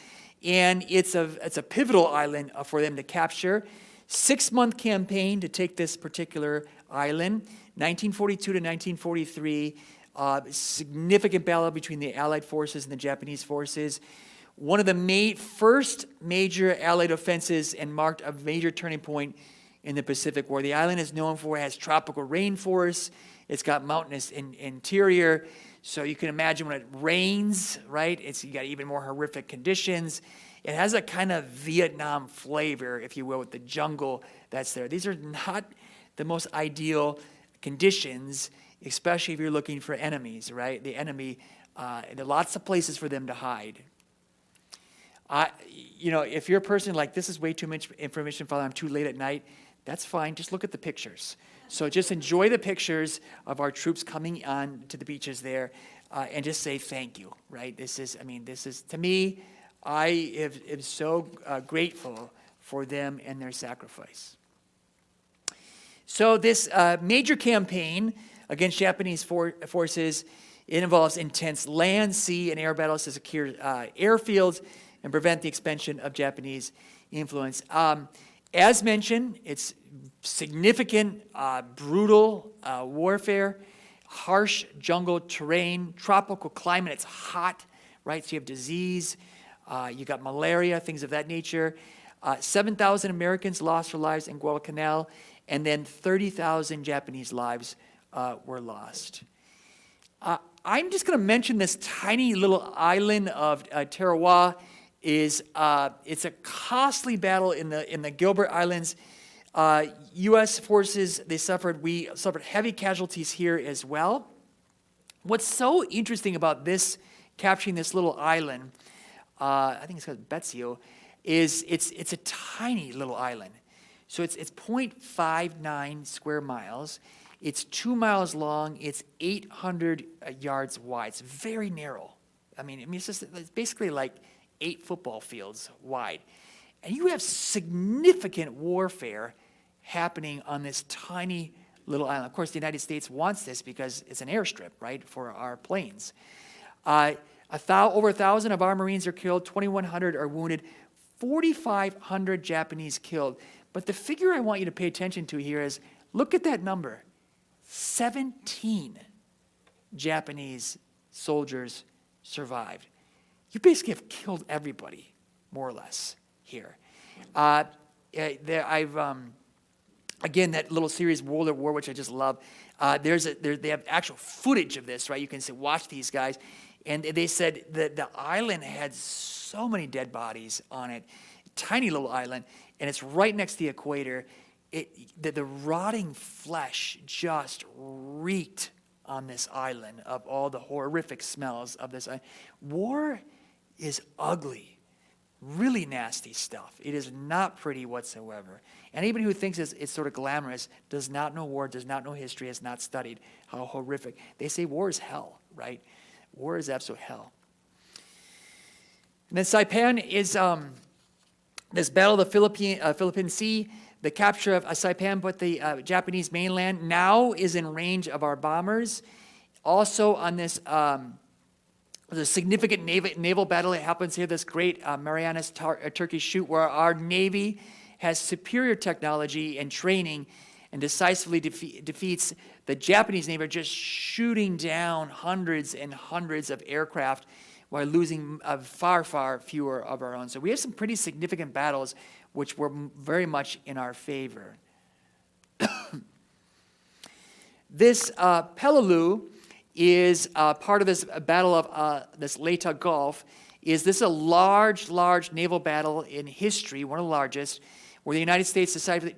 and it's a pivotal island for them to capture. 6-month campaign to take this particular island, 1942 to 1943, significant battle between the Allied forces and the Japanese forces. One of the first major Allied offenses and marked a major turning point in the Pacific War. The island is known for, it has tropical rainforests, it's got mountainous interior, so you can imagine when it rains, right, you got even more horrific conditions. It has a kind of Vietnam flavor, if you will, with the jungle that's there. These are not the most ideal conditions, especially if you're looking for enemies, right? The enemy, there are lots of places for them to hide. If you're a person like, this is way too much information, Father, I'm too late at night, that's fine. Just look at the pictures. So just enjoy the pictures of our troops coming on to the beaches there. and just say thank you, right? This is, to me, I am so grateful for them and their sacrifice. So this major campaign against Japanese forces, it involves intense land, sea, and air battles to secure airfields and prevent the expansion of Japanese influence. As mentioned, it's significant, brutal warfare, harsh jungle terrain, tropical climate. It's hot, right? So you have disease, you got malaria, things of that nature. 7,000 Americans lost their lives in Guadalcanal, and then 30,000 Japanese lives were lost. I'm just going to mention this tiny little island of Tarawa. It's a costly battle in the Gilbert Islands. U.S. forces, we suffered heavy casualties here as well. What's so interesting about capturing this little island, I think it's called Betsio, is it's a tiny little island. So it's 0.59 square miles. It's 2 miles long. It's 800 yards wide. It's very narrow. It's basically like 8 football fields wide. And you have significant warfare happening on this tiny little island. Of course, the United States wants this because it's an airstrip, right, for our planes. Over 1,000 of our Marines are killed, 2,100 are wounded, 4,500 Japanese killed. But the figure I want you to pay attention to here is, look at that number. 17 Japanese soldiers survived. You basically have killed everybody, more or less, here. Again, that little series, World at War, which I just love, they have actual footage of this, right? You can say, watch these guys. And they said that the island had so many dead bodies on it, tiny little island, and it's right next to the equator. The rotting flesh just reeked on this island of all the horrific smells of this island. War is ugly, really nasty stuff. It is not pretty whatsoever. Anybody who thinks it's sort of glamorous does not know war, does not know history, has not studied how horrific. They say war is hell, right? War is absolute hell. And then Saipan is this battle of the Philippine Sea. The capture of Saipan put the Japanese mainland now is in range of our bombers. Also on this, there's a significant naval battle that happens here, this great Marianas Turkish Shoot, where our Navy has superior technology and training and decisively defeats the Japanese Navy, just shooting down hundreds and hundreds of aircraft while losing far, far fewer of our own. So we have some pretty significant battles which were very much in our favor. This Peleliu is part of this battle of this Leyte Gulf. This is a large naval battle in history, one of the largest, where the United States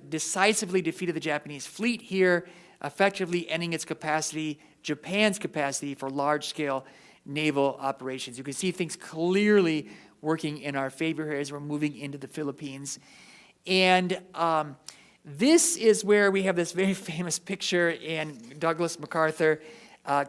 decisively defeated the Japanese fleet here, effectively ending its capacity, Japan's capacity for large-scale naval operations. You can see things clearly working in our favor here as we're moving into the Philippines. And this is where we have this very famous picture in Douglas MacArthur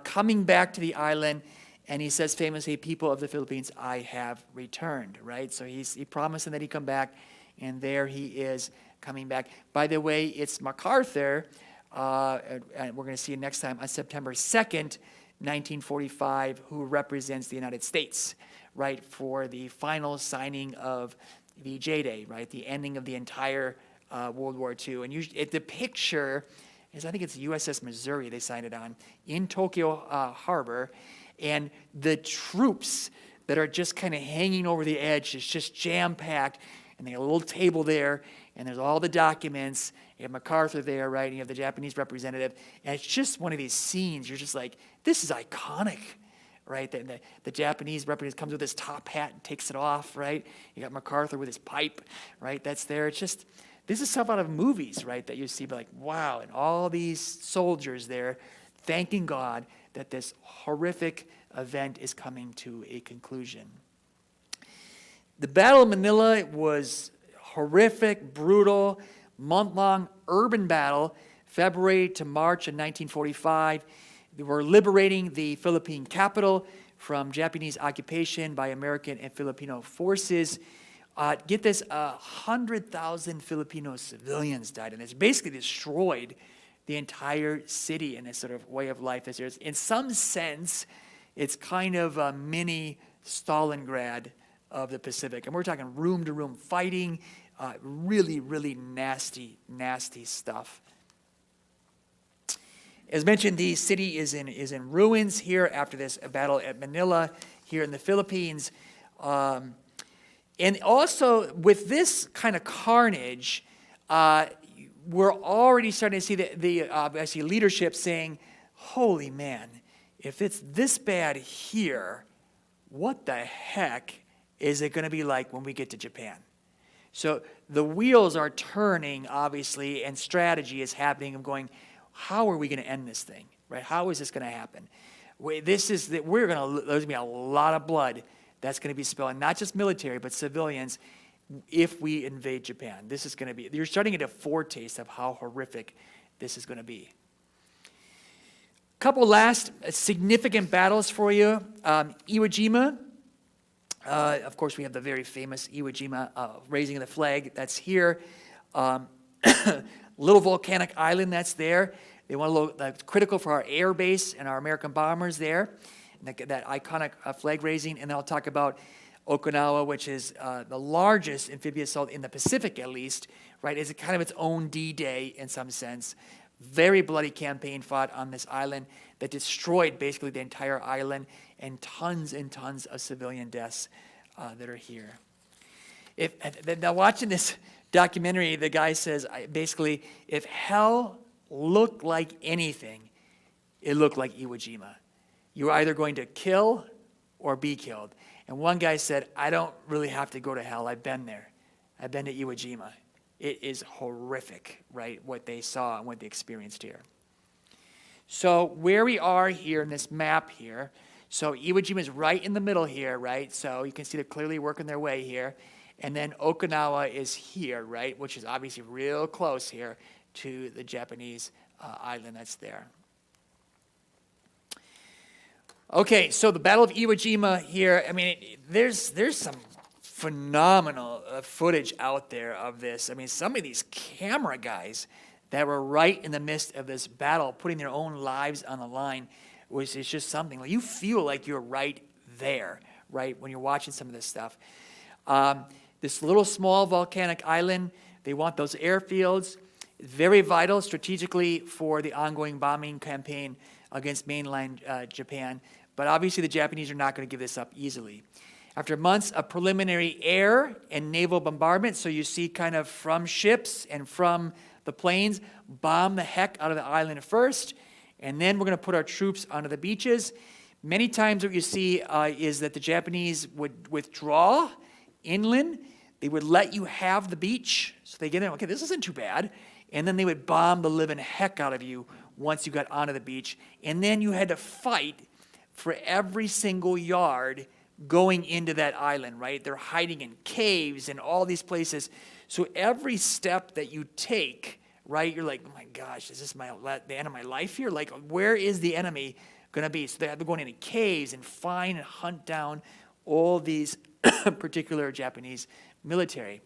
coming back to the island, and he says famously, "People of the Philippines, I have returned," right? So he promised them that he'd come back, and there he is coming back. By the way, it's MacArthur, and we're going to see it next time, on September 2nd, 1945, who represents the United States, right, for the final signing of VJ Day, right, the ending of the entire World War II. And the picture is, I think it's USS Missouri they signed it on, in Tokyo Harbor, and the troops that are just kind of hanging over the edge is just jam-packed, and they have a little table there, and there's all the documents. You have MacArthur there, right, and you have the Japanese representative, and it's just one of these scenes. You're just like, this is iconic, right? The Japanese representative comes with his top hat and takes it off, right? You got MacArthur with his pipe, right? That's there. It's just, this is stuff out of movies, right, that you see, like, wow, and all these soldiers there thanking God that this horrific event is coming to a conclusion. The Battle of Manila was horrific, brutal, month-long urban battle, February to March of 1945. They were liberating the Philippine capital from Japanese occupation by American and Filipino forces. Get this, 100,000 Filipino civilians died, and it's basically destroyed the entire city in a sort of way of life. In some sense, it's kind of a mini Stalingrad of the Pacific. And we're talking room-to-room fighting, really, really nasty, nasty stuff. As mentioned, the city is in ruins here after this battle at Manila here in the Philippines. And also, with this kind of carnage, we're already starting to see the leadership saying, holy man, if it's this bad here, what the heck is it going to be like when we get to Japan? So the wheels are turning, obviously, and strategy is happening of going, how are we going to end this thing, right? How is this going to happen? There's going to be a lot of blood that's going to be spilled, not just military, but civilians, if we invade Japan. This is going to be, you're starting to get a foretaste of how horrific this is going to be. A couple last significant battles for you. Iwo Jima. Of course, we have the very famous Iwo Jima raising of the flag. That's here. Little volcanic island that's there. They want a little, that's critical for our air base and our American bombers there. That iconic flag raising. And then I'll talk about Okinawa, which is the largest amphibious assault in the Pacific, at least, right? It's kind of its own D-Day in some sense. Very bloody campaign fought on this island that destroyed basically the entire island, and tons of civilian deaths that are here. Now watching this documentary, the guy says, basically, if hell looked like anything, it looked like Iwo Jima. You were either going to kill or be killed. And one guy said, I don't really have to go to hell. I've been there. I've been to Iwo Jima. It is horrific, right, what they saw and what they experienced here. So where we are here in this map here, so Iwo Jima is right in the middle here, right? So you can see they're clearly working their way here. And then Okinawa is here, right, which is obviously real close here to the Japanese island that's there. Okay, so the Battle of Iwo Jima here, I mean, there's some phenomenal footage out there of this. I mean, some of these camera guys that were right in the midst of this battle, putting their own lives on the line, it's just something. Like, you feel like you're right there, right, when you're watching some of this stuff. This little small volcanic island, they want those airfields. Very vital strategically for the ongoing bombing campaign against mainland Japan. But obviously the Japanese are not going to give this up easily. After months of preliminary air and naval bombardment, so you see kind of from ships and from the planes, bomb the heck out of the island first, and then we're going to put our troops onto the beaches. Many times what you see is that the Japanese would withdraw inland. They would let you have the beach. So they get in, okay, this isn't too bad. And then they would bomb the living heck out of you once you got onto the beach. And then you had to fight for every single yard going into that island, right? They're hiding in caves and all these places. So every step that you take, right, you're like, oh my gosh, is this the end of my life here? Like, where is the enemy going to be? So they're going into caves and find and hunt down all these particular Japanese military.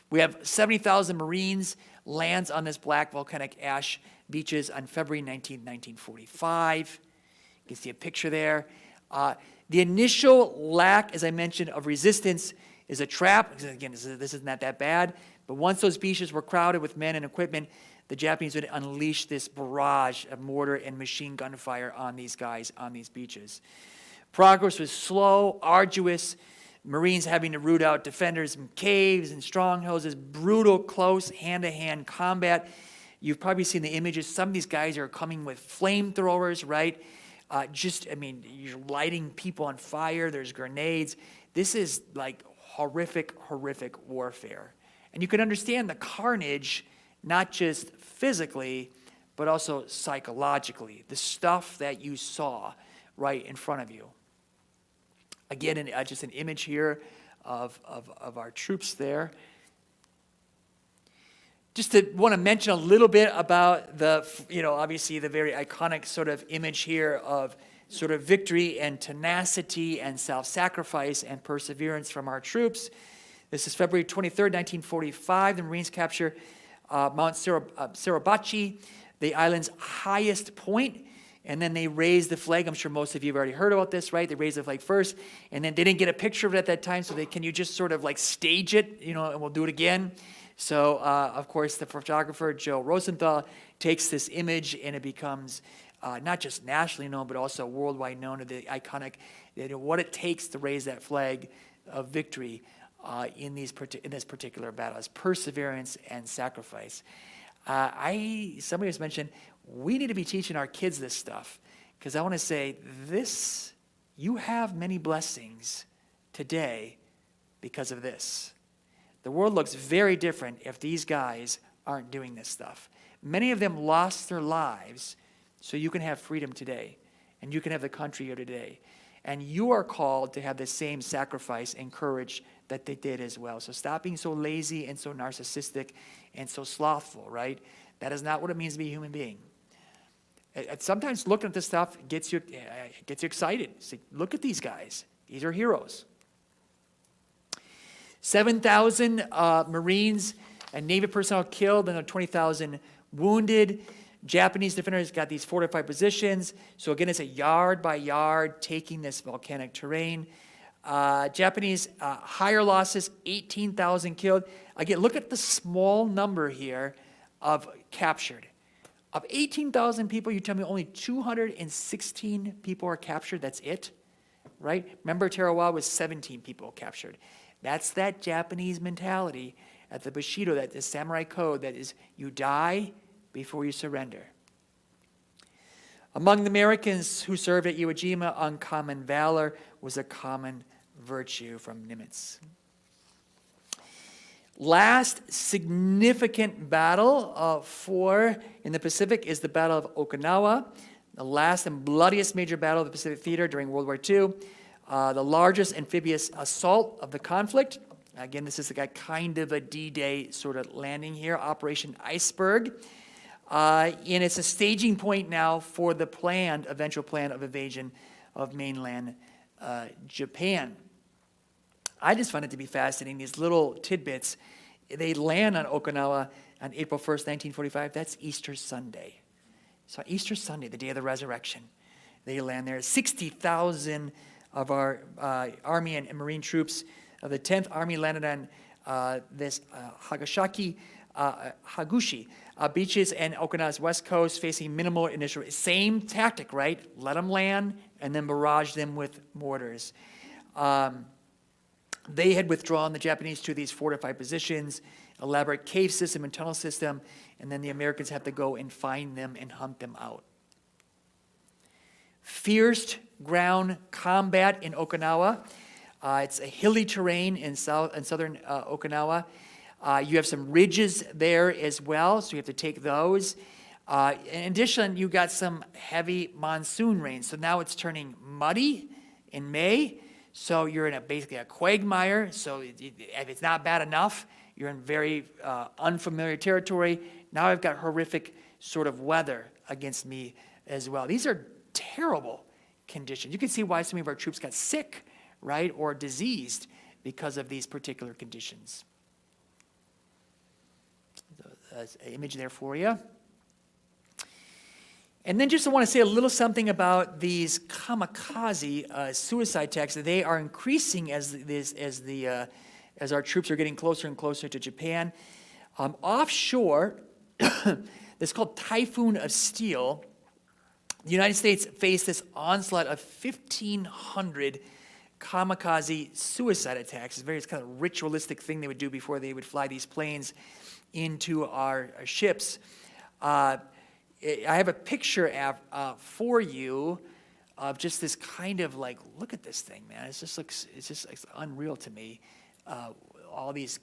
We have 70,000 Marines lands on this black volcanic ash beaches on February 19, 1945. You can see a picture there. The initial lack, as I mentioned, of resistance is a trap. Again, this is not that bad. But once those beaches were crowded with men and equipment, the Japanese would unleash this barrage of mortar and machine gun fire on these guys on these beaches. Progress was slow, arduous. Marines having to root out defenders in caves and strongholds. This brutal, close, hand-to-hand combat. You've probably seen the images. Some of these guys are coming with flamethrowers, right? You're lighting people on fire. There's grenades. This is like horrific, horrific warfare. And you can understand the carnage, not just physically, but also psychologically. The stuff that you saw right in front of you. Again, just an image here of our troops there. Just to want to mention a little bit about the, obviously the very iconic sort of image here of sort of victory and tenacity and self-sacrifice and perseverance from our troops. This is February 23rd, 1945. The Marines capture Mount Suribachi, the island's highest point, and then they raise the flag. I'm sure most of you have already heard about this, right? They raise the flag first, and then they didn't get a picture of it at that time, so can you just sort of like stage it, and we'll do it again. So, of course, the photographer, Joe Rosenthal, takes this image, and it becomes not just nationally known, but also worldwide known, of the iconic, what it takes to raise that flag of victory in this particular battle, as perseverance and sacrifice. Somebody has mentioned, we need to be teaching our kids this stuff, because I want to say, you have many blessings today because of this. The world looks very different if these guys aren't doing this stuff. Many of them lost their lives so you can have freedom today, and you can have the country here today. And you are called to have the same sacrifice and courage that they did as well. So stop being so lazy and so narcissistic and so slothful, right? That is not what it means to be a human being. Sometimes looking at this stuff gets you excited. So look at these guys. These are heroes. 7,000 Marines and Navy personnel killed and 20,000 wounded. Japanese defenders got these fortified positions. So again, it's a yard by yard taking this volcanic terrain. Japanese higher losses, 18,000 killed. Again, look at the small number here of captured. Of 18,000 people, you tell me only 216 people are captured. That's it, right? Remember, Tarawa was 17 people captured. That's that Japanese mentality at the Bushido, that the samurai code, that is, you die before you surrender. Among the Americans who served at Iwo Jima, uncommon valor was a common virtue from Nimitz. Last significant battle in the Pacific is the Battle of Okinawa, the last and bloodiest major battle of the Pacific Theater during World War II. The largest amphibious assault of the conflict. Again, this is kind of a D-Day sort of landing here, Operation Iceberg. And it's a staging point now for the eventual plan of invasion of mainland Japan. I just find it to be fascinating, these little tidbits. They land on Okinawa on April 1st, 1945. That's Easter Sunday. So Easter Sunday, the day of the resurrection, they land there. 60,000 of our Army and Marine troops of the 10th Army landed on this Hagushi beaches and Okinawa's west coast, facing minimal initial. Same tactic, right? Let them land and then barrage them with mortars. They had withdrawn, the Japanese, to these fortified positions, elaborate cave system and tunnel system, and then the Americans have to go and find them and hunt them out. Fierce ground combat in Okinawa. It's a hilly terrain in southern Okinawa. You have some ridges there as well, so you have to take those. In addition, you got some heavy monsoon rain, so now it's turning muddy in May. So you're in basically a quagmire. So if it's not bad enough, you're in very unfamiliar territory. Now I've got horrific sort of weather against me as well. These are terrible conditions. You can see why some of our troops got sick, right, or diseased because of these particular conditions. There's an image there for you. And then just I want to say a little something about these kamikaze suicide attacks. They are increasing as our troops are getting closer and closer to Japan. Offshore, it's called Typhoon of Steel. The United States faced this onslaught of 1,500 kamikaze suicide attacks. It's kind of ritualistic thing they would do before they would fly these planes into our ships. I have a picture for you of just this kind of look at this thing, man. It just looks unreal to me. All these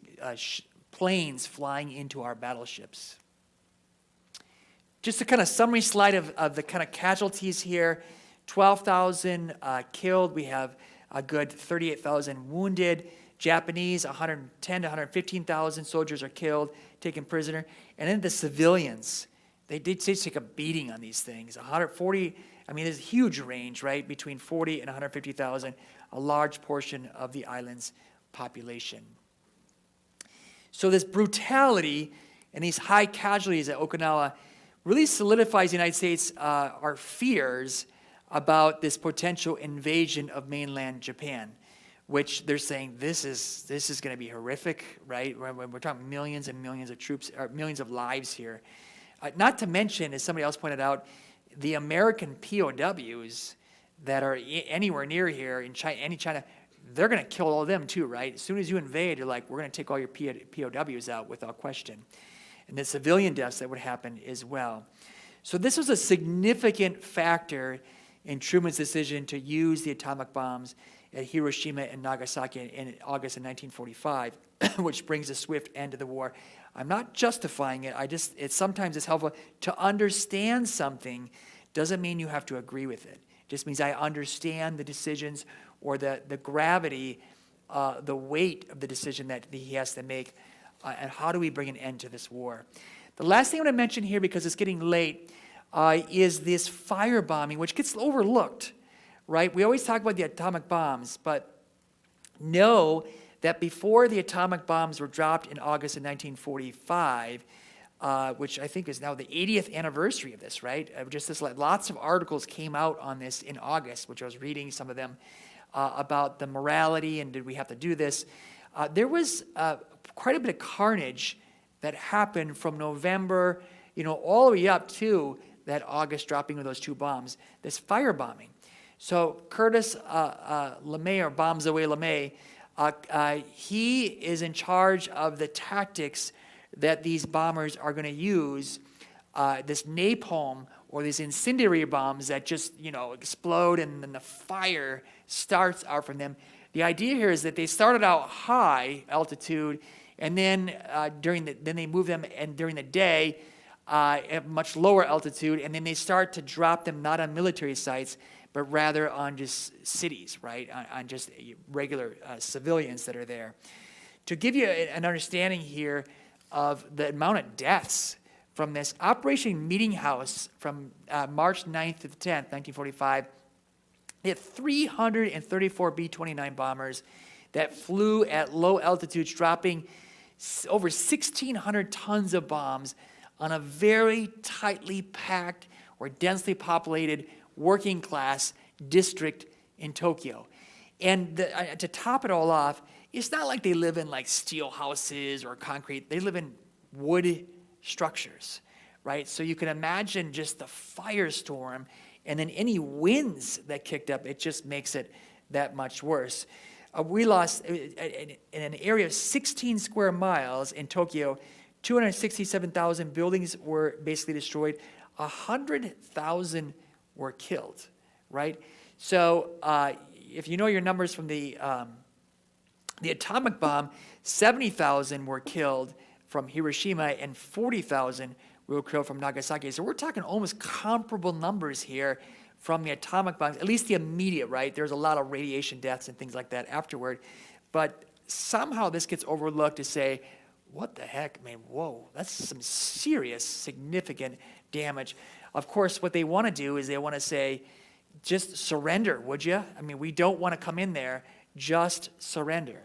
planes flying into our battleships. Just a kind of summary slide of the kind of casualties here. 12,000 killed. We have a good 38,000 wounded. Japanese, 110 to 115,000 soldiers are killed, taken prisoner. And then the civilians, they did take a beating on these things. 140, I mean, there's a huge range, right, between 40 and 150,000, a large portion of the island's population. So this brutality and these high casualties at Okinawa really solidifies the United States, our fears about this potential invasion of mainland Japan, which they're saying this is going to be horrific, right? We're talking millions and millions of troops, or millions of lives here. Not to mention, as somebody else pointed out, the American POWs that are anywhere near here in China, they're going to kill all of them too, right? As soon as you invade, you're like, we're going to take all your POWs out without question. And the civilian deaths that would happen as well. So this was a significant factor in Truman's decision to use the atomic bombs at Hiroshima and Nagasaki in August of 1945, which brings a swift end to the war. I'm not justifying it. Sometimes it's helpful to understand something. Doesn't mean you have to agree with it. It just means I understand the decisions or the gravity, the weight of the decision that he has to make, and how do we bring an end to this war. The last thing I want to mention here, because it's getting late, is this firebombing, which gets overlooked, right? We always talk about the atomic bombs, but know that before the atomic bombs were dropped in August of 1945, which I think is now the 80th anniversary of this, right? Lots of articles came out on this in August, which I was reading some of them, about the morality and did we have to do this. There was quite a bit of carnage that happened from November, all the way up to that August dropping of those two bombs, this firebombing. So Curtis LeMay, or Bombs Away LeMay, he is in charge of the tactics that these bombers are going to use, this napalm or these incendiary bombs that just, explode and then the fire starts out from them. The idea here is that they started out high altitude, and then then they move them, and during the day at much lower altitude, and then they start to drop them not on military sites, but rather on just cities, right? On just regular civilians that are there. To give you an understanding here of the amount of deaths from this, Operation Meeting House from March 9th to the 10th, 1945, they had 334 B-29 bombers that flew at low altitudes, dropping over 1,600 tons of bombs on a very tightly packed or densely populated working class district in Tokyo. And to top it all off, it's not like they live in like steel houses or concrete. They live in wood structures, right? So you can imagine just the firestorm, and then any winds that kicked up, it just makes it that much worse. We lost, in an area of 16 square miles in Tokyo, 267,000 buildings were basically destroyed. 100,000 were killed, right? So if you know your numbers from the atomic bomb, 70,000 were killed from Hiroshima and 40,000 were killed from Nagasaki. So we're talking almost comparable numbers here from the atomic bombs, at least the immediate, right? There's a lot of radiation deaths and things like that afterward. But somehow this gets overlooked to say, what the heck, man, whoa, that's some serious, significant damage. Of course, what they want to do is they want to say, just surrender, would you? I mean, we don't want to come in there, just surrender.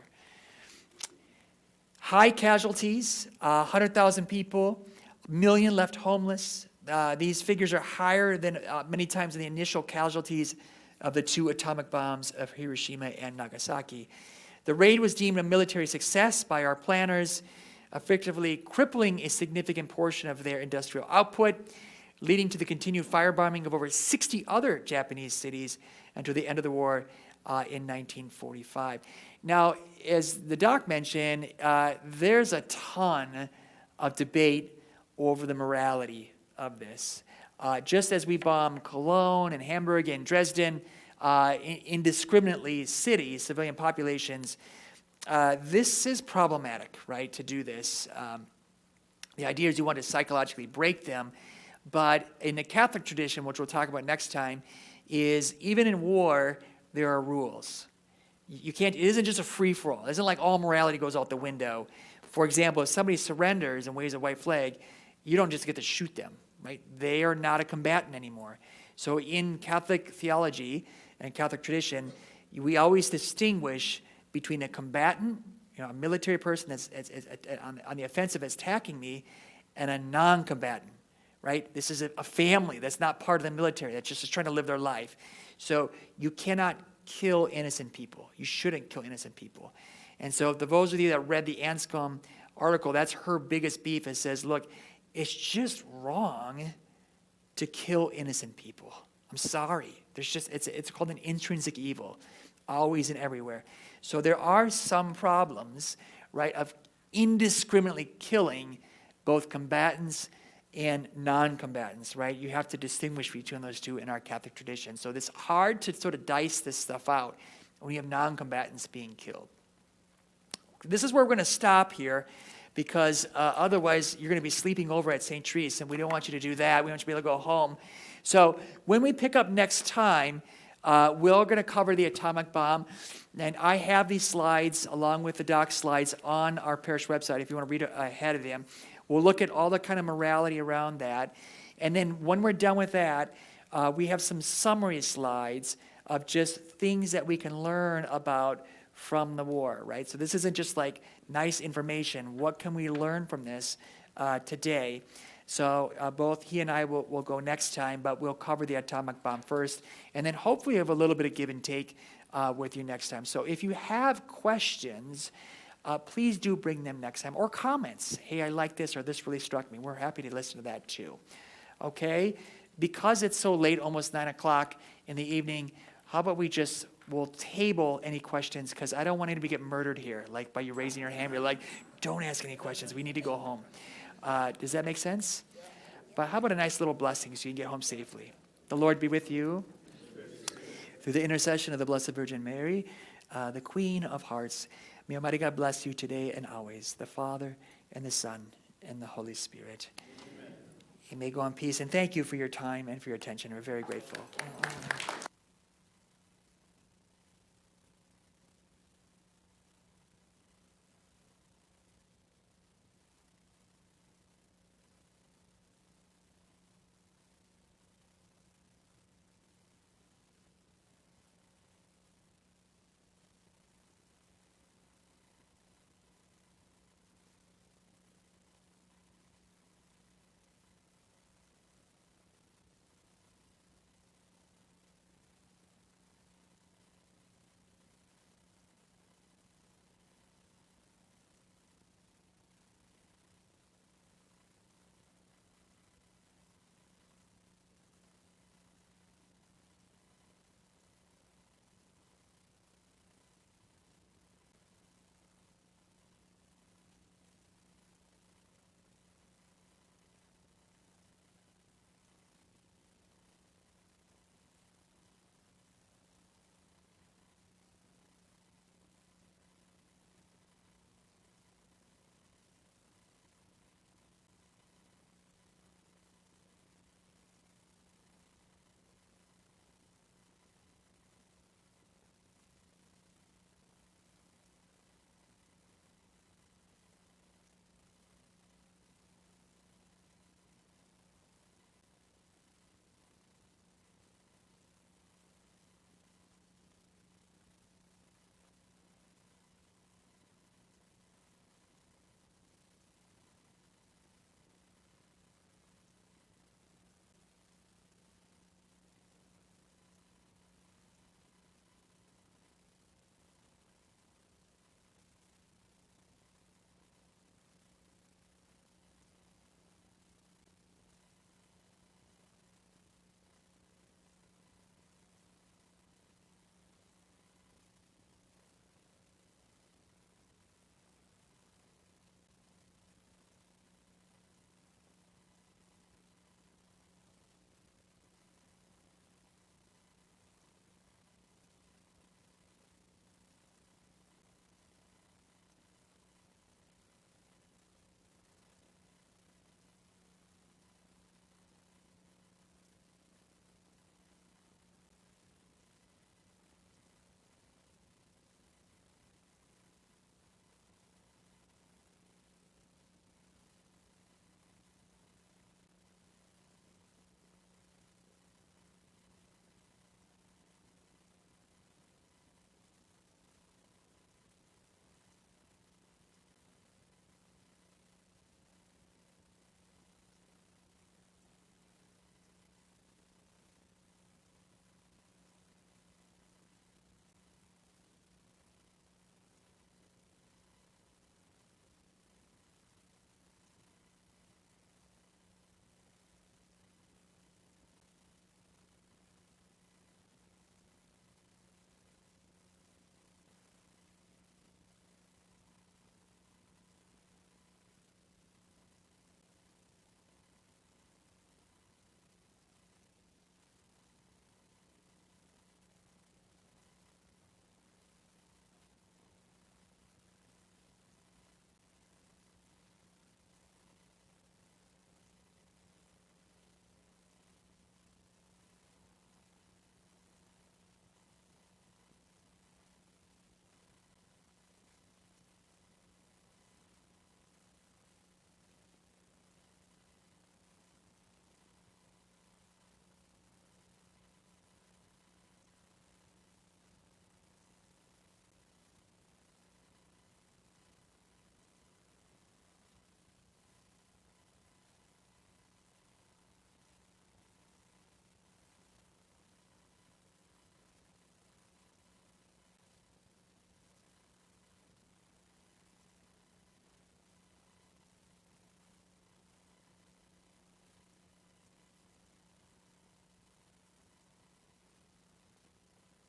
High casualties, 100,000 people, a million left homeless. These figures are higher than many times the initial casualties of the two atomic bombs of Hiroshima and Nagasaki. The raid was deemed a military success by our planners, effectively crippling a significant portion of their industrial output, leading to the continued firebombing of over 60 other Japanese cities until the end of the war in 1945. Now, as the doc mentioned, there's a ton of debate over the morality of this. Just as we bombed Cologne and Hamburg and Dresden, indiscriminately cities, civilian populations, this is problematic, right, to do this. The idea is you want to psychologically break them, but in the Catholic tradition, which we'll talk about next time, is even in war, there are rules. You can't, it isn't just a free-for-all. It isn't like all morality goes out the window. For example, if somebody surrenders and waves a white flag, you don't just get to shoot them, right? They are not a combatant anymore. So in Catholic theology and Catholic tradition, we always distinguish between a combatant, a military person that's on the offensive that's attacking me, and a non-combatant, right? This is a family that's not part of the military, that's just trying to live their life. So you cannot kill innocent people. You shouldn't kill innocent people. And so for those of you that read the Anscombe article, that's her biggest beef. It says, look, it's just wrong to kill innocent people. I'm sorry. It's called an intrinsic evil, always and everywhere. So there are some problems, right, of indiscriminately killing both combatants and non-combatants, right? You have to distinguish between those two in our Catholic tradition. So it's hard to sort of dice this stuff out when you have non-combatants being killed. This is where we're going to stop here, because otherwise you're going to be sleeping over at St. Therese, and we don't want you to do that. We want you to be able to go home. So when we pick up next time, we're going to cover the atomic bomb, and I have these slides along with the doc slides on our parish website if you want to read ahead of them. We'll look at all the kind of morality around that, and then when we're done with that, we have some summary slides of just things that we can learn about from the war, right? So this isn't just like nice information. What can we learn from this today? So both he and I will go next time, but we'll cover the atomic bomb first, and then hopefully have a little bit of give and take with you next time. So if you have questions, please do bring them next time, or comments. Hey, I like this, or this really struck me. We're happy to listen to that too. Okay? Because it's so late, almost 9 o'clock in the evening, how about we'll table any questions, because I don't want anybody to get murdered here, like by you raising your hand. You're like, don't ask any questions. We need to go home. Does that make sense? But how about a nice little blessing so you can get home safely? The Lord be with you. Through the intercession of the Blessed Virgin Mary, the Queen of Hearts, may Almighty God bless you today and always, the Father and the Son and the Holy Spirit. Amen. You may go in peace, and thank you for your time and for your attention. We're very grateful.